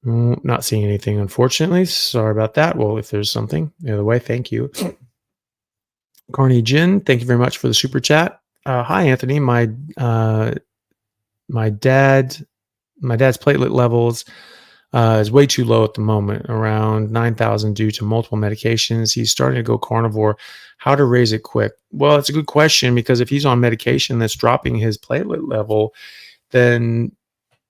Not seeing anything, unfortunately. Sorry about that. Well, if there's something, either way, thank you. Carney Jin, thank you very much for the super chat. Hi, Anthony. My dad's platelet levels is way too low at the moment, around 9,000, due to multiple medications. He's starting to go carnivore. How to raise it quick? Well, it's a good question, because if he's on medication that's dropping his platelet level, then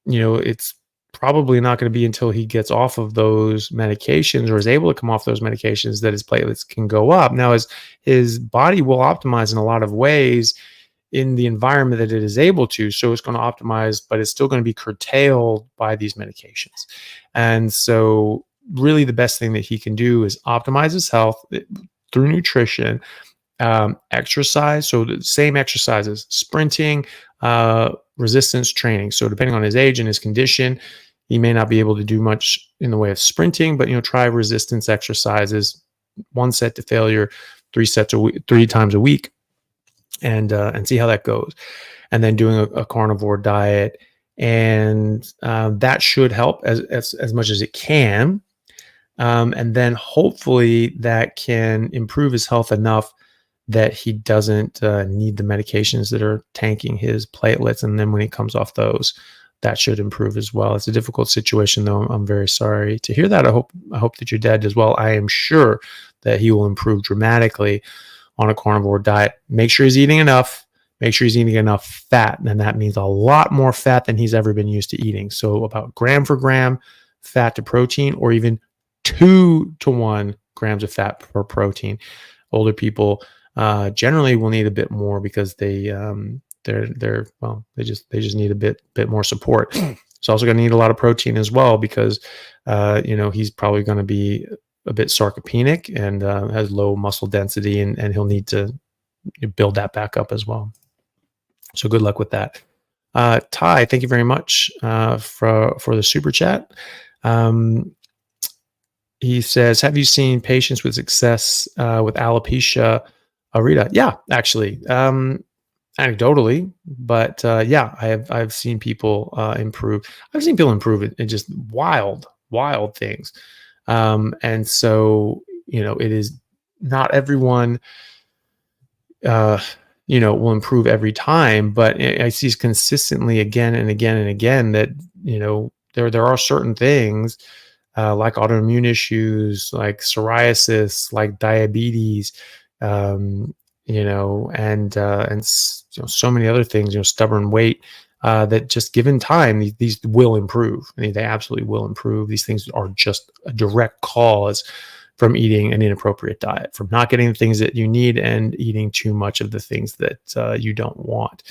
it's probably not going to be until he gets off of those medications, or is able to come off those medications, that his platelets can go up. Now, his body will optimize in a lot of ways in the environment that it is able to. So it's going to optimize, but it's still going to be curtailed by these medications. And so really the best thing that he can do is optimize his health through nutrition, exercise. So the same exercises, sprinting, resistance training. So depending on his age and his condition, he may not be able to do much in the way of sprinting, but try resistance exercises, 1 set to failure, 3 sets a week, 3 times a week, and see how that goes. And then doing a carnivore diet, and that should help as much as it can. And then hopefully that can improve his health enough that he doesn't need the medications that are tanking his platelets. And then when he comes off those, that should improve as well. It's a difficult situation, though. I'm very sorry to hear that. I hope that your dad does well. I am sure that he will improve dramatically on a carnivore diet. Make sure he's eating enough. Make sure he's eating enough fat. And that means a lot more fat than he's ever been used to eating. So about gram for gram fat to protein, or even 2 to 1 grams of fat per protein. Older people generally will need a bit more because they just need a bit more support. He's also going to need a lot of protein as well because he's probably going to be a bit sarcopenic and has low muscle density, and he'll need to build that back up as well. So good luck with that. Ty, thank you very much for the super chat. He says, have you seen patients with success with alopecia areata? Yeah, actually, anecdotally, but I've seen people improve. I've seen people improve in just wild things. And so, it is not everyone, will improve every time, but I see consistently again and again and again that, there are certain things like autoimmune issues, like psoriasis, like diabetes, and so many other things, stubborn weight, that just given time, these will improve. I mean, they absolutely will improve. These things are just a direct cause from eating an inappropriate diet, from not getting the things that you need and eating too much of the things that you don't want.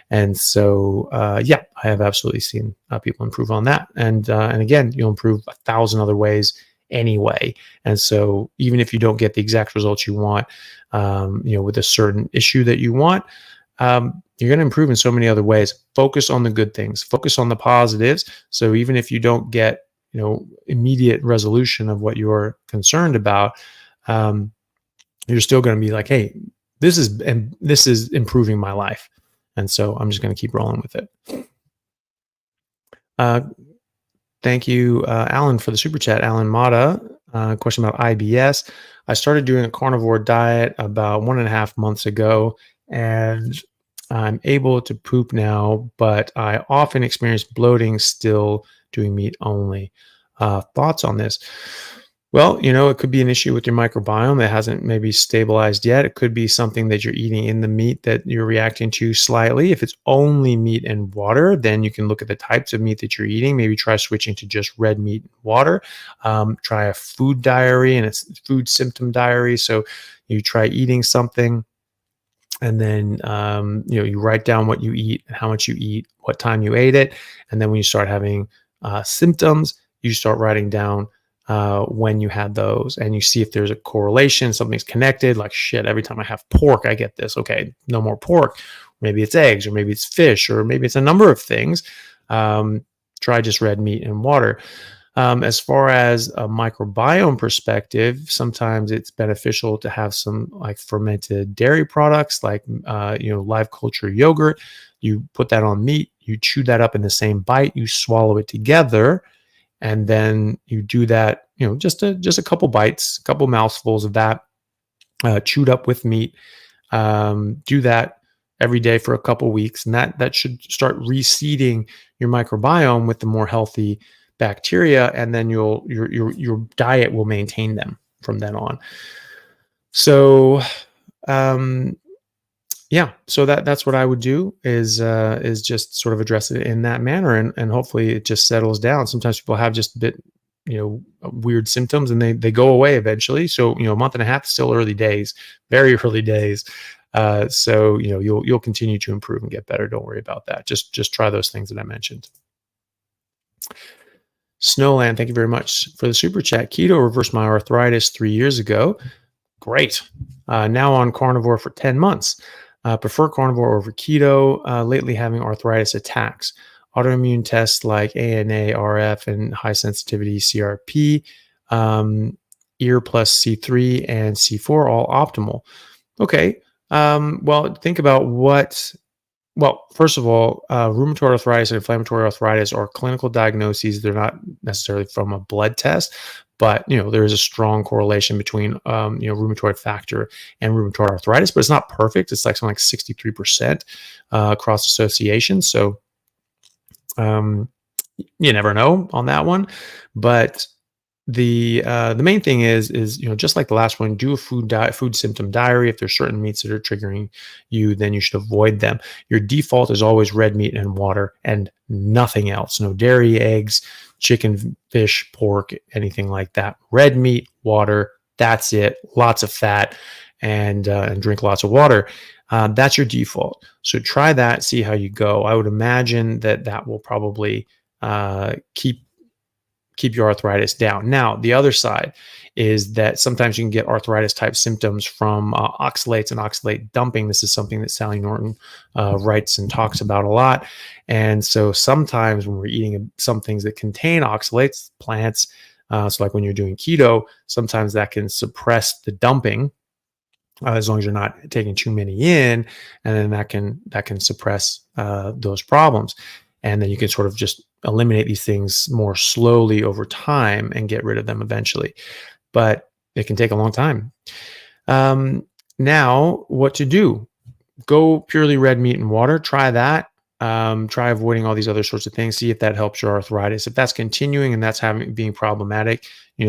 And so, I have absolutely seen people improve on that. And again, you'll improve 1,000 other ways anyway. And so even if you don't get the exact results you want, with a certain issue that you want, you're going to improve in so many other ways. Focus on the good things, focus on the positives. So even if you don't get, immediate resolution of what you're concerned about, you're still going to be like, hey, this is improving my life. And so I'm just going to keep rolling with it. Thank you, Alan, for the super chat. Alan Mata, question about IBS. I started doing a carnivore diet about 1.5 months ago, and I'm able to poop now, but I often experience bloating still doing meat only. Thoughts on this? Well, it could be an issue with your microbiome that hasn't maybe stabilized yet. It could be something that you're eating in the meat that you're reacting to slightly. If it's only meat and water, then you can look at the types of meat that you're eating. Maybe try switching to just red meat and water. Try a food diary and a food symptom diary. So you try eating something, and then you write down what you eat, how much you eat, what time you ate it, and then when you start having symptoms, you start writing down when you had those, and you see if there's a correlation, something's connected. Like, shit, every time I have pork, I get this. Okay, no more pork. Maybe it's eggs, or maybe it's fish, or maybe it's a number of things. Try just red meat and water. As far as a microbiome perspective, sometimes it's beneficial to have some like fermented dairy products, like live culture yogurt. You put that on meat, you chew that up in the same bite, you swallow it together, and then you do that, just a couple bites, a couple mouthfuls of that, chewed up with meat. Do that every day for a couple weeks, and that should start reseeding your microbiome with the more healthy bacteria, and then your diet will maintain them from then on. So, so that's what I would do is just sort of address it in that manner, and hopefully it just settles down. Sometimes people have just a bit, weird symptoms, and they go away eventually. So, a month and a half is still early days, very early days. So, you'll continue to improve and get better. Don't worry about that. Just try those things that I mentioned. Snowland, thank you very much for the super chat. Keto reversed my arthritis 3 years ago. Great. Now on carnivore for 10 months. Prefer carnivore over keto. Lately having arthritis attacks. Autoimmune tests like ANA, RF, and high sensitivity CRP, ear plus C3 and C4, all optimal. Okay. Well, think about well, first of all, rheumatoid arthritis and inflammatory arthritis are clinical diagnoses. They're not necessarily from a blood test, but there is a strong correlation between rheumatoid factor and rheumatoid arthritis. But it's not perfect. It's like something like 63% cross association. So you never know on that one. But the main thing is just like the last one, do a food symptom diary. If there's certain meats that are triggering you, then you should avoid them. Your default is always red meat and water and nothing else. No dairy, eggs, chicken, fish, pork, anything like that. Red meat, water, that's it. Lots of fat, and drink lots of water. That's your default. So try that, see how you go. I would imagine that will probably keep your arthritis down. Now, the other side is that sometimes you can get arthritis type symptoms from oxalates and oxalate dumping. This is something that Sally Norton writes and talks about a lot. And so sometimes when we're eating some things that contain oxalates, plants, so like when you're doing keto, sometimes that can suppress the dumping. As long as you're not taking too many in, and then that can suppress those problems. And then you can sort of just eliminate these things more slowly over time and get rid of them eventually. But it can take a long time. Now, what to do? Go purely red meat and water. Try that. Try avoiding all these other sorts of things. See if that helps your arthritis. If that's continuing and that's being problematic,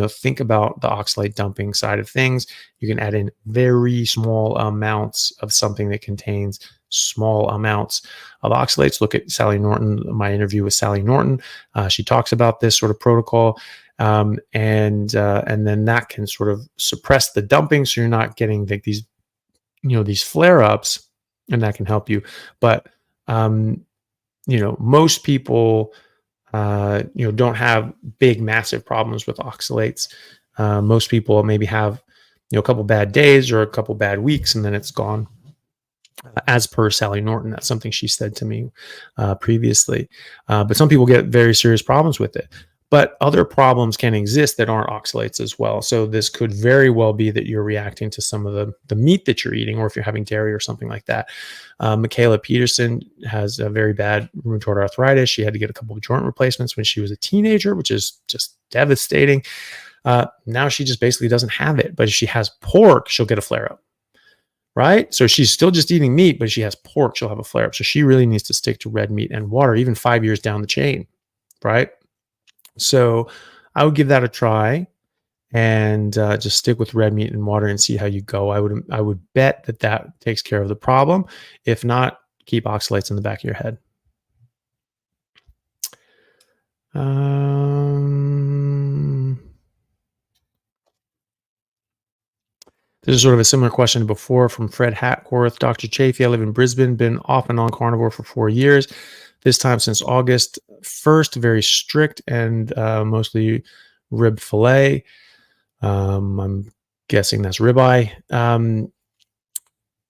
think about the oxalate dumping side of things. You can add in very small amounts of something that contains small amounts of oxalates. Look at Sally Norton, my interview with Sally Norton. She talks about this sort of protocol. And then that can sort of suppress the dumping. So you're not getting these flare-ups, and that can help you. But, most people, don't have big, massive problems with oxalates. Most people maybe have, a couple bad days or a couple bad weeks, and then it's gone. As per Sally Norton, that's something she said to me previously. But some people get very serious problems with it. But other problems can exist that aren't oxalates as well. So this could very well be that you're reacting to some of the meat that you're eating, or if you're having dairy or something like that. Michaela Peterson has a very bad rheumatoid arthritis. She had to get a couple of joint replacements when she was a teenager, which is just devastating. Now she just basically doesn't have it. But if she has pork, she'll get a flare-up. Right? So she's still just eating meat, but if she has pork, she'll have a flare-up. So she really needs to stick to red meat and water, even 5 years down the chain. Right? So I would give that a try, and just stick with red meat and water and see how you go. I would bet that takes care of the problem. If not, keep oxalates in the back of your head. This is sort of a similar question to before from Fred Hackworth. Dr. Chaffee, I live in Brisbane, been off and on carnivore for 4 years. This time since August 1st, very strict and mostly rib fillet. I'm guessing that's ribeye.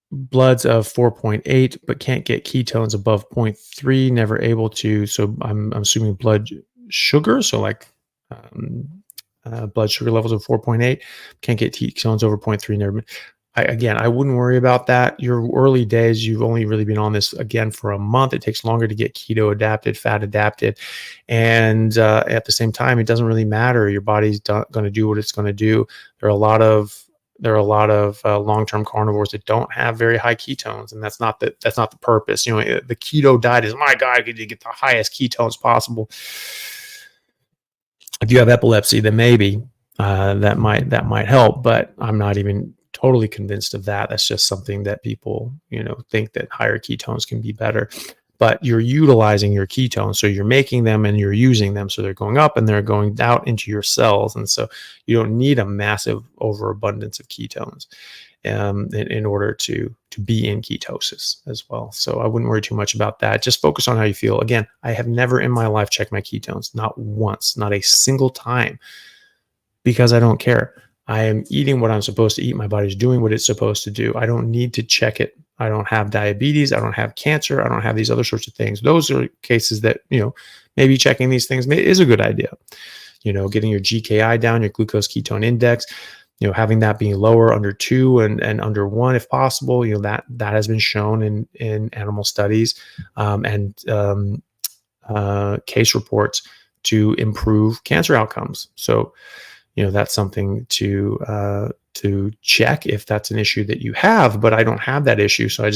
Bloods of 4.8, but can't get ketones above 0.3. Never able to. So I'm assuming blood sugar. So like blood sugar levels of 4.8. Can't get ketones over 0.3. Never. I wouldn't worry about that. Your early days, you've only really been on this again for a month. It takes longer to get keto adapted, fat adapted. And at the same time, it doesn't really matter. Your body's going to do what it's going to do. There are a lot of long-term carnivores that don't have very high ketones, and that's not the purpose. The keto diet is, my God, you get the highest ketones possible. If you have epilepsy, then maybe that might help, but I'm not even totally convinced of that. That's just something that people, think that higher ketones can be better. but you're utilizing your ketones. So you're making them and you're using them. So they're going up and they're going out into your cells. And so you don't need a massive overabundance of ketones in order to be in ketosis as well. So I wouldn't worry too much about that. Just focus on how you feel. Again, I have never in my life checked my ketones, not once, not a single time, because I don't care. I am eating what I'm supposed to eat. My body's doing what it's supposed to do. I don't need to check it. I don't have diabetes. I don't have cancer. I don't have these other sorts of things. Those are cases that, maybe checking these things is a good idea. Getting your GKI down, your glucose ketone index, having that being lower, under 2 and under 1 if possible. That has been shown in animal studies and case reports to improve cancer outcomes. So that's something to check if that's an issue that you have. But I don't have that issue, so I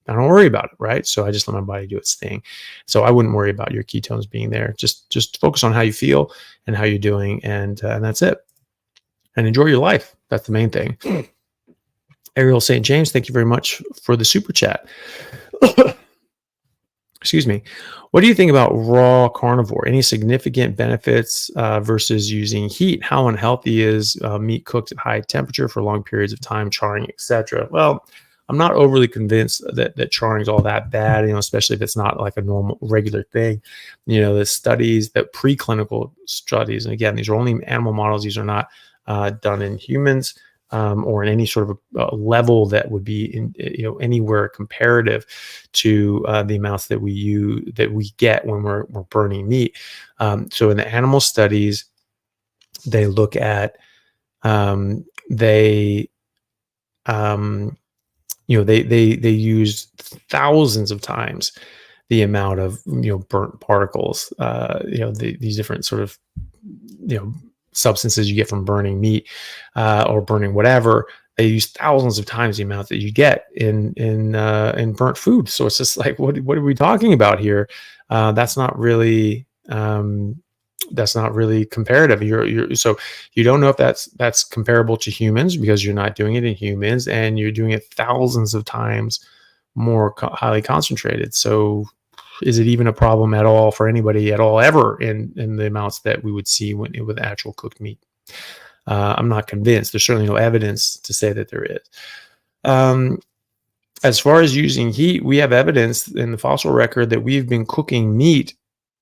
don't worry about it, right? So I just let my body do its thing. So I wouldn't worry about your ketones being there. Just focus on how you feel and how you're doing, and that's it. And enjoy your life. That's the main thing. Ariel St. James, thank you very much for the super chat. Excuse me. What do you think about raw carnivore? Any significant benefits versus using heat? How unhealthy is meat cooked at high temperature for long periods of time, charring, etc.? Well, I'm not overly convinced that charring is all that bad, especially if it's not like a normal, regular thing. The studies, the preclinical studies, and again, these are only animal models. These are not done in humans or in any sort of a level that would be anywhere comparative to the amounts that we get when we're burning meat. So in the animal studies, they look at they use thousands of times the amount of burnt particles, these different sort of substances you get from burning meat or burning whatever. They use thousands of times the amount that you get in burnt food. So it's just like, what are we talking about here? That's not really comparative. So you don't know if that's comparable to humans because you're not doing it in humans, and you're doing it thousands of times more highly concentrated. So is it even a problem at all for anybody at all ever in the amounts that we would see with actual cooked meat? I'm not convinced. There's certainly no evidence to say that there is. As far as using heat, we have evidence in the fossil record that we've been cooking meat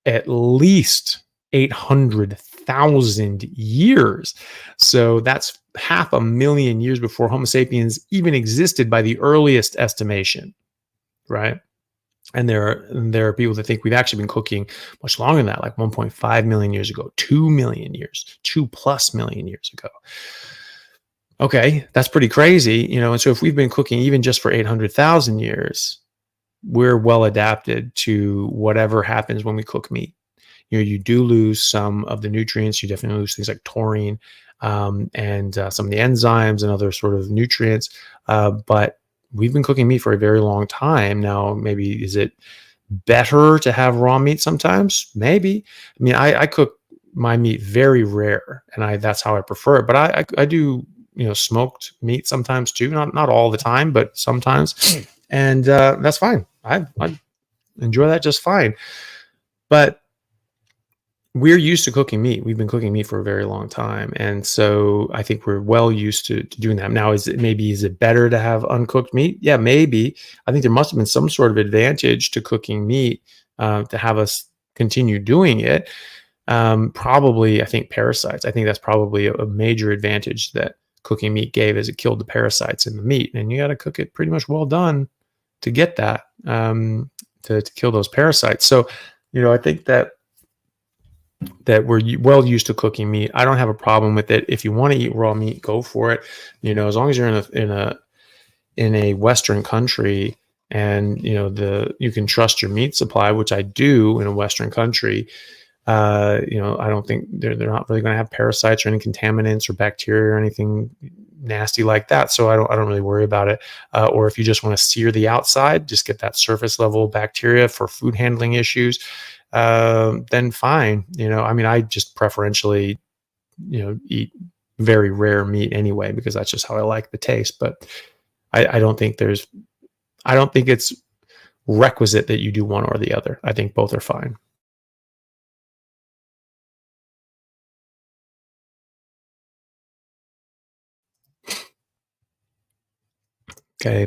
at least 800,000 years. So that's 500,000 years before Homo sapiens even existed by the earliest estimation, right? And there are people that think we've actually been cooking much longer than that, like 1.5 million years ago, 2 million years, 2+ million years ago. Okay, that's pretty crazy, and so if we've been cooking even just for 800,000 years, we're well adapted to whatever happens when we cook meat. You do lose some of the nutrients. You definitely lose things like taurine and some of the enzymes and other sort of nutrients, but we've been cooking meat for a very long time now. Maybe is it better to have raw meat sometimes? Maybe. I mean, I cook my meat very rare, and that's how I prefer it. But I do smoked meat sometimes too. Not all the time, but sometimes, and that's fine. I enjoy that just fine. But we're used to cooking meat. We've been cooking meat for a very long time. And so I think we're well used to doing that. Now, is it better to have uncooked meat? Yeah, maybe. I think there must have been some sort of advantage to cooking meat to have us continue doing it. Probably, I think parasites. I think that's probably a major advantage that cooking meat gave, is it killed the parasites in the meat. And you got to cook it pretty much well done to get that, to kill those parasites. So, I think that we're well used to cooking meat. I don't have a problem with it. If you want to eat raw meat, go for it. As long as you're in a Western country, and you can trust your meat supply, which I do in a Western country. I don't think they're not really going to have parasites or any contaminants or bacteria or anything nasty like that. So I don't really worry about it. Or if you just want to sear the outside, just get that surface level bacteria for food handling issues. Then fine. I just preferentially, eat very rare meat anyway, because that's just how I like the taste. But I don't think it's requisite that you do one or the other. I think both are fine. Okay.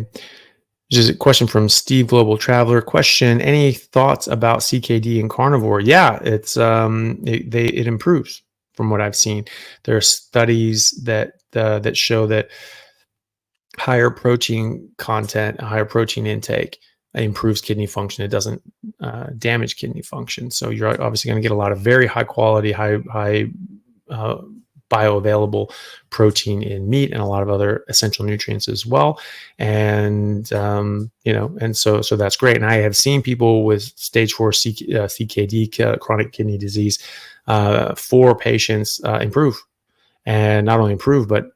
Just a question from Steve Global Traveler. Question: any thoughts about CKD and carnivore? Yeah, it improves from what I've seen. There are studies that show that higher protein content, higher protein intake improves kidney function. It doesn't damage kidney function. So you're obviously going to get a lot of very high quality, high uh, bioavailable protein in meat and a lot of other essential nutrients as well. And and so that's great. And I have seen people with stage 4 CKD, chronic kidney disease, 4 patients improve, and not only improve, but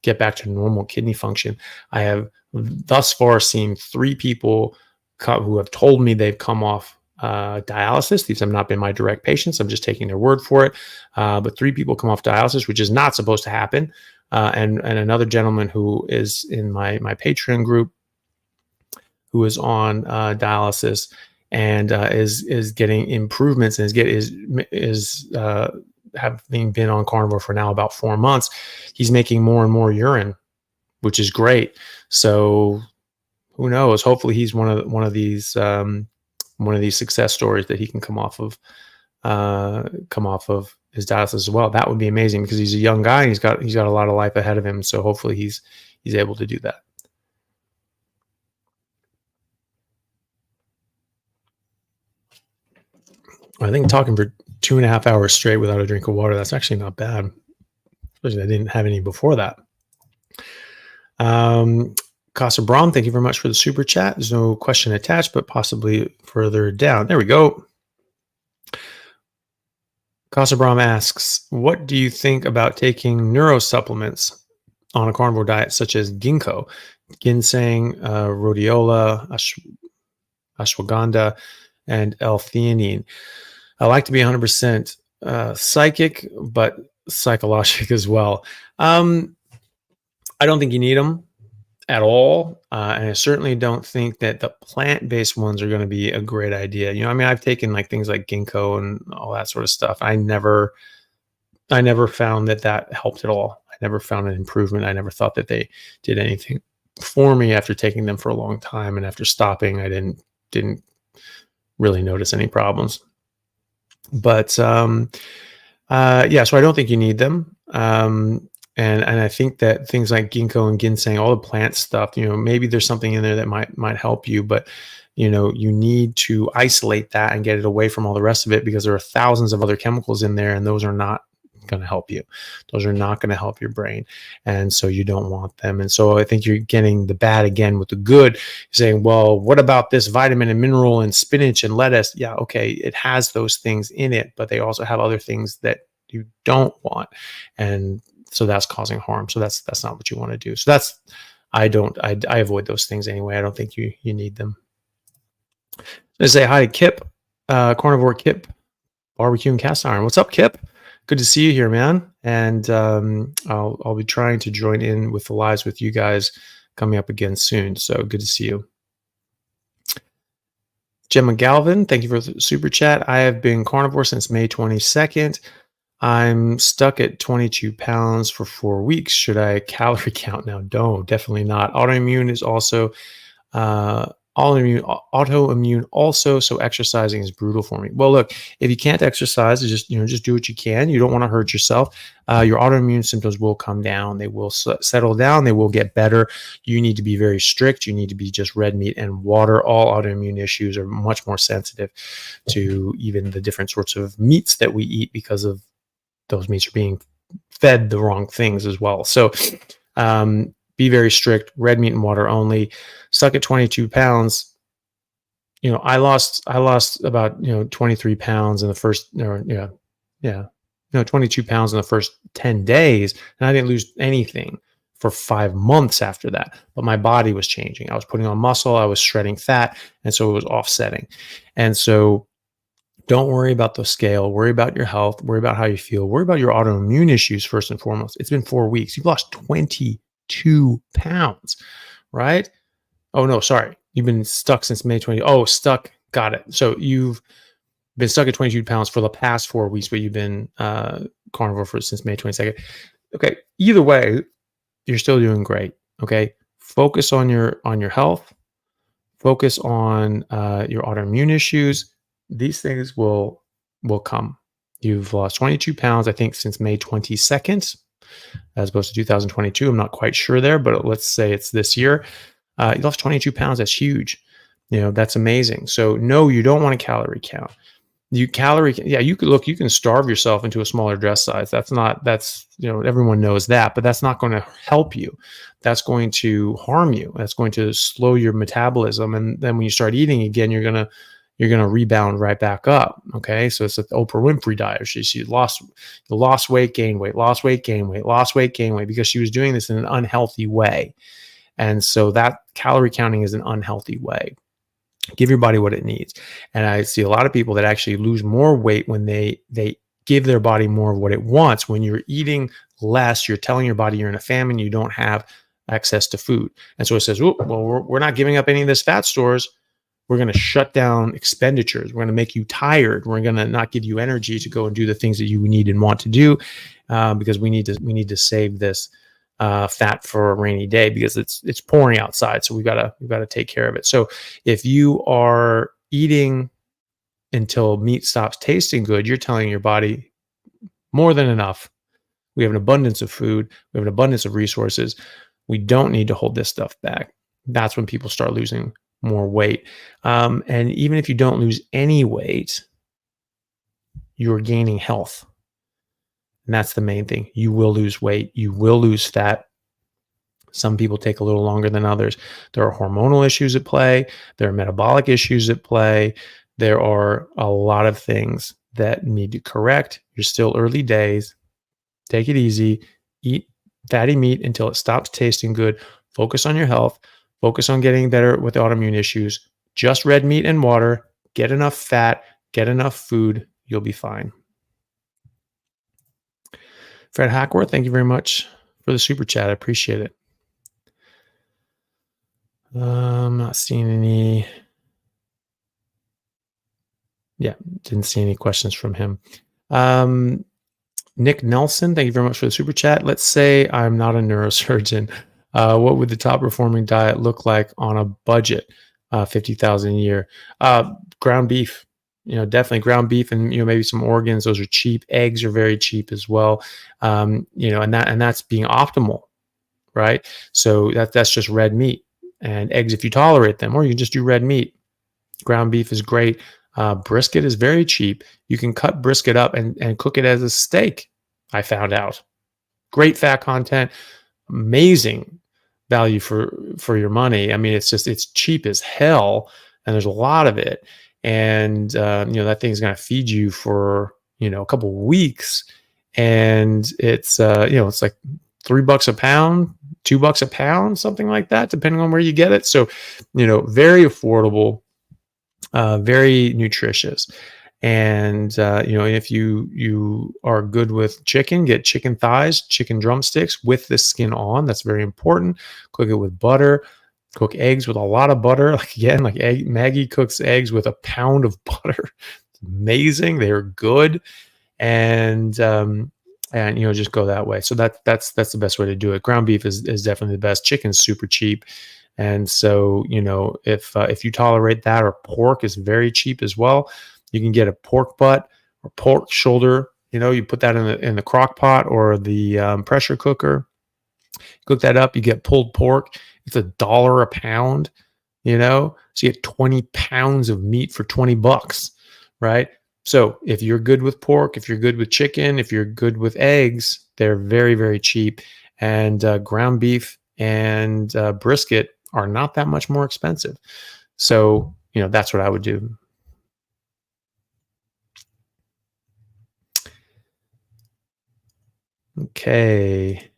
get back to normal kidney function. I have thus far seen 3 people who have told me they've come off dialysis. These have not been my direct patients. I'm just taking their word for it. But 3 people come off dialysis, which is not supposed to happen. And another gentleman who is in my Patreon group, who is on dialysis and is getting improvements and is having been on carnivore for now about 4 months. He's making more and more urine, which is great. So who knows? Hopefully, he's one of these success stories that he can come off of his dialysis as well. That would be amazing because he's a young guy and he's got a lot of life ahead of him. So hopefully, he's able to do that. I think talking for 2.5 hours straight without a drink of water, that's actually not bad. Especially I didn't have any before that. Casa Braun, thank you very much for the super chat. There's no question attached, but possibly further down. There we go. Casa Braun asks, what do you think about taking neuro supplements on a carnivore diet, such as ginkgo, ginseng, rhodiola, ashwagandha, and L-theanine? I like to be 100% psychic, but psychological as well. I don't think you need them at all. And I certainly don't think that the plant-based ones are going to be a great idea. I mean, I've taken like things like ginkgo and all that sort of stuff. I never found that helped at all. I never found an improvement. I never thought that they did anything for me after taking them for a long time. And after stopping, I didn't really notice any problems. But so I don't think you need them. And I think that things like ginkgo and ginseng, all the plant stuff, maybe there's something in there that might help you, but you need to isolate that and get it away from all the rest of it, because there are thousands of other chemicals in there, and those are not going to help you. Those are not going to help your brain. And so you don't want them. And so I think you're getting the bad again with the good. You're saying, well, what about this vitamin and mineral and spinach and lettuce? Yeah, okay, it has those things in it, but they also have other things that you don't want. And so that's causing harm. So that's not what you want to do. So I avoid those things anyway. I don't think you need them. Let's say hi to Kip, Carnivore Kip, barbecue and cast iron. What's up, Kip? Good to see you here, man. And I'll be trying to join in with the lives with you guys coming up again soon. So good to see you. Gemma Galvin, thank you for the super chat. I have been carnivore since May 22nd. I'm stuck at 22 pounds for 4 weeks. Should I calorie count now? No, definitely not. Autoimmune is also autoimmune also, so exercising is brutal for me. Well, look, if you can't exercise, just do what you can. You don't want to hurt yourself. Your autoimmune symptoms will come down. They will settle down. They will get better. You need to be very strict. You need to be just red meat and water. All autoimmune issues are much more sensitive to even the different sorts of meats that we eat, because of those meats are being fed the wrong things as well. So be very strict, red meat and water only. Stuck at 22 pounds. I lost about 23 pounds in the first 22 pounds in the first 10 days, and I didn't lose anything for 5 months after that. But my body was changing. I was putting on muscle, I was shredding fat, and so it was offsetting. And so don't worry about the scale. Worry about your health. Worry about how you feel. Worry about your autoimmune issues first and foremost. It's been 4 weeks. You've lost 22 pounds, right? Oh, no, sorry. You've been stuck since May 20. Oh, stuck. Got it. So you've been stuck at 22 pounds for the past 4 weeks, but you've been carnivore since May 22nd. Okay. Either way, you're still doing great. Okay. Focus on your health. Focus on your autoimmune issues. These things will come. You've lost 22 pounds, I think, since May 22nd, as opposed to 2022. I'm not quite sure there, but let's say it's this year. You lost 22 pounds. That's huge. That's amazing. So no, you don't want a calorie count. You can starve yourself into a smaller dress size. That's everyone knows that, but that's not going to help you. That's going to harm you. That's going to slow your metabolism. And then when you start eating again, you're going to rebound right back up. Okay. So it's the Oprah Winfrey diet. She lost weight, gain weight, lost weight, gain weight, lost weight, gain weight, because she was doing this in an unhealthy way. And so that calorie counting is an unhealthy way. Give your body what it needs. And I see a lot of people that actually lose more weight when they give their body more of what it wants. When you're eating less, you're telling your body you're in a famine, you don't have access to food. And so it says, well, we're not giving up any of this fat stores. We're going to shut down expenditures. We're going to make you tired. We're going to not give you energy to go and do the things that you need and want to do, because we need to save this fat for a rainy day, because it's pouring outside. So we've got to take care of it. So if you are eating until meat stops tasting good, you're telling your body more than enough. We have an abundance of food. We have an abundance of resources. We don't need to hold this stuff back. That's when people start losing more weight. And even if you don't lose any weight, you're gaining health. And that's the main thing. You will lose weight. You will lose fat. Some people take a little longer than others. There are hormonal issues at play. There are metabolic issues at play. There are a lot of things that need to correct. You're still early days. Take it easy. Eat fatty meat until it stops tasting good. Focus on your health. Focus on getting better with autoimmune issues. Just red meat and water. Get enough fat. Get enough food. You'll be fine. Fred Hackworth, thank you very much for the super chat. I appreciate it. I'm not seeing any. Yeah, didn't see any questions from him. Nick Nelson, thank you very much for the super chat. Let's say I'm not a neurosurgeon. What would the top performing diet look like on a budget? 50,000 a year. Ground beef. Definitely ground beef, and maybe some organs. Those are cheap. Eggs are very cheap as well. And that's being optimal, right? So that's just red meat and eggs if you tolerate them, or you can just do red meat. Ground beef is great. Brisket is very cheap. You can cut brisket up and cook it as a steak. I found out. Great fat content, amazing value for your money. I mean, it's cheap as hell, and there's a lot of it. And that thing's going to feed you for a couple of weeks, and it's it's like $3 a pound, $2 a pound, something like that, depending on where you get it. So very affordable, very nutritious. And if you are good with chicken, get chicken thighs, chicken drumsticks with the skin on. That's very important. Cook it with butter. Cook eggs with a lot of butter. Maggie cooks eggs with a pound of butter. It's amazing. They're good. And just go that way. So that's the best way to do it. Ground beef is definitely the best. Chicken's super cheap. And so, if you tolerate that, or pork is very cheap as well. You can get a pork butt or pork shoulder. You put that in the crock pot or the pressure cooker. Cook that up. You get pulled pork. It's $1 a pound. So you get 20 pounds of meat for $20, right? So if you're good with pork, if you're good with chicken, if you're good with eggs, they're very, very cheap. And ground beef and brisket are not that much more expensive. So, that's what I would do. Okay.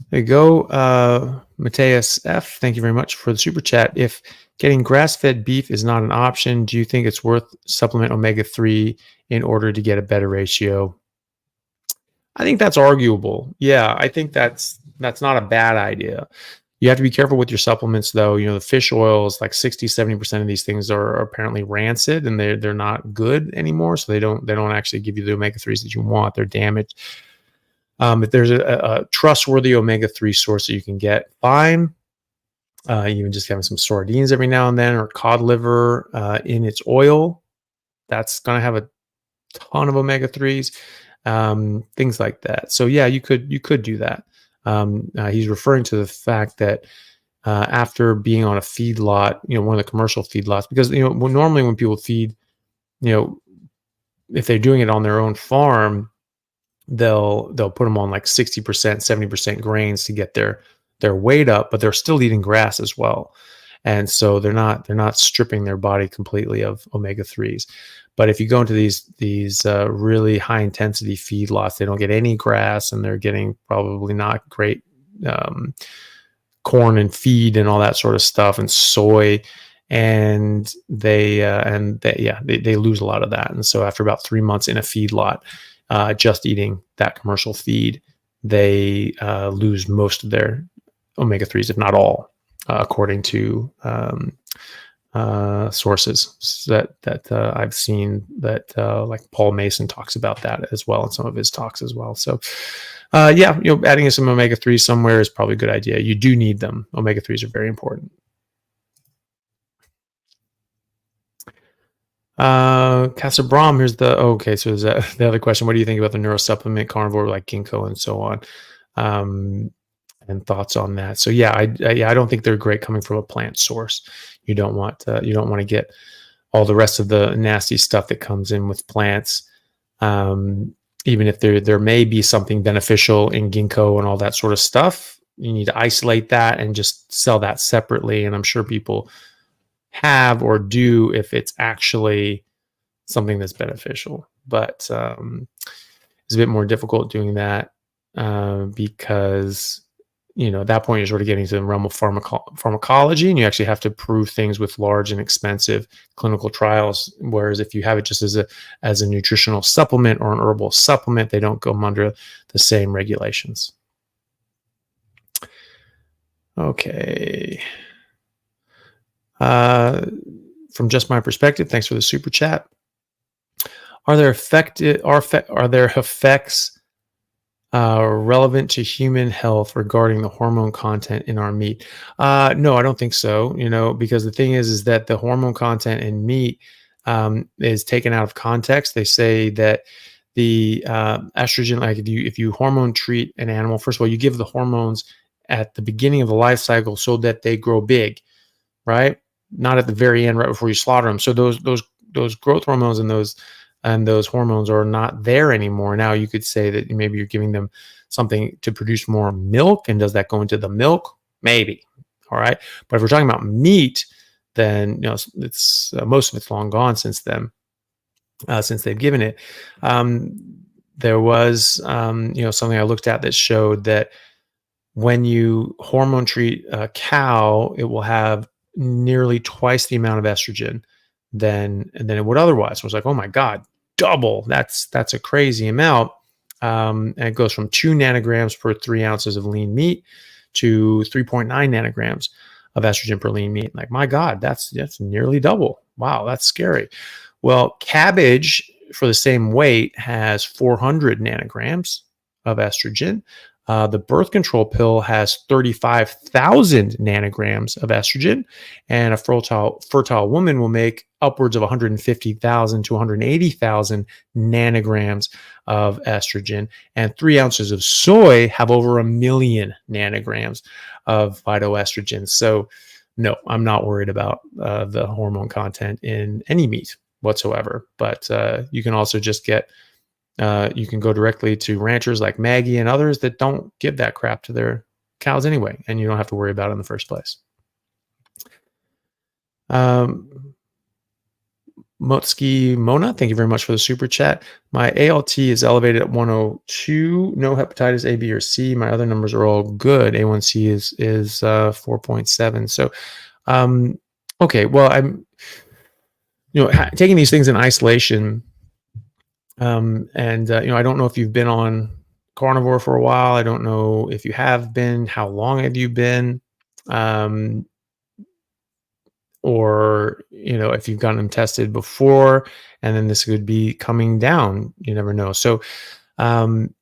There you go. Mateus F., thank you very much for the super chat. If getting grass-fed beef is not an option, do you think it's worth supplement omega-3 in order to get a better ratio? I think that's arguable. Yeah, I think that's not a bad idea. You have to be careful with your supplements, though. The fish oils, like 60, 70% of these things are apparently rancid, and they're not good anymore. So they don't actually give you the omega-3s that you want. They're damaged. If there's a trustworthy omega-3 source that you can get, fine. Even just having some sardines every now and then, or cod liver in its oil, that's going to have a ton of omega-3s, things like that. So yeah, you could do that. He's referring to the fact that after being on a feedlot, one of the commercial feedlots, because normally when people feed, you know, if they're doing it on their own farm, they'll put them on like 60%, 70% grains to get their weight up, but they're still eating grass as well. And so they're not stripping their body completely of omega-3s. But if you go into these really high intensity feedlots, they don't get any grass, and they're getting probably not great corn and feed and all that sort of stuff, and soy, and they lose a lot of that. And so after about 3 months in a feedlot, just eating that commercial feed, they lose most of their omega-3s, if not all, according to sources that I've seen, that like Paul Mason talks about that as well in some of his talks as well. So yeah, adding in some omega-3 somewhere is probably a good idea. You do need them. Omega-3s are very important. Casa Brom, here's okay. So is that the other question? What do you think about the neurosupplement carnivore like ginkgo and so on? And thoughts on that. So yeah, I don't think they're great coming from a plant source. You don't want to get all the rest of the nasty stuff that comes in with plants. Even if there may be something beneficial in ginkgo and all that sort of stuff, you need to isolate that and just sell that separately. And I'm sure people have or do if it's actually something that's beneficial. But it's a bit more difficult doing that because at that point you're sort of getting to the realm of pharmacology, and you actually have to prove things with large and expensive clinical trials. Whereas if you have it just as a nutritional supplement or an herbal supplement, they don't come under the same regulations. Okay. From Just My Perspective, thanks for the super chat. Are there effects relevant to human health regarding the hormone content in our meat? No, I don't think so. Because the thing is that the hormone content in meat is taken out of context. They say that the estrogen, like if you hormone treat an animal, first of all, you give the hormones at the beginning of the life cycle so that they grow big, right? Not at the very end, right before you slaughter them. So those growth hormones and those hormones are not there anymore. Now you could say that maybe you're giving them something to produce more milk, and does that go into the milk? Maybe. All right. But if we're talking about meat, then it's most of it's long gone since then, since they've given it. There was something I looked at that showed that when you hormone treat a cow, it will have nearly twice the amount of estrogen than it would otherwise. So I was like, oh my God, double. That's a crazy amount. And it goes from 2 nanograms per 3 ounces of lean meat to 3.9 nanograms of estrogen per lean meat. Like, my God, that's nearly double. Wow, that's scary. Well, cabbage for the same weight has 400 nanograms of estrogen. The birth control pill has 35,000 nanograms of estrogen, and a fertile woman will make upwards of 150,000 to 180,000 nanograms of estrogen, and 3 ounces of soy have over 1 million nanograms of phytoestrogen. So no, I'm not worried about the hormone content in any meat whatsoever. But you can also just you can go directly to ranchers like Maggie and others that don't give that crap to their cows anyway, and you don't have to worry about it in the first place. Motski Mona, thank you very much for the super chat. My ALT is elevated at 102. No hepatitis A, B, or C. My other numbers are all good. A1C is 4.7. So, okay. Well, I'm taking these things in isolation. I don't know if you've been on Carnivore for a while. I don't know if you have been. How long have you been? Um, or if you've gotten them tested before, and then this could be coming down, you never know. So um,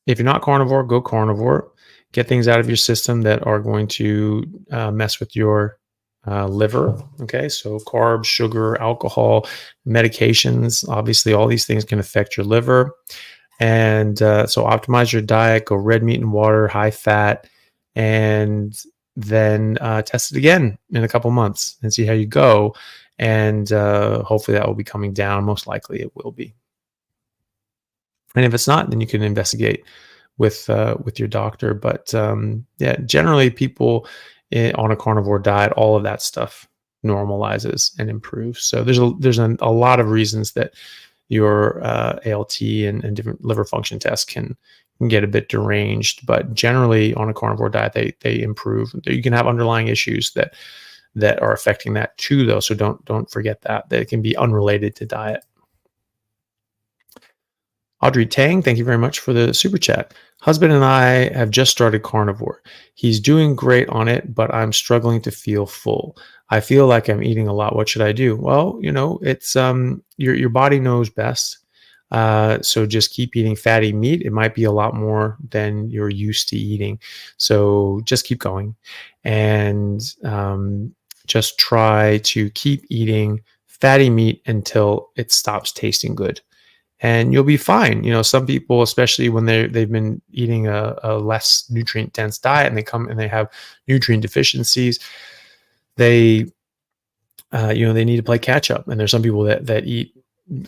if you're not carnivore, go carnivore. Get things out of your system that are going to mess with your liver. Okay, so carbs, sugar, alcohol, medications, obviously all these things can affect your liver. And so optimize your diet, go red meat and water, high fat, and then test it again in a couple months and see how you go. And hopefully that will be coming down. Most likely it will be. And if it's not, then you can investigate with your doctor. But yeah, generally people on a carnivore diet, all of that stuff normalizes and improves. So there's a lot of reasons that your ALT and different liver function tests can get a bit deranged, but generally on a carnivore diet they improve. You can have underlying issues that are affecting that too, though. So don't forget that it can be unrelated to diet. Audrey Tang, thank you very much for the super chat. Husband and I have just started carnivore. He's doing great on it, but I'm struggling to feel full. I feel like I'm eating a lot. What should I do? Well, it's your body knows best. So just keep eating fatty meat. It might be a lot more than you're used to eating. So just keep going, and just try to keep eating fatty meat until it stops tasting good. And you'll be fine. Some people, especially when they've been eating a less nutrient dense diet, and they come and they have nutrient deficiencies, they they need to play catch up. And there's some people that eat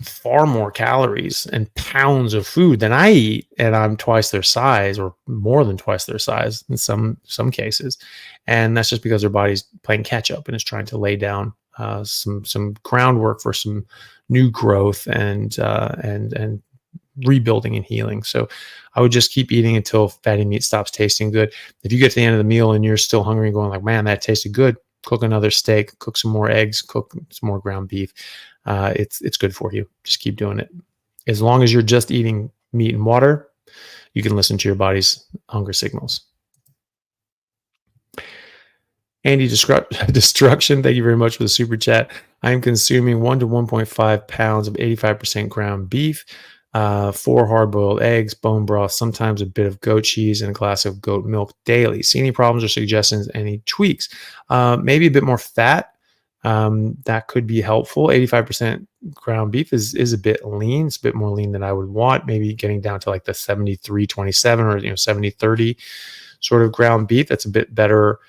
far more calories and pounds of food than I eat, and I'm twice their size or more than twice their size in some cases. And that's just because their body's playing catch up and is trying to lay down some groundwork for some new growth and rebuilding and healing. So I would just keep eating until fatty meat stops tasting good. If you get to the end of the meal and you're still hungry and going like, man, that tasted good, cook another steak, cook some more eggs, cook some more ground beef. It's good for you. Just keep doing it. As long as you're just eating meat and water, you can listen to your body's hunger signals. Andy Destruction, thank you very much for the super chat. I am consuming 1 to 1.5 pounds of 85% ground beef, 4 hard-boiled eggs, bone broth, sometimes a bit of goat cheese, and a glass of goat milk daily. See any problems or suggestions, any tweaks? Maybe a bit more fat. That could be helpful. 85% ground beef is a bit lean. It's a bit more lean than I would want. Maybe getting down to like the 73-27 or 70-30 sort of ground beef. That's a bit better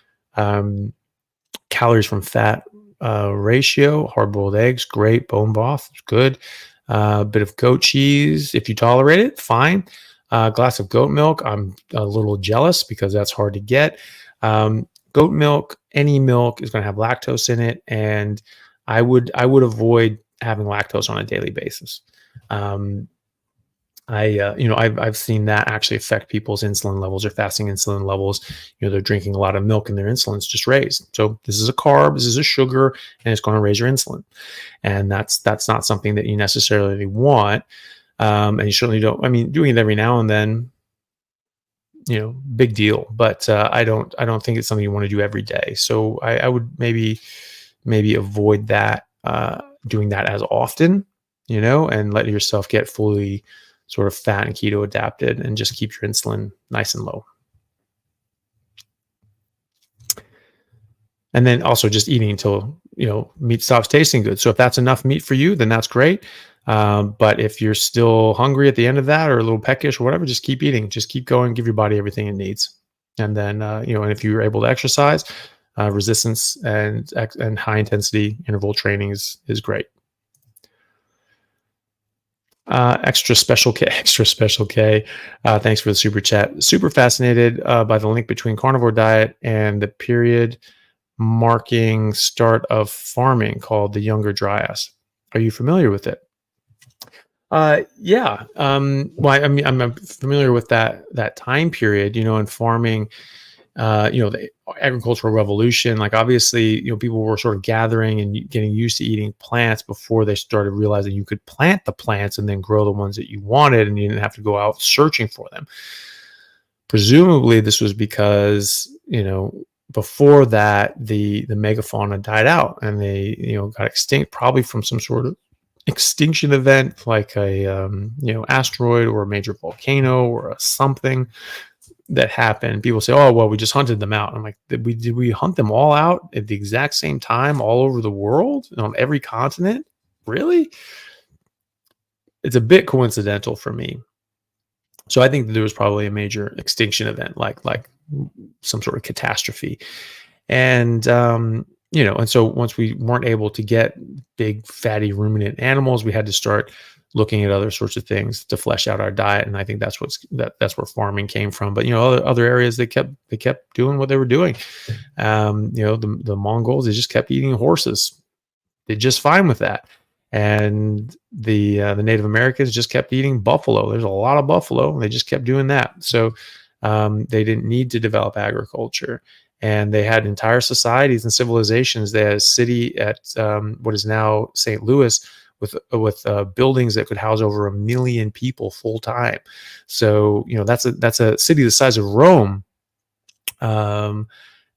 calories from fat ratio. Hard-boiled eggs, great. Bone broth, good. A bit of goat cheese, if you tolerate it, fine. A glass of goat milk, I'm a little jealous because that's hard to get. Goat milk, any milk is going to have lactose in it, and I would avoid having lactose on a daily basis. I've seen that actually affect people's insulin levels or fasting insulin levels. They're drinking a lot of milk and their insulin's just raised. So this is a carb, this is a sugar, and it's going to raise your insulin. And that's not something that you necessarily want. And you certainly don't. I mean, doing it every now and then, big deal. But I don't think it's something you want to do every day. So I would maybe avoid that, doing that as often, and let yourself get fully sort of fat and keto adapted, and just keep your insulin nice and low. And then also just eating until, meat stops tasting good. So if that's enough meat for you, then that's great. But if you're still hungry at the end of that, or a little peckish or whatever, just keep eating, just keep going, give your body everything it needs. And then, and if you're able to exercise, resistance and high intensity interval training is great. Extra special K. Thanks for the super chat. Super fascinated by the link between carnivore diet and the period marking start of farming called the Younger Dryas. Are you familiar with it? Yeah. Well, I mean, I'm familiar with that time period, in farming. The agricultural revolution, like obviously, people were sort of gathering and getting used to eating plants before they started realizing you could plant the plants and then grow the ones that you wanted, and you didn't have to go out searching for them. Presumably this was because, before that, the megafauna died out, and they got extinct, probably from some sort of extinction event, like a asteroid or a major volcano or a something that happened. People say, "Oh, well, we just hunted them out." I'm like, did we hunt them all out at the exact same time all over the world on every continent? Really? It's a bit coincidental for me. So I think that there was probably a major extinction event, like some sort of catastrophe. And and so once we weren't able to get big fatty ruminant animals, we had to start looking at other sorts of things to flesh out our diet. And I think that's where farming came from. But other areas, they kept doing what they were doing. The Mongols, they just kept eating horses. Did just fine with that. And the Native Americans just kept eating buffalo. There's a lot of buffalo. They just kept doing that. So they didn't need to develop agriculture. And they had entire societies and civilizations. They had a city at what is now St. Louis with buildings that could house over 1 million people full time. So that's a city the size of Rome, and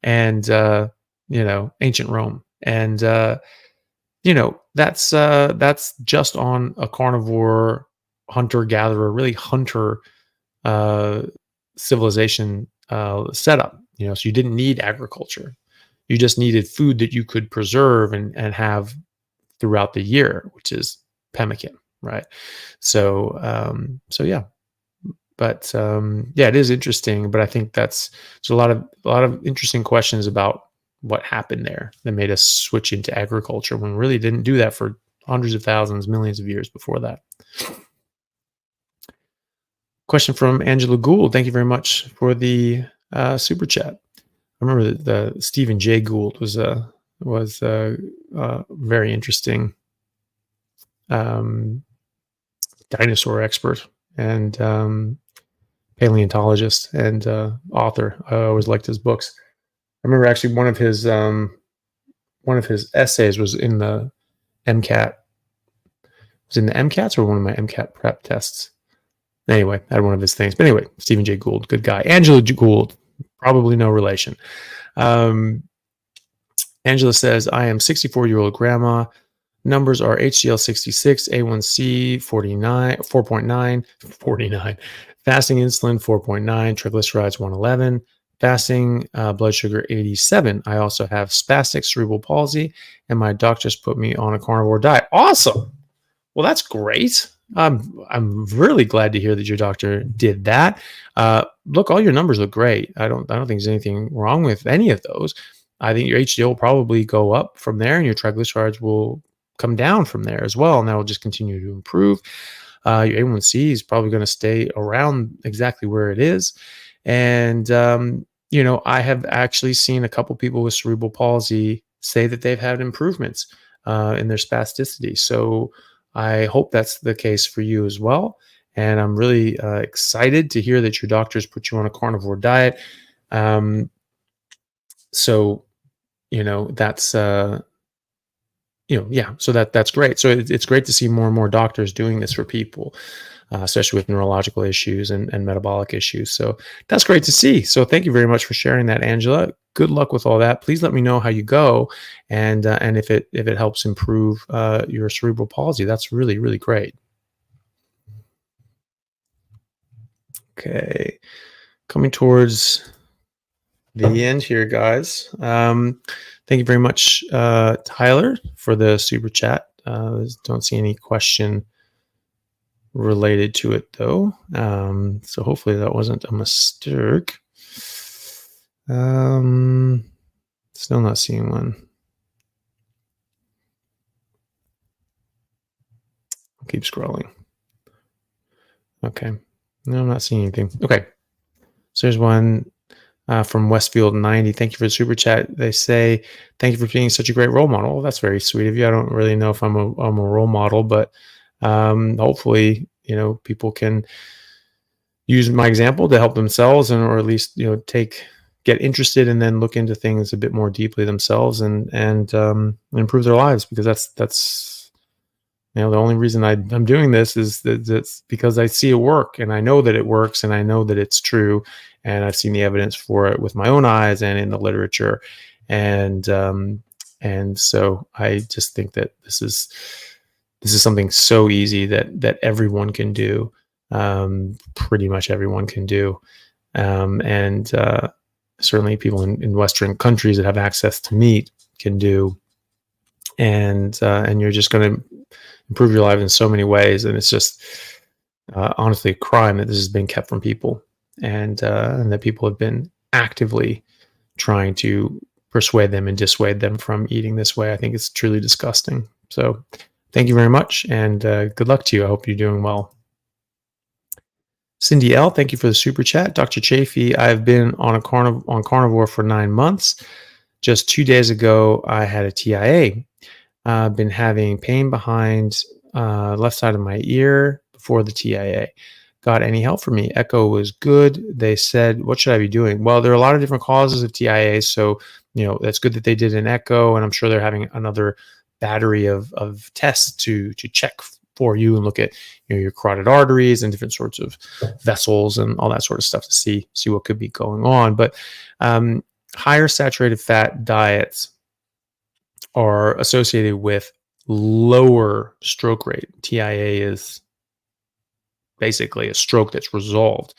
ancient Rome, and that's just on a carnivore hunter gatherer, really hunter civilization setup. So you didn't need agriculture. You just needed food that you could preserve and have throughout the year, which is pemmican, right? So yeah. But yeah, it is interesting. But I think there's a lot of interesting questions about what happened there that made us switch into agriculture when we really didn't do that for hundreds of thousands, millions of years before that. Question from Angela Gould. Thank you very much for the super chat. I remember that the Stephen Jay Gould was very interesting dinosaur expert and paleontologist and author. I always liked his books. I remember actually one of his essays was in the MCAT. Was in the MCATs or one of my MCAT prep tests. Anyway, I had one of his things. But anyway, Stephen Jay Gould, good guy. Angela Gould, probably no relation. Angela says, I am 64-year-old grandma. Numbers are HDL 66, A1C 49, 4.9, 49, fasting insulin 4.9, triglycerides 111, fasting blood sugar 87. I also have spastic cerebral palsy, and my doctors put me on a carnivore diet. Awesome. Well, that's great. I'm really glad to hear that your doctor did that. Look, all your numbers look great. I don't think there's anything wrong with any of those. I think your HDL will probably go up from there, and your triglycerides will come down from there as well, and that will just continue to improve. Your A1C is probably going to stay around exactly where it is. And I have actually seen a couple people with cerebral palsy say that they've had improvements in their spasticity. So I hope that's the case for you as well. And I'm really excited to hear that your doctors put you on a carnivore diet. So that's so that's great. So it's great to see more and more doctors doing this for people, especially with neurological issues and metabolic issues. So that's great to see. So thank you very much for sharing that, Angela. Good luck with all that. Please let me know how you go, and if it helps improve your cerebral palsy. That's really, really great. Okay, coming towards the end here, guys. Thank you very much, Tyler, for the super chat. Don't see any question related to it, though. So hopefully that wasn't a mistake. Still not seeing one. I'll keep scrolling. Okay. No, I'm not seeing anything. Okay. So there's one from Westfield 90. Thank you for the super chat. They say, thank you for being such a great role model. Well, that's very sweet of you. I don't really know if I'm a role model, but hopefully, people can use my example to help themselves, or at least, get interested and then look into things a bit more deeply themselves and improve their lives, because that's the only reason I'm doing this is that it's because I see it work, and I know that it works, and I know that it's true, and I've seen the evidence for it with my own eyes and in the literature. And so I just think that this is something so easy that everyone can do. Pretty much everyone can do. And certainly people in Western countries that have access to meat can do. And you're just going to improve your life in so many ways. And it's just honestly a crime that this has been kept from people, and that people have been actively trying to persuade them and dissuade them from eating this way. I think it's truly disgusting. So thank you very much, and good luck to you. I hope you're doing well. Cindy L, thank you for the super chat. Dr. Chaffee, I've been on Carnivore for 9 months. Just 2 days ago, I had a TIA. I've been having pain behind left side of my ear before the TIA. Got any help for me? Echo was good. They said, what should I be doing? Well, there are a lot of different causes of TIA. So, that's good that they did an echo, and I'm sure they're having another battery of tests to check for you and look at your carotid arteries and different sorts of vessels and all that sort of stuff to see what could be going on. But higher saturated fat diets are associated with lower stroke rate. TIA is basically a stroke that's resolved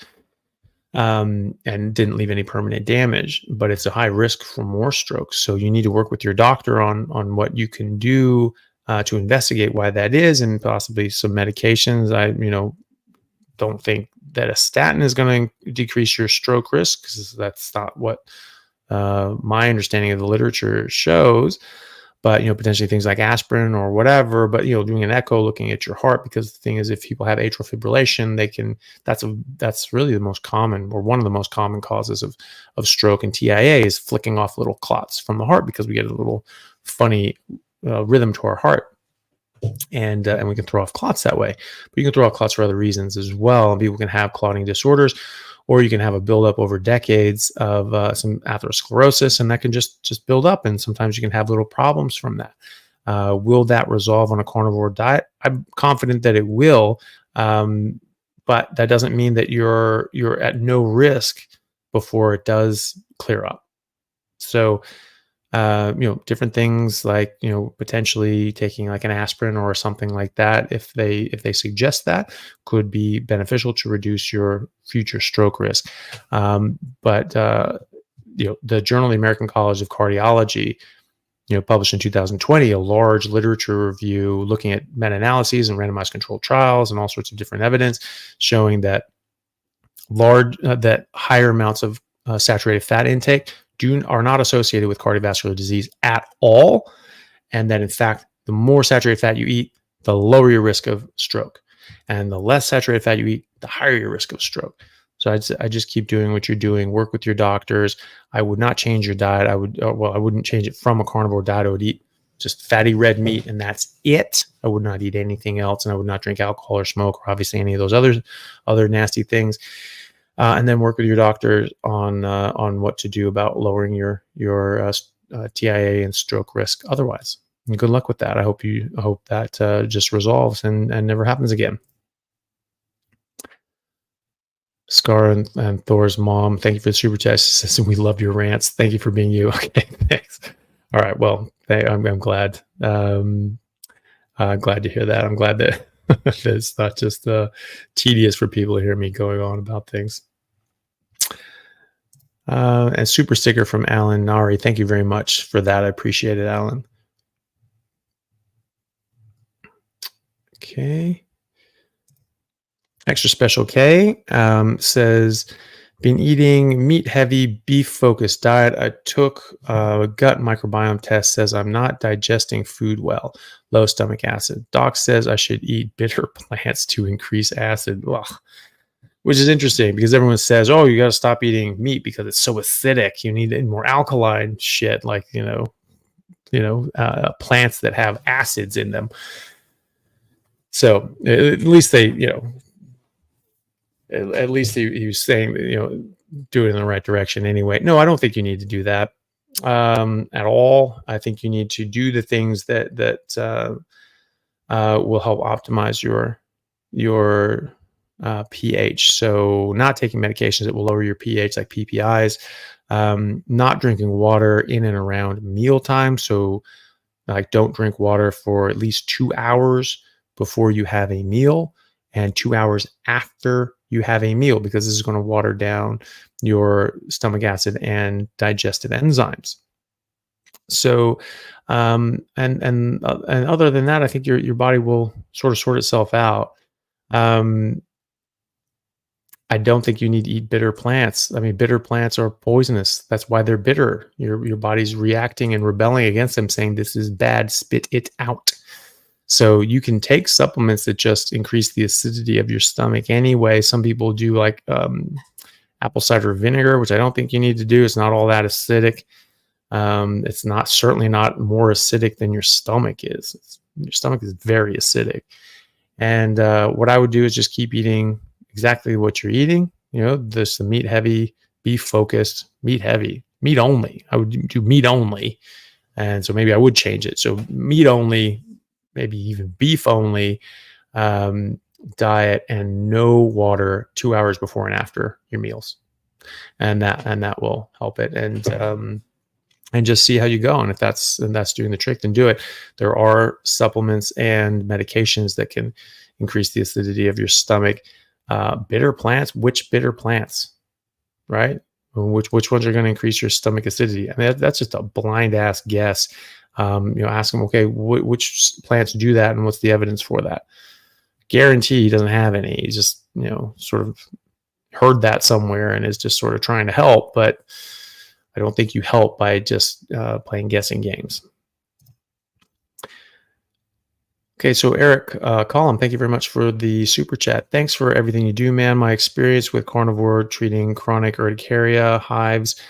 and didn't leave any permanent damage, but it's a high risk for more strokes. So you need to work with your doctor on what you can do to investigate why that is, and possibly some medications. I don't think that a statin is going to decrease your stroke risk, because that's not what my understanding of the literature shows. But potentially things like aspirin or whatever. But doing an echo, looking at your heart, because the thing is, if people have atrial fibrillation, they can. That's really the most common, or one of the most common causes of stroke. And TIA is flicking off little clots from the heart, because we get a little funny rhythm to our heart, and we can throw off clots that way. But you can throw off clots for other reasons as well. People can have clotting disorders, or you can have a buildup over decades of some atherosclerosis, and that can just build up. And sometimes you can have little problems from that. Will that resolve on a carnivore diet? I'm confident that it will, but that doesn't mean that you're at no risk before it does clear up. So, different things like, potentially taking like an aspirin or something like that, if they suggest that, could be beneficial to reduce your future stroke risk. But the Journal of the American College of Cardiology, published in 2020, a large literature review looking at meta-analyses and randomized controlled trials and all sorts of different evidence showing that that higher amounts of saturated fat intake are not associated with cardiovascular disease at all, and that in fact, the more saturated fat you eat, the lower your risk of stroke, and the less saturated fat you eat, the higher your risk of stroke. So I just keep doing what you're doing. Work with your doctors. I would not change your diet. I wouldn't change it from a carnivore diet. I would eat just fatty red meat, and that's it. I would not eat anything else, and I would not drink alcohol or smoke, or obviously any of those other nasty things. And then work with your doctor on what to do about lowering your TIA and stroke risk otherwise. And good luck with that. I hope that just resolves and never happens again. Scar and Thor's mom, thank you for the super chat. She says, we love your rants. Thank you for being you. Okay, thanks. All right, well, I'm glad. Glad to hear that. I'm glad that it's not just tedious for people to hear me going on about things. And super sticker from Alan Nari. Thank you very much for that. I appreciate it, Alan. Okay. Extra Special K says, been eating meat heavy, beef focused diet. I took a gut microbiome test, says I'm not digesting food well. Low stomach acid. Doc says I should eat bitter plants to increase acid. Ugh. Which is interesting, because everyone says, oh, you got to stop eating meat because it's so acidic. You need more alkaline shit, like, plants that have acids in them. So at least he was saying, do it in the right direction anyway. No, I don't think you need to do that at all. I think you need to do the things that will help optimize your pH. So not taking medications that will lower your pH, like PPIs. Not drinking water in and around mealtime. So like, don't drink water for at least 2 hours before you have a meal and 2 hours after you have a meal, because this is going to water down your stomach acid and digestive enzymes. So, and other than that, I think your body will sort of sort itself out. Um, I don't think you need to eat bitter plants. I mean, bitter plants are poisonous. That's why they're bitter. Your body's reacting and rebelling against them, saying this is bad, spit it out. So you can take supplements that just increase the acidity of your stomach anyway. Some people do like apple cider vinegar, which I don't think you need to do. It's not all that acidic. It's not certainly not more acidic than your stomach is. Your stomach is very acidic. And what I would do is just keep eating exactly what you're eating. You know, this the meat heavy, beef focused, meat heavy, meat only. I would do meat only. And so maybe I would change it. So meat only, maybe even beef only diet, and no water 2 hours before and after your meals. And that will help it. And just see how you go. And if that's doing the trick, then do it. There are supplements and medications that can increase the acidity of your stomach. Bitter plants, which bitter plants, right? Which ones are going to increase your stomach acidity? I mean, that's just a blind ass guess. Ask them, okay, which plants do that, and what's the evidence for that? Guarantee he doesn't have any. He's just, sort of heard that somewhere and is just sort of trying to help, but I don't think you help by just playing guessing games. Okay, so Eric Collin, thank you very much for the super chat. Thanks for everything you do, man. My experience with Carnivore treating chronic urticaria, hives,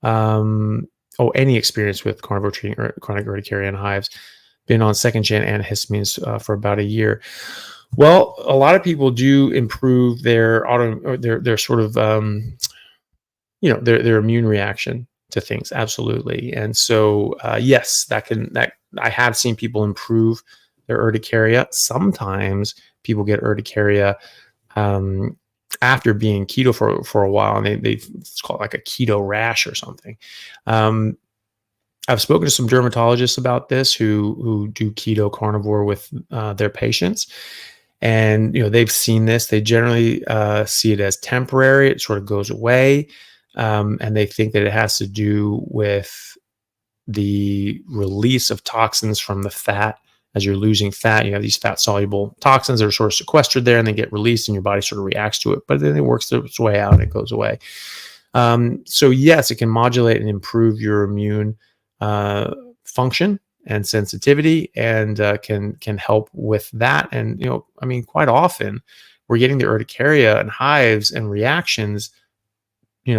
any experience with Carnivore treating chronic urticaria and hives, been on second gen antihistamines for about a year. Well, a lot of people do improve their sort of their immune reaction to things. Absolutely. And so, yes, that I have seen people improve their urticaria. Sometimes people get urticaria after being keto for a while, and it's called like a keto rash or something. I've spoken to some dermatologists about this who do keto carnivore with their patients. And, they've seen this. They generally see it as temporary. It sort of goes away. And they think that it has to do with the release of toxins from the fat. As you're losing fat, you have these fat soluble toxins that are sort of sequestered there, and they get released, and your body sort of reacts to it. But then it works its way out and it goes away. So yes, it can modulate and improve your immune function and sensitivity, and can help with that. And quite often we're getting the urticaria and hives and reactions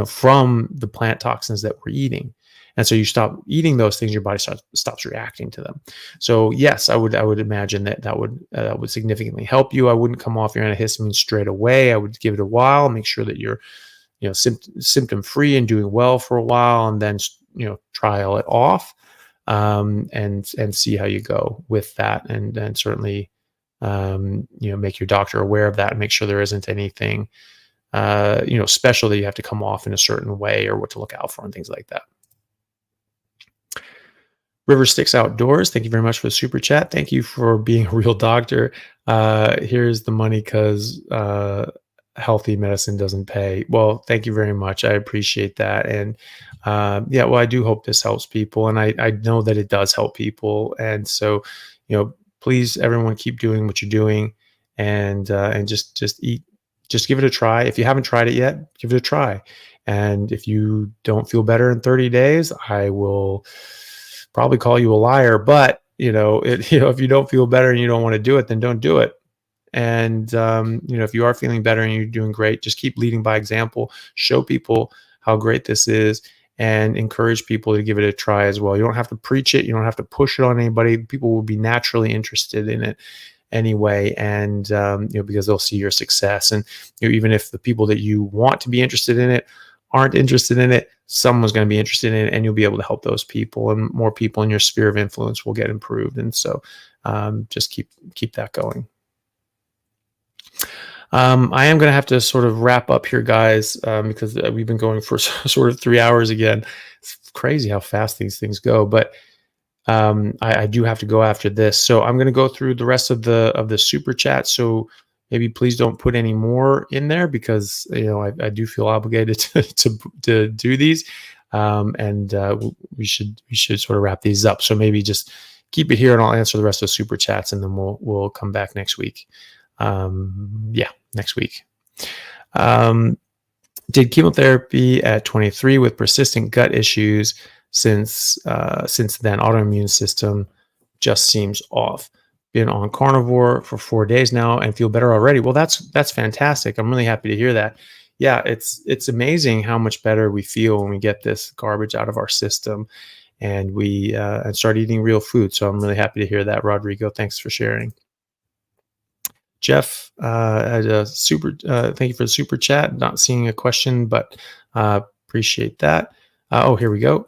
from the plant toxins that we're eating. And so you stop eating those things, your body stops reacting to them. So yes, I would imagine that would significantly help you. I wouldn't come off your antihistamine straight away. I would give it a while, make sure that you're symptom free and doing well for a while, and then trial it off and see how you go with that. And certainly make your doctor aware of that and make sure there isn't anything special that you have to come off in a certain way, or what to look out for and things like that. River Sticks Outdoors, thank you very much for the super chat. Thank you for being a real doctor. Here's the money because healthy medicine doesn't pay. Well, thank you very much. I appreciate that. And I do hope this helps people. And I know that it does help people. And so, please, everyone, keep doing what you're doing, and just eat. Just give it a try. If you haven't tried it yet, give it a try. And if you don't feel better in 30 days, I will probably call you a liar. But if you don't feel better and you don't want to do it, then don't do it. And if you are feeling better and you're doing great, just keep leading by example. Show people how great this is, and encourage people to give it a try as well. You don't have to preach it. You don't have to push it on anybody. People will be naturally interested in it anyway, and because they'll see your success. And even if the people that you want to be interested in it aren't interested in it, someone's going to be interested in it, and you'll be able to help those people, and more people in your sphere of influence will get improved. And so just keep that going. I am going to have to sort of wrap up here, guys, because we've been going for sort of 3 hours again. It's crazy how fast these things go, but I do have to go after this. So I'm going to go through the rest of the super chat. So maybe please don't put any more in there, because I do feel obligated to do these, and we should sort of wrap these up. So maybe just keep it here, and I'll answer the rest of the super chats, and then we'll come back next week. Next week. Did chemotherapy at 23 with persistent gut issues. Since then, autoimmune system just seems off. Been on carnivore for 4 days now and feel better already. Well, that's fantastic. I'm really happy to hear that. Yeah, it's amazing how much better we feel when we get this garbage out of our system, and we and start eating real food. So I'm really happy to hear that, Rodrigo. Thanks for sharing. Jeff had a super. Thank you for the super chat. Not seeing a question, but appreciate that. Oh, here we go.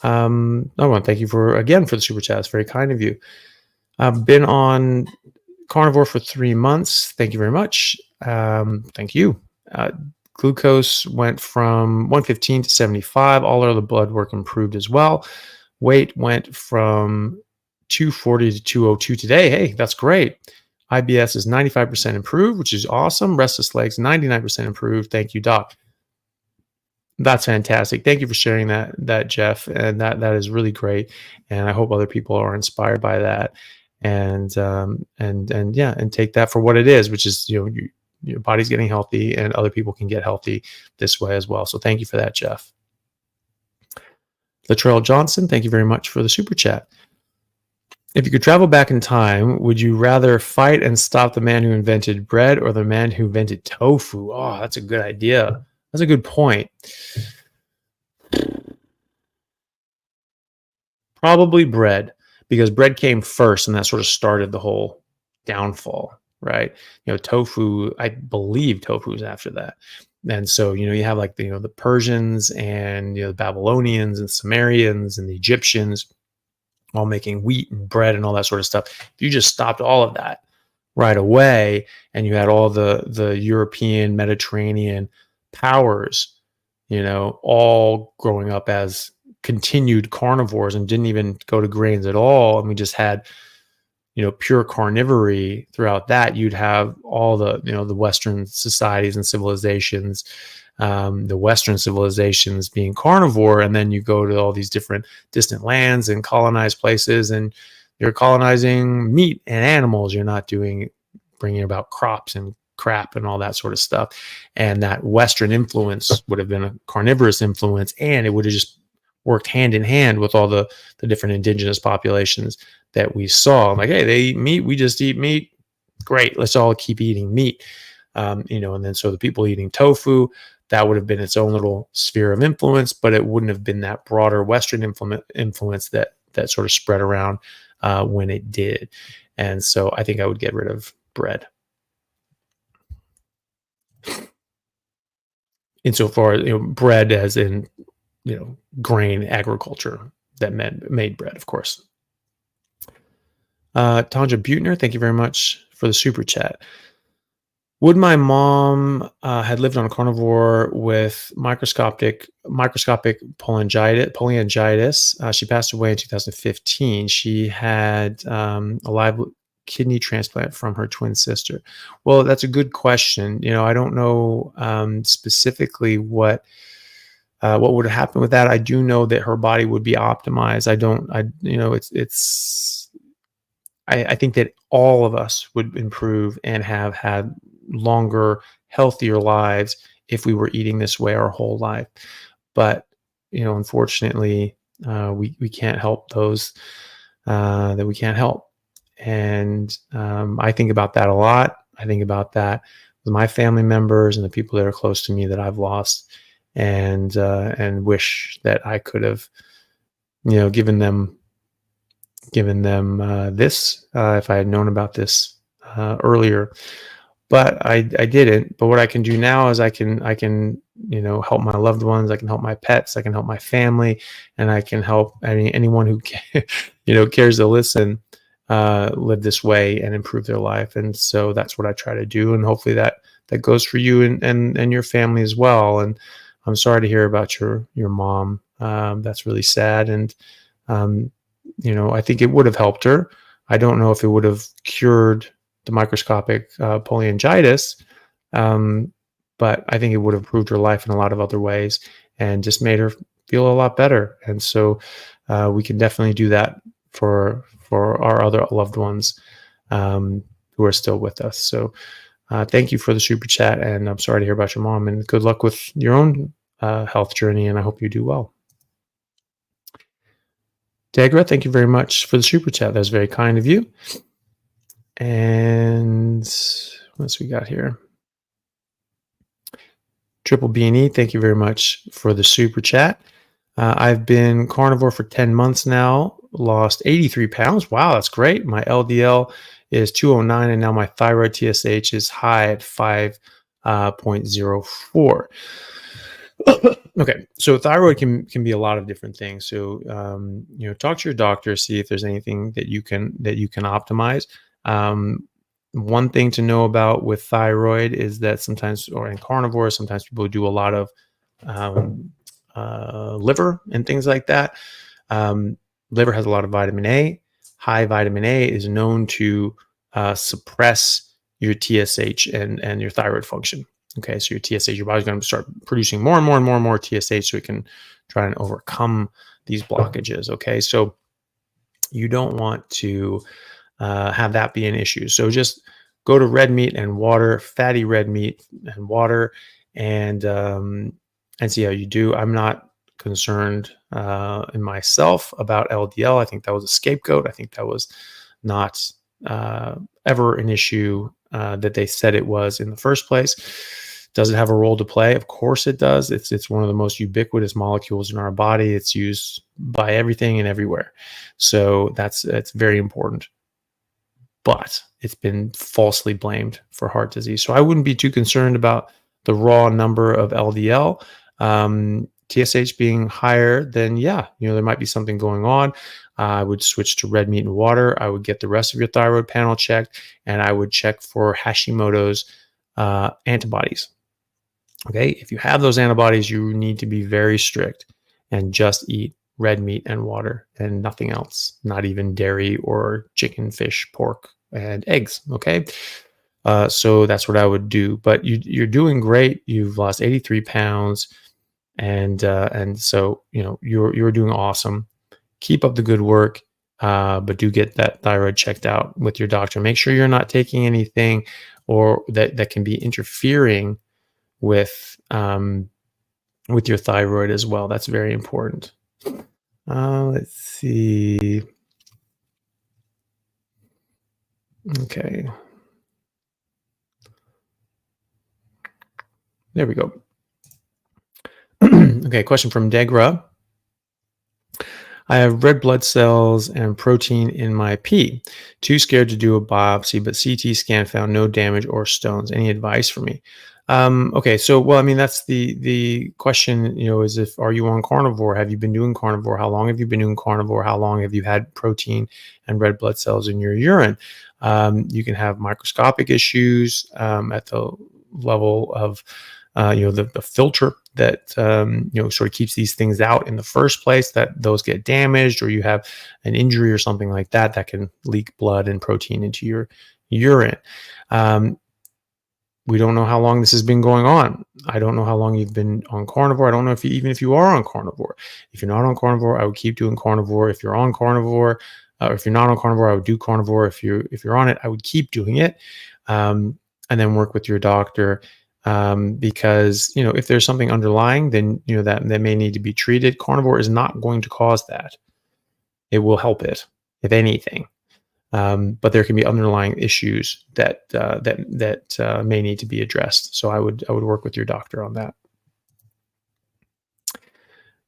I want to thank you for the super chat. It's very kind of you. I've been on carnivore for 3 months. Thank you very much. Thank you. Glucose went from 115 to 75. All other blood work improved as well. Weight went from 240 to 202 today. Hey, that's great. IBS is 95% improved, which is awesome. Restless legs, 99% improved. Thank you, Doc. That's fantastic. Thank you for sharing that, Jeff. And that is really great. And I hope other people are inspired by that. And take that for what it is, which is, your body's getting healthy, and other people can get healthy this way as well. So thank you for that, Jeff. Latrell Johnson, thank you very much for the super chat. If you could travel back in time, would you rather fight and stop the man who invented bread or the man who invented tofu? Oh, that's a good idea. That's a good point. Probably bread, because bread came first, and that sort of started the whole downfall, right? Tofu, I believe tofu is after that. And so, you have like, the Persians and, the Babylonians and Sumerians and the Egyptians all making wheat and bread and all that sort of stuff. If you just stopped all of that right away, and you had all the European, Mediterranean powers, all growing up as continued carnivores and didn't even go to grains at all, and we just had, pure carnivory throughout that, you'd have all the Western societies and civilizations, the Western civilizations being carnivore, and then you go to all these different distant lands and colonized places, and you're colonizing meat and animals. You're not bringing about crops and crap and all that sort of stuff. And that Western influence would have been a carnivorous influence, and it would have just worked hand in hand with all the different indigenous populations that we saw. Like, hey, they eat meat, we just eat meat. Great, let's all keep eating meat. And then so the people eating tofu, that would have been its own little sphere of influence, but it wouldn't have been that broader Western influence that sort of spread around when it did. And so I think I would get rid of bread. Insofar as, bread as in, grain agriculture that made bread, of course. Tanja Butner, thank you very much for the super chat. Would my mom had lived on a carnivore with microscopic polyangiitis? She passed away in 2015. She had a live kidney transplant from her twin sister. Well, that's a good question. I don't know specifically what would happen with that. I do know that her body would be optimized. I think that all of us would improve and have had longer, healthier lives if we were eating this way our whole life. But, unfortunately, we can't help those that we can't help. And I think about that a lot. I think about that with my family members and the people that are close to me that I've lost, and wish that I could have, given them this if I had known about this earlier. But I didn't. But what I can do now is I can help my loved ones. I can help my pets. I can help my family, and I can help anyone who cares to listen live this way and improve their life. And so that's what I try to do. And hopefully that that goes for you and your family as well. And I'm sorry to hear about your mom. That's really sad. And um, I think it would have helped her. I don't know if it would have cured the microscopic polyangiitis, but I think it would have improved her life in a lot of other ways and just made her feel a lot better. And so we can definitely do that for our other loved ones who are still with us. So thank you for the super chat, and I'm sorry to hear about your mom, and good luck with your own health journey, and I hope you do well. Degra, thank you very much for the super chat. That was very kind of you. And what else we got here? Triple B&E, thank you very much for the super chat. I've been carnivore for 10 months now, lost 83 pounds. Wow, that's great. My LDL is 209, and now my thyroid TSH is high at 5.04. Okay, so thyroid can be a lot of different things. So talk to your doctor, see if there's anything that you can optimize. One thing to know about with thyroid is that sometimes, or in carnivore, sometimes people do a lot of liver and things like that. Liver has a lot of vitamin A. High vitamin A is known to suppress your TSH and your thyroid function. Okay, so your TSH, your body's going to start producing more and more TSH so it can try and overcome these blockages. Okay, so you don't want to have that be an issue. So just go to red meat and water, fatty red meat and water, and see how you do. I'm not concerned in myself about LDL. I think that was a scapegoat. I think that was not ever an issue that they said it was in the first place. Does it have a role to play? Of course it does. It's one of the most ubiquitous molecules in our body. It's used by everything and everywhere. So that's very important. But it's been falsely blamed for heart disease. So I wouldn't be too concerned about the raw number of LDL. TSH being higher, then there might be something going on. I would switch to red meat and water. I would get the rest of your thyroid panel checked, and I would check for Hashimoto's antibodies. Okay, if you have those antibodies, you need to be very strict and just eat red meat and water and nothing else, not even dairy or chicken, fish, pork, and eggs. Okay, so that's what I would do. But you're doing great. You've lost 83 pounds, and so you're doing awesome. Keep up the good work, but do get that thyroid checked out with your doctor. Make sure you're not taking anything or that can be interfering with your thyroid as well. That's very important. Let's see. Okay. There we go. Okay, question from Degra. I have red blood cells and protein in my pee. Too scared to do a biopsy, but CT scan found no damage or stones. Any advice for me? Okay, so that's the question. Is are you on carnivore? Have you been doing carnivore? How long have you been doing carnivore? How long have you had protein and red blood cells in your urine? You can have microscopic issues at the level of the filter that sort of keeps these things out in the first place, that those get damaged, or you have an injury or something like that can leak blood and protein into your urine. We don't know how long this has been going on. I don't know how long you've been on carnivore. I don't know if you are on carnivore. If you're not on carnivore, I would keep doing carnivore. If you're on carnivore, or if you're not on carnivore, I would do carnivore. If you're on it, I would keep doing it, and then work with your doctor. Because if there's something underlying, then that may need to be treated. Carnivore is not going to cause that. It will help it, if anything. But there can be underlying issues that may need to be addressed. So I would work with your doctor on that.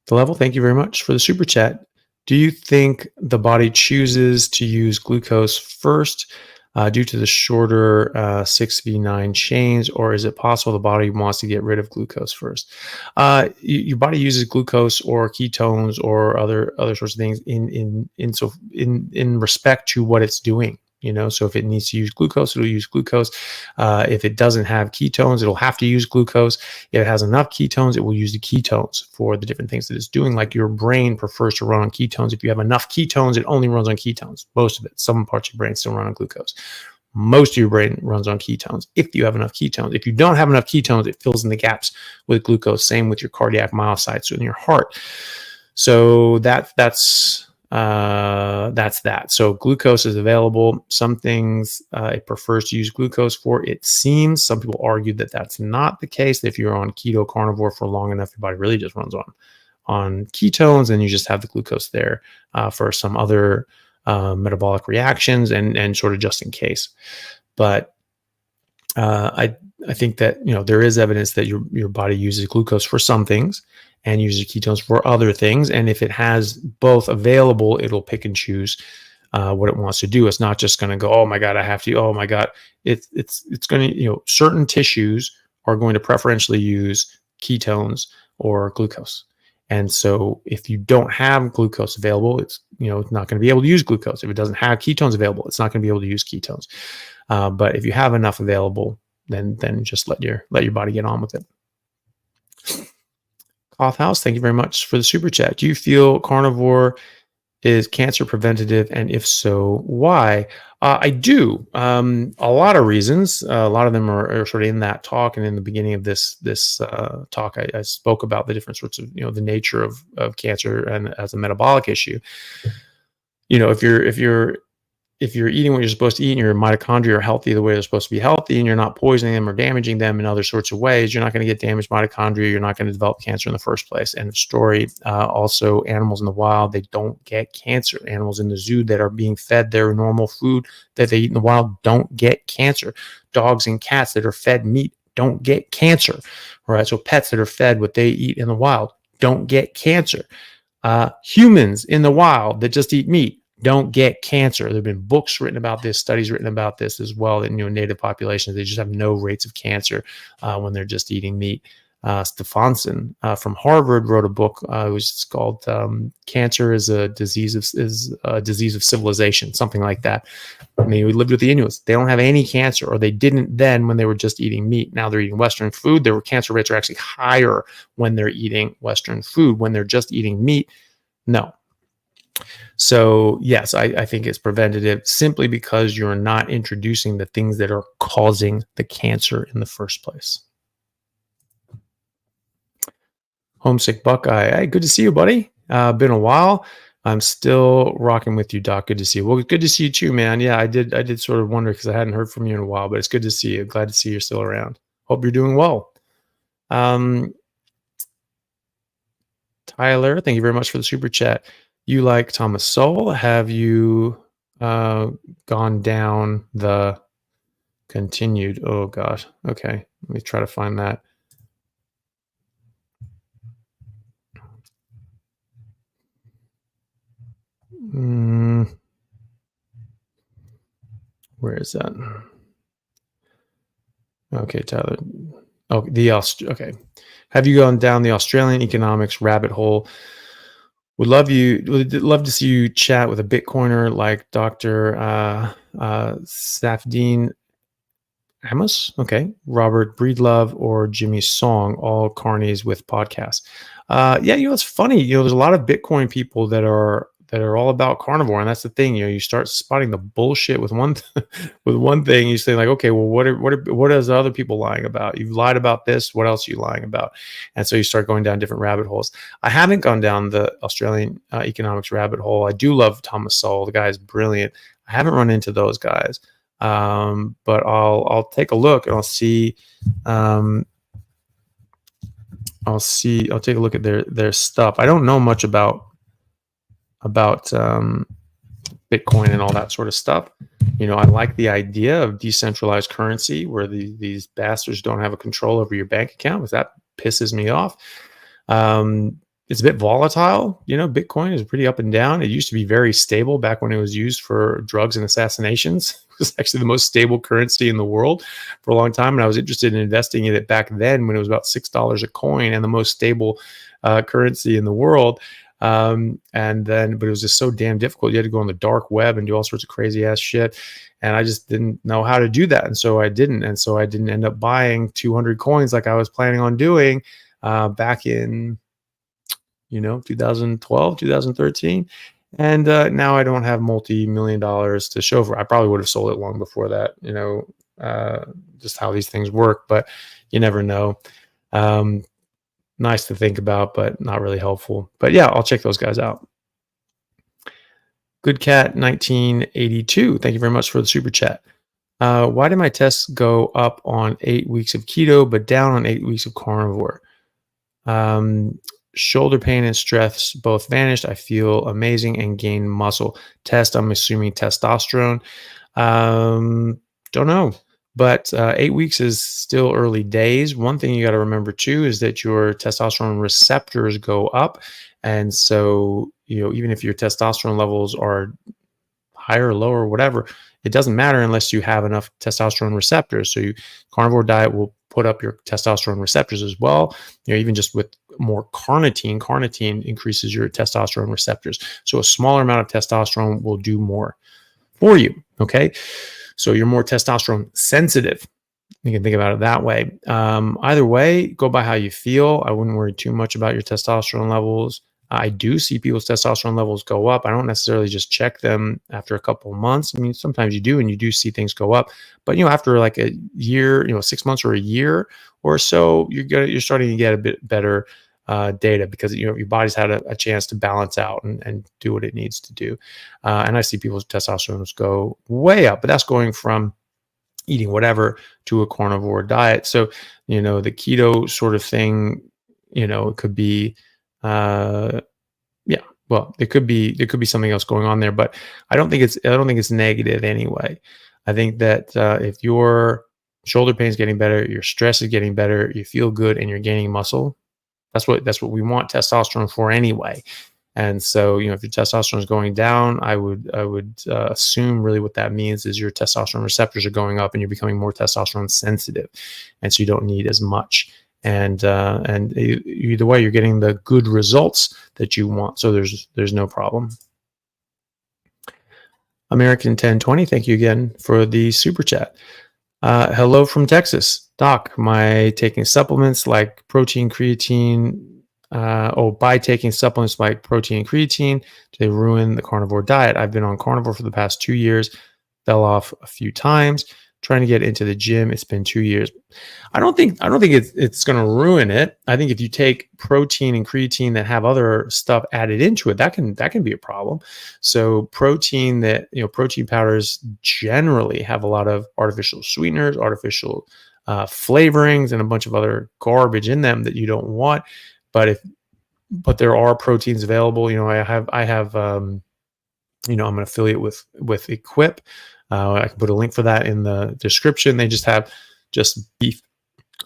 The level, thank you very much for the super chat. Do you think the body chooses to use glucose first due to the shorter 6v9 chains, or is it possible the body wants to get rid of glucose first? Your body uses glucose or ketones or other sorts of things in respect to what it's doing. So if it needs to use glucose, it'll use glucose. If it doesn't have ketones, it'll have to use glucose. If it has enough ketones, it will use the ketones for the different things that it's doing. Like your brain prefers to run on ketones. If you have enough ketones, it only runs on ketones. Most of it. Some parts of your brain still run on glucose. Most of your brain runs on ketones if you have enough ketones. If you don't have enough ketones, it fills in the gaps with glucose. Same with your cardiac myocytes in your heart. So that's that. So glucose is available. Some things it prefers to use glucose for. It seems some people argue that that's not the case. If you're on keto carnivore for long enough, your body really just runs on ketones, and you just have the glucose there for some other metabolic reactions and sort of just in case. But I think that there is evidence that your body uses glucose for some things and uses ketones for other things. And if it has both available, it'll pick and choose what it wants to do. It's not just going to go, oh my God, I have to. Oh my God, it's going to certain tissues are going to preferentially use ketones or glucose. And so if you don't have glucose available, it's not going to be able to use glucose. If it doesn't have ketones available, it's not going to be able to use ketones. But if you have enough available, then just let your body get on with it. Cough House, thank you very much for the super chat. Do you feel carnivore is cancer preventative, and if so, why? I do. A lot of reasons. A lot of them are sort of in that talk, and in the beginning of this talk, I spoke about the different sorts of the nature of cancer and as a metabolic issue. If you're eating what you're supposed to eat and your mitochondria are healthy the way they're supposed to be healthy, and you're not poisoning them or damaging them in other sorts of ways, you're not going to get damaged mitochondria. You're not going to develop cancer in the first place. End of story. Also, animals in the wild, they don't get cancer. Animals in the zoo that are being fed their normal food that they eat in the wild don't get cancer. Dogs and cats that are fed meat don't get cancer. All right. So pets that are fed what they eat in the wild don't get cancer. Humans in the wild that just eat meat don't get cancer. There have been books written about this, studies written about this as well. That native populations, they just have no rates of cancer when they're just eating meat. Stefansson from Harvard wrote a book. It was called "Cancer is a Disease of Civilization," something like that. I mean, we lived with the Inuits. They don't have any cancer, or they didn't then when they were just eating meat. Now they're eating Western food. Their cancer rates are actually higher when they're eating Western food. When they're just eating meat, no. So yes, I think it's preventative simply because you're not introducing the things that are causing the cancer in the first place. Homesick Buckeye. Hey, good to see you, buddy. Been a while. I'm still rocking with you, Doc. Good to see you. Well, good to see you too, man. Yeah, I did sort of wonder because I hadn't heard from you in a while, but it's good to see you. Glad to see you're still around. Hope you're doing well. Tyler, thank you very much for the super chat. You like Thomas Sowell? Have you gone down the continued? Oh gosh. Okay, let me try to find that. Where is that? Okay, Tyler. Oh, okay. Have you gone down the Australian economics rabbit hole? Would love to see you chat with a Bitcoiner like Dr. Safdien Amos, okay, Robert Breedlove, or Jimmy Song, all carnies with podcasts. Yeah, it's funny. There's a lot of Bitcoin people that are all about carnivore, and that's the thing. You start spotting the bullshit with one thing. You say like, okay, well, what is other people lying about? You've lied about this. What else are you lying about? And so you start going down different rabbit holes. I haven't gone down the Australian economics rabbit hole. I do love Thomas Sowell. The guy is brilliant. I haven't run into those guys. But I'll take a look and I'll see. I'll take a look at their stuff. I don't know much about Bitcoin and all that sort of stuff. I like the idea of decentralized currency where these bastards don't have a control over your bank account, because that pisses me off. It's a bit volatile. Bitcoin is pretty up and down. It used to be very stable back when it was used for drugs and assassinations. It was actually the most stable currency in the world for a long time. And I was interested in investing in it back then when it was about $6 a coin and the most stable currency in the world. But it was just so damn difficult. You had to go on the dark web and do all sorts of crazy ass shit. And I just didn't know how to do that. And so I didn't. And so I didn't end up buying 200 coins like I was planning on doing back in, 2012, 2013. And now I don't have multi-million dollars to show for. I probably would have sold it long before that, just how these things work, but you never know. Nice to think about, but not really helpful. But yeah, I'll check those guys out. Good Cat 1982. Thank you very much for the super chat. Why did my tests go up on 8 weeks of keto, but down on 8 weeks of carnivore? Shoulder pain and stress both vanished. I feel amazing and gained muscle. Test, I'm assuming testosterone. Don't know. But 8 weeks is still early days. One thing you got to remember too is that your testosterone receptors go up. And so, even if your testosterone levels are higher or lower or whatever, it doesn't matter unless you have enough testosterone receptors. So carnivore diet will put up your testosterone receptors as well. Even just with more carnitine increases your testosterone receptors. So a smaller amount of testosterone will do more for you. Okay. So you're more testosterone sensitive. You can think about it that way. Either way, go by how you feel. I wouldn't worry too much about your testosterone levels. I do see people's testosterone levels go up. I don't necessarily just check them after a couple of months. I mean, sometimes you do, and you do see things go up. But after like a year, 6 months or a year or so, you're starting to get a bit better data because your body's had a chance to balance out and do what it needs to do. And I see people's testosterone go way up, but that's going from eating whatever to a carnivore diet. So the keto sort of thing, it could be there could be something else going on there, but I don't think it's negative anyway. I think that if your shoulder pain is getting better, your stress is getting better, you feel good, and you're gaining muscle, that's what we want testosterone for anyway. And so, if your testosterone is going down, I would assume really what that means is your testosterone receptors are going up and you're becoming more testosterone sensitive, and so you don't need as much. And either way, you're getting the good results that you want. So there's no problem. American 1020, thank you again for the super chat. Hello from Texas. Doc, by taking supplements like protein, creatine, do they ruin the carnivore diet? I've been on carnivore for the past 2 years, fell off a few times, trying to get into the gym. It's been 2 years. I don't think it's going to ruin it. I think if you take protein and creatine that have other stuff added into it, that can be a problem. So protein powders generally have a lot of artificial sweeteners, artificial flavorings, and a bunch of other garbage in them that you don't want. But there are proteins available. I have I'm an affiliate with Equip. I can put a link for that in the description. They just have beef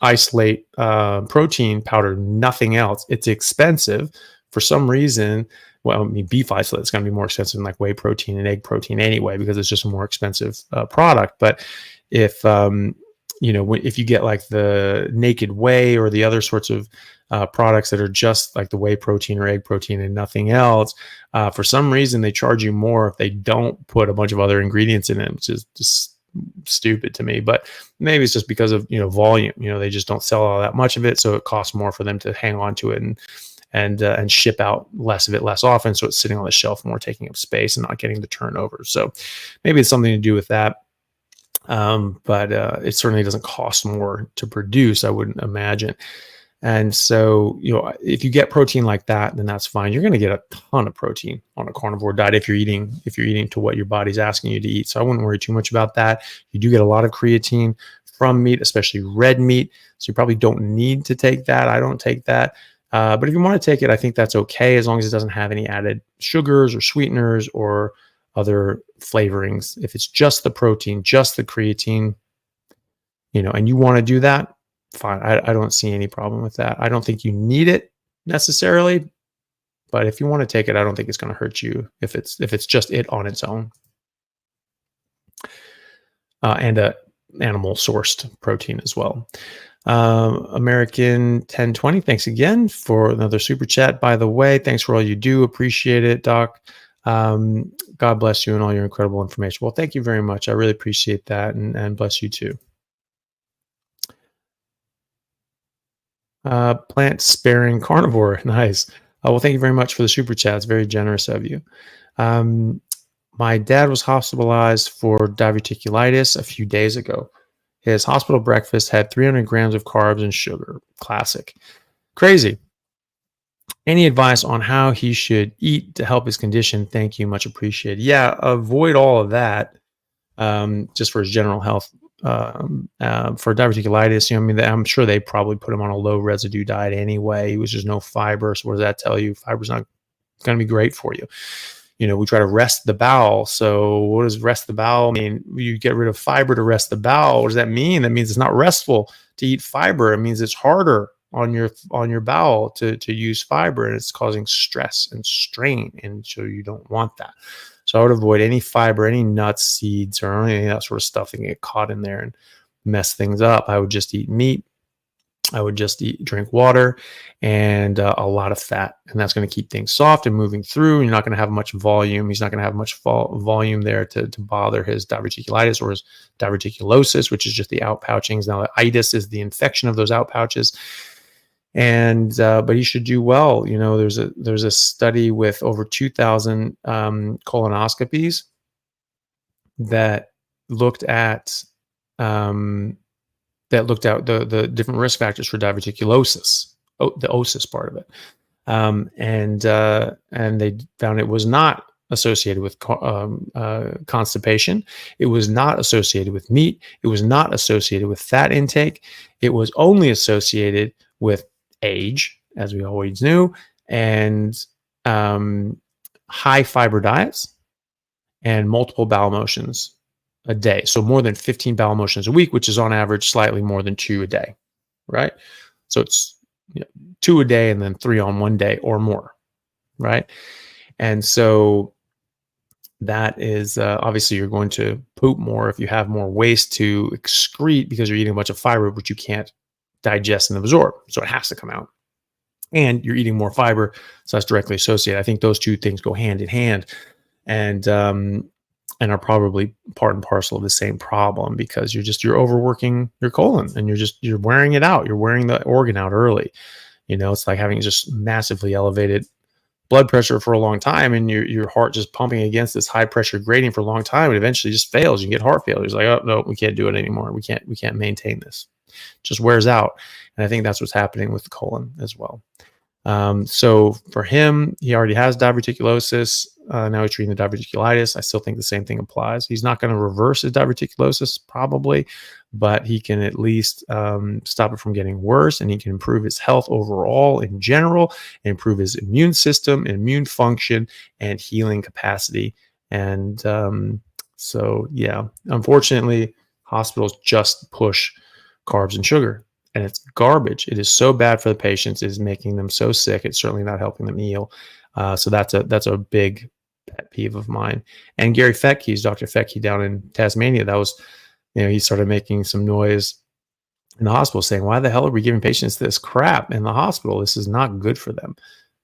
isolate protein powder, nothing else. It's expensive for some reason. Well, I mean, beef isolate is going to be more expensive than like whey protein and egg protein anyway, because it's just a more expensive product. But if if you get like the naked whey or the other sorts of products that are just like the whey protein or egg protein and nothing else, for some reason they charge you more if they don't put a bunch of other ingredients in it, which is just stupid to me. But maybe it's just because of volume. They just don't sell all that much of it, so it costs more for them to hang on to it and ship out less of it less often, so it's sitting on the shelf more, taking up space and not getting the turnover. So maybe it's something to do with that. But it certainly doesn't cost more to produce, I wouldn't imagine. And so, if you get protein like that, then that's fine. You're going to get a ton of protein on a carnivore diet if you're eating to what your body's asking you to eat. So I wouldn't worry too much about that. You do get a lot of creatine from meat, especially red meat. So you probably don't need to take that. I don't take that. But if you want to take it, I think that's okay, as long as it doesn't have any added sugars or sweeteners or other flavorings. If it's just the protein, just the creatine, and you want to do that, fine. I don't see any problem with that. I don't think you need it necessarily, but if you want to take it, I don't think it's going to hurt you if it's just it on its own. And animal sourced protein as well. American 1020, thanks again for another super chat. By the way, thanks for all you do. Appreciate it, Doc. God bless you and all your incredible information. Well, thank you very much. I really appreciate that, and bless you too. Plant sparing carnivore. Nice. Well, thank you very much for the super chats. Very generous of you. My dad was hospitalized for diverticulitis a few days ago. His hospital breakfast had 300 grams of carbs and sugar. Classic. Crazy. Any advice on how he should eat to help his condition? Thank you. Much appreciated. Yeah, avoid all of that just for his general health. For diverticulitis, I mean, I'm sure they probably put him on a low residue diet anyway. It was just no fiber. So what does that tell you? Fiber's not going to be great for you. We try to rest the bowel. So what does rest the bowel mean? You get rid of fiber to rest the bowel. What does that mean? That means it's not restful to eat fiber. It means it's harder on your bowel to use fiber, and it's causing stress and strain. And so you don't want that. So I would avoid any fiber, any nuts, seeds, or any of that sort of stuff that can get caught in there and mess things up. I would just eat meat. I would just drink water and a lot of fat, and that's going to keep things soft and moving through. You're not going to have much volume. He's not going to have much volume there to bother his diverticulitis or his diverticulosis, which is just the outpouchings. Now, the itis is the infection of those outpouches. And but he should do well. There's a study with over 2,000 colonoscopies that looked at the different risk factors for diverticulosis, the osis part of it, and they found it was not associated with constipation. It was not associated with meat. It was not associated with fat intake. It was only associated with age, as we always knew, and high fiber diets and multiple bowel motions a day. So more than 15 bowel motions a week, which is on average slightly more than 2 a day, right? So it's 2 a day and then 3 on one day or more, right? And so that is obviously you're going to poop more if you have more waste to excrete because you're eating a bunch of fiber, which you can't digest and absorb. So it has to come out. And you're eating more fiber, so that's directly associated. I think those two things go hand in hand, and are probably part and parcel of the same problem, because you're overworking your colon and you're wearing it out. You're wearing the organ out early. It's like having just massively elevated blood pressure for a long time, and your heart just pumping against this high pressure gradient for a long time, and eventually just fails. You get heart failure. It's like, oh no, we can't do it anymore. We can't maintain this. It just wears out. And I think that's what's happening with the colon as well. So for him, he already has diverticulosis. Now he's treating the diverticulitis. I still think the same thing applies. He's not going to reverse his diverticulosis probably, but he can at least stop it from getting worse, and he can improve his health overall in general, and improve his immune system, immune function, and healing capacity. And so, yeah, unfortunately, hospitals just push carbs and sugar, and it's garbage. It is so bad for the patients. It is making them so sick. It's certainly not helping them heal. So that's a big pet peeve of mine. And Gary Fettke's, Dr. Fettke down in Tasmania, that was, he started making some noise in the hospital saying, why the hell are we giving patients this crap in the hospital? This is not good for them.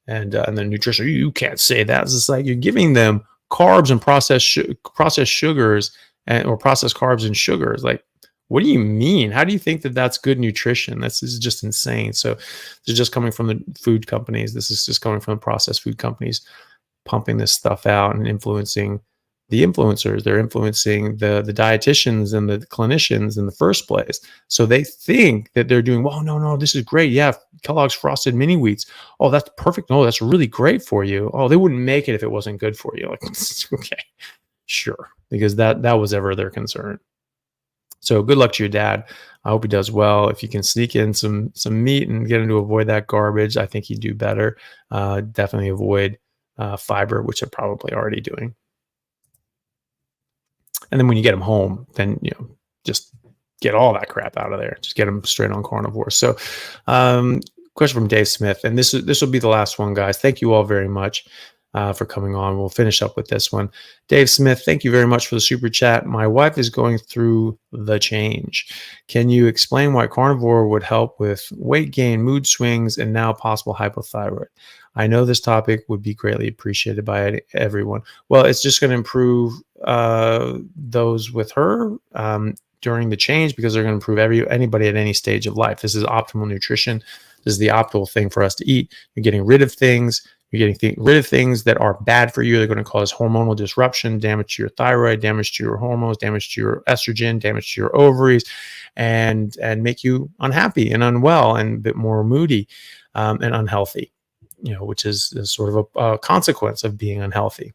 And the nutrition, you can't say that. It's just like you're giving them carbs and processed sugars or processed carbs and sugars. Like, what do you mean? How do you think that that's good nutrition? This is just insane. So this is just coming from the food companies. This is just coming from the processed food companies pumping this stuff out and influencing the influencers. They're influencing the dietitians and the clinicians in the first place. So they think that they're doing, well, no, this is great. Yeah, Kellogg's Frosted Mini Wheats. Oh, that's perfect. No, that's really great for you. Oh, they wouldn't make it if it wasn't good for you. Like, okay, sure. Because that was ever their concern. So good luck to your dad. I hope he does well. If you can sneak in some meat and get him to avoid that garbage, I think he'd do better. Definitely avoid fiber, which they're probably already doing. And then when you get him home, then just get all that crap out of there. Just get him straight on carnivore. So, question from Dave Smith, and this will be the last one, guys. Thank you all very much. for coming on. We'll finish up with this one. Dave Smith, thank you very much for the super chat. My wife is going through the change. Can you explain why carnivore would help with weight gain, mood swings, and now possible hypothyroid? I know this topic would be greatly appreciated by everyone. Well, it's just going to improve those with her during the change, because they're going to improve anybody at any stage of life. This is optimal nutrition. This is the optimal thing for us to eat. You're getting rid of things. You're getting rid of things that are bad for you. They're going to cause hormonal disruption, damage to your thyroid, damage to your hormones, damage to your estrogen, damage to your ovaries, and make you unhappy and unwell and a bit more moody and unhealthy, which is sort of a consequence of being unhealthy.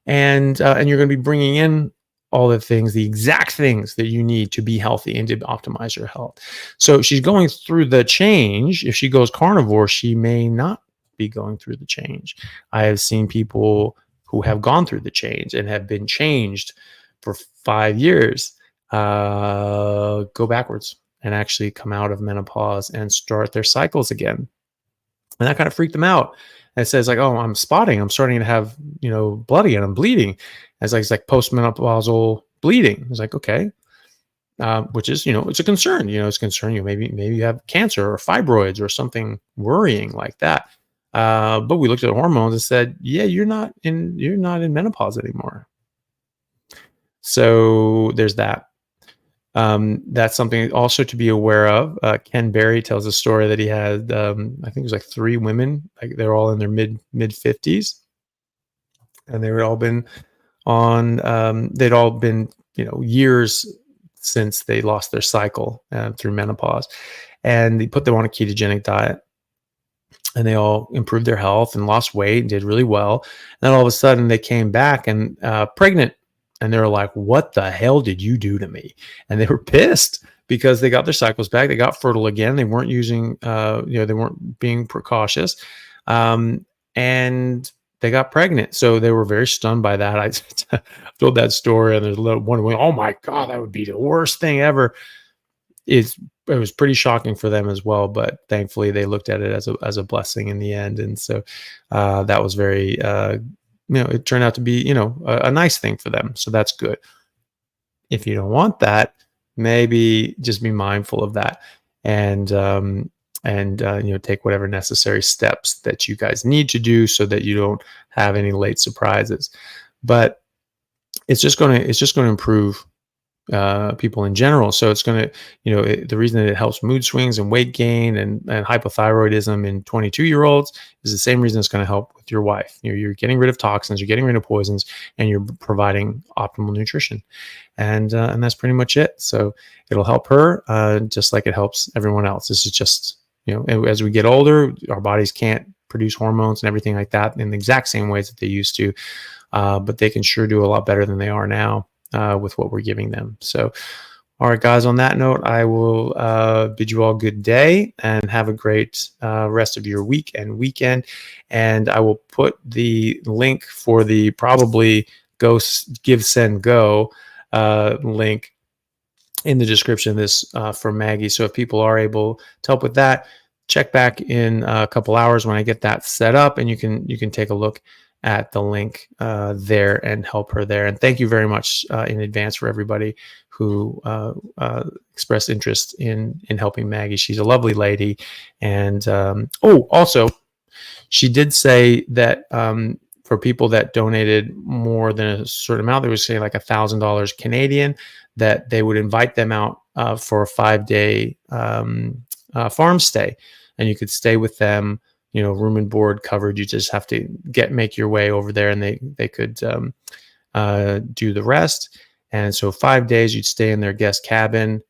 And you're going to be bringing in all the exact things that you need to be healthy and to optimize your health. So she's going through the change. If she goes carnivore, she may not be going through the change. I have seen people who have gone through the change and have been changed for 5 years go backwards and actually come out of menopause and start their cycles again. And that kind of freaked them out. And it says like, oh, I'm starting to have, blood again. I'm bleeding. It's like postmenopausal bleeding. It's like, okay. Which is, it's a concern, it's a concern. Maybe you have cancer or fibroids or something worrying like that. But we looked at the hormones and said, yeah, you're not in menopause anymore. So there's that. That's something also to be aware of. Ken Berry tells a story that he had, I think it was like 3 women, like they're all in their mid 50s, and they were all been on, they'd all been, years since they lost their cycle through menopause, and they put them on a ketogenic diet, and they all improved their health and lost weight and did really well. And then all of a sudden they came back and pregnant. And they were like, what the hell did you do to me? And they were pissed because they got their cycles back. They got fertile again. They weren't using, they weren't being precautious. And they got pregnant. So they were very stunned by that. I told that story, and there's a little one going, oh my God, that would be the worst thing ever. It was pretty shocking for them as well, but thankfully they looked at it as a blessing in the end. And so that was very, it turned out to be, a nice thing for them. So that's good. If you don't want that, maybe just be mindful of that and take whatever necessary steps that you guys need to do so that you don't have any late surprises. But it's just going to improve people in general. So it's going to, the reason that it helps mood swings and weight gain and hypothyroidism in 22-year-olds is the same reason it's going to help with your wife. You're getting rid of toxins, you're getting rid of poisons, and you're providing optimal nutrition. And that's pretty much it. So it'll help her just like it helps everyone else. This is just, as we get older, our bodies can't produce hormones and everything like that in the exact same ways that they used to, but they can sure do a lot better than they are now. With what we're giving them. So, all right, guys, on that note, I will bid you all good day and have a great rest of your week and weekend. And I will put the link for the probably Go Give Send Go link in the description of this for Maggie. So if people are able to help with that, check back in a couple hours when I get that set up, and you can take a look at the link there and help her there. And thank you very much in advance for everybody who expressed interest in helping Maggie. She's a lovely lady. And also, she did say that for people that donated more than a certain amount, they would say like $1,000 Canadian, that they would invite them out for a 5-day farm stay, and you could stay with them. Room and board covered. You just have to make your way over there, and they could do the rest. And so 5 days you'd stay in their guest cabin,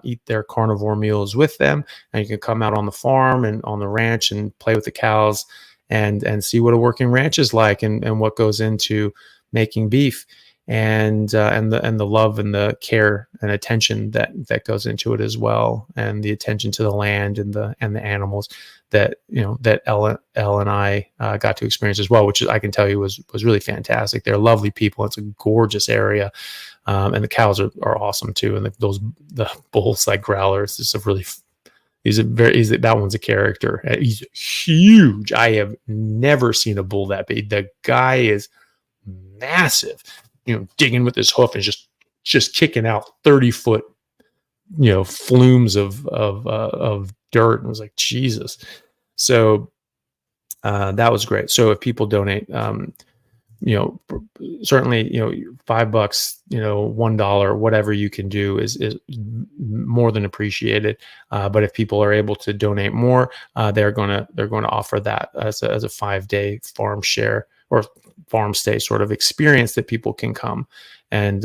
eat their carnivore meals with them, and you can come out on the farm and on the ranch and play with the cows and see what a working ranch is like, and what goes into making beef, and the love and the care and attention that goes into it as well, and the attention to the land and the animals that Elle and I got to experience as well, which I can tell you was really fantastic. They're lovely people. It's a gorgeous area, and the cows are awesome too. And the bulls like growlers. It's That one's a character. He's huge. I have never seen a bull that big. The guy is massive, digging with his hoof and just kicking out 30-foot, flumes of dirt. And I was like, Jesus. So that was great. So if people donate, certainly, $5, $1, whatever you can do is more than appreciated. But if people are able to donate more, they're going to offer that as a 5-day farm share or farm stay sort of experience that people can come and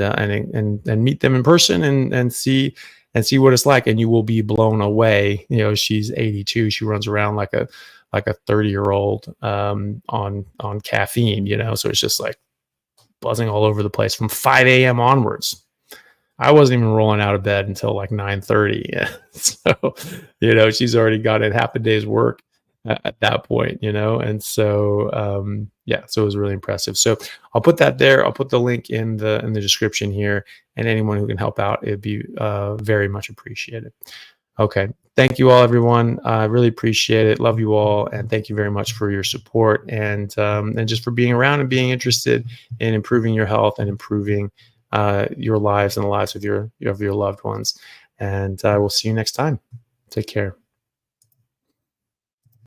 meet them in person and see what it's like. And you will be blown away. She's 82. She runs around like a 30-year-old on caffeine, so it's just like buzzing all over the place from 5 a.m. onwards. I wasn't even rolling out of bed until like 9:30. So, she's already got in half a day's work at that point, and so, so it was really impressive. So I'll put that there. I'll put the link in the description here, and anyone who can help out, it'd be very much appreciated. Okay. Thank you all, everyone. I really appreciate it. Love you all. And thank you very much for your support and just for being around and being interested in improving your health and improving your lives and the lives of your loved ones. And I will see you next time. Take care.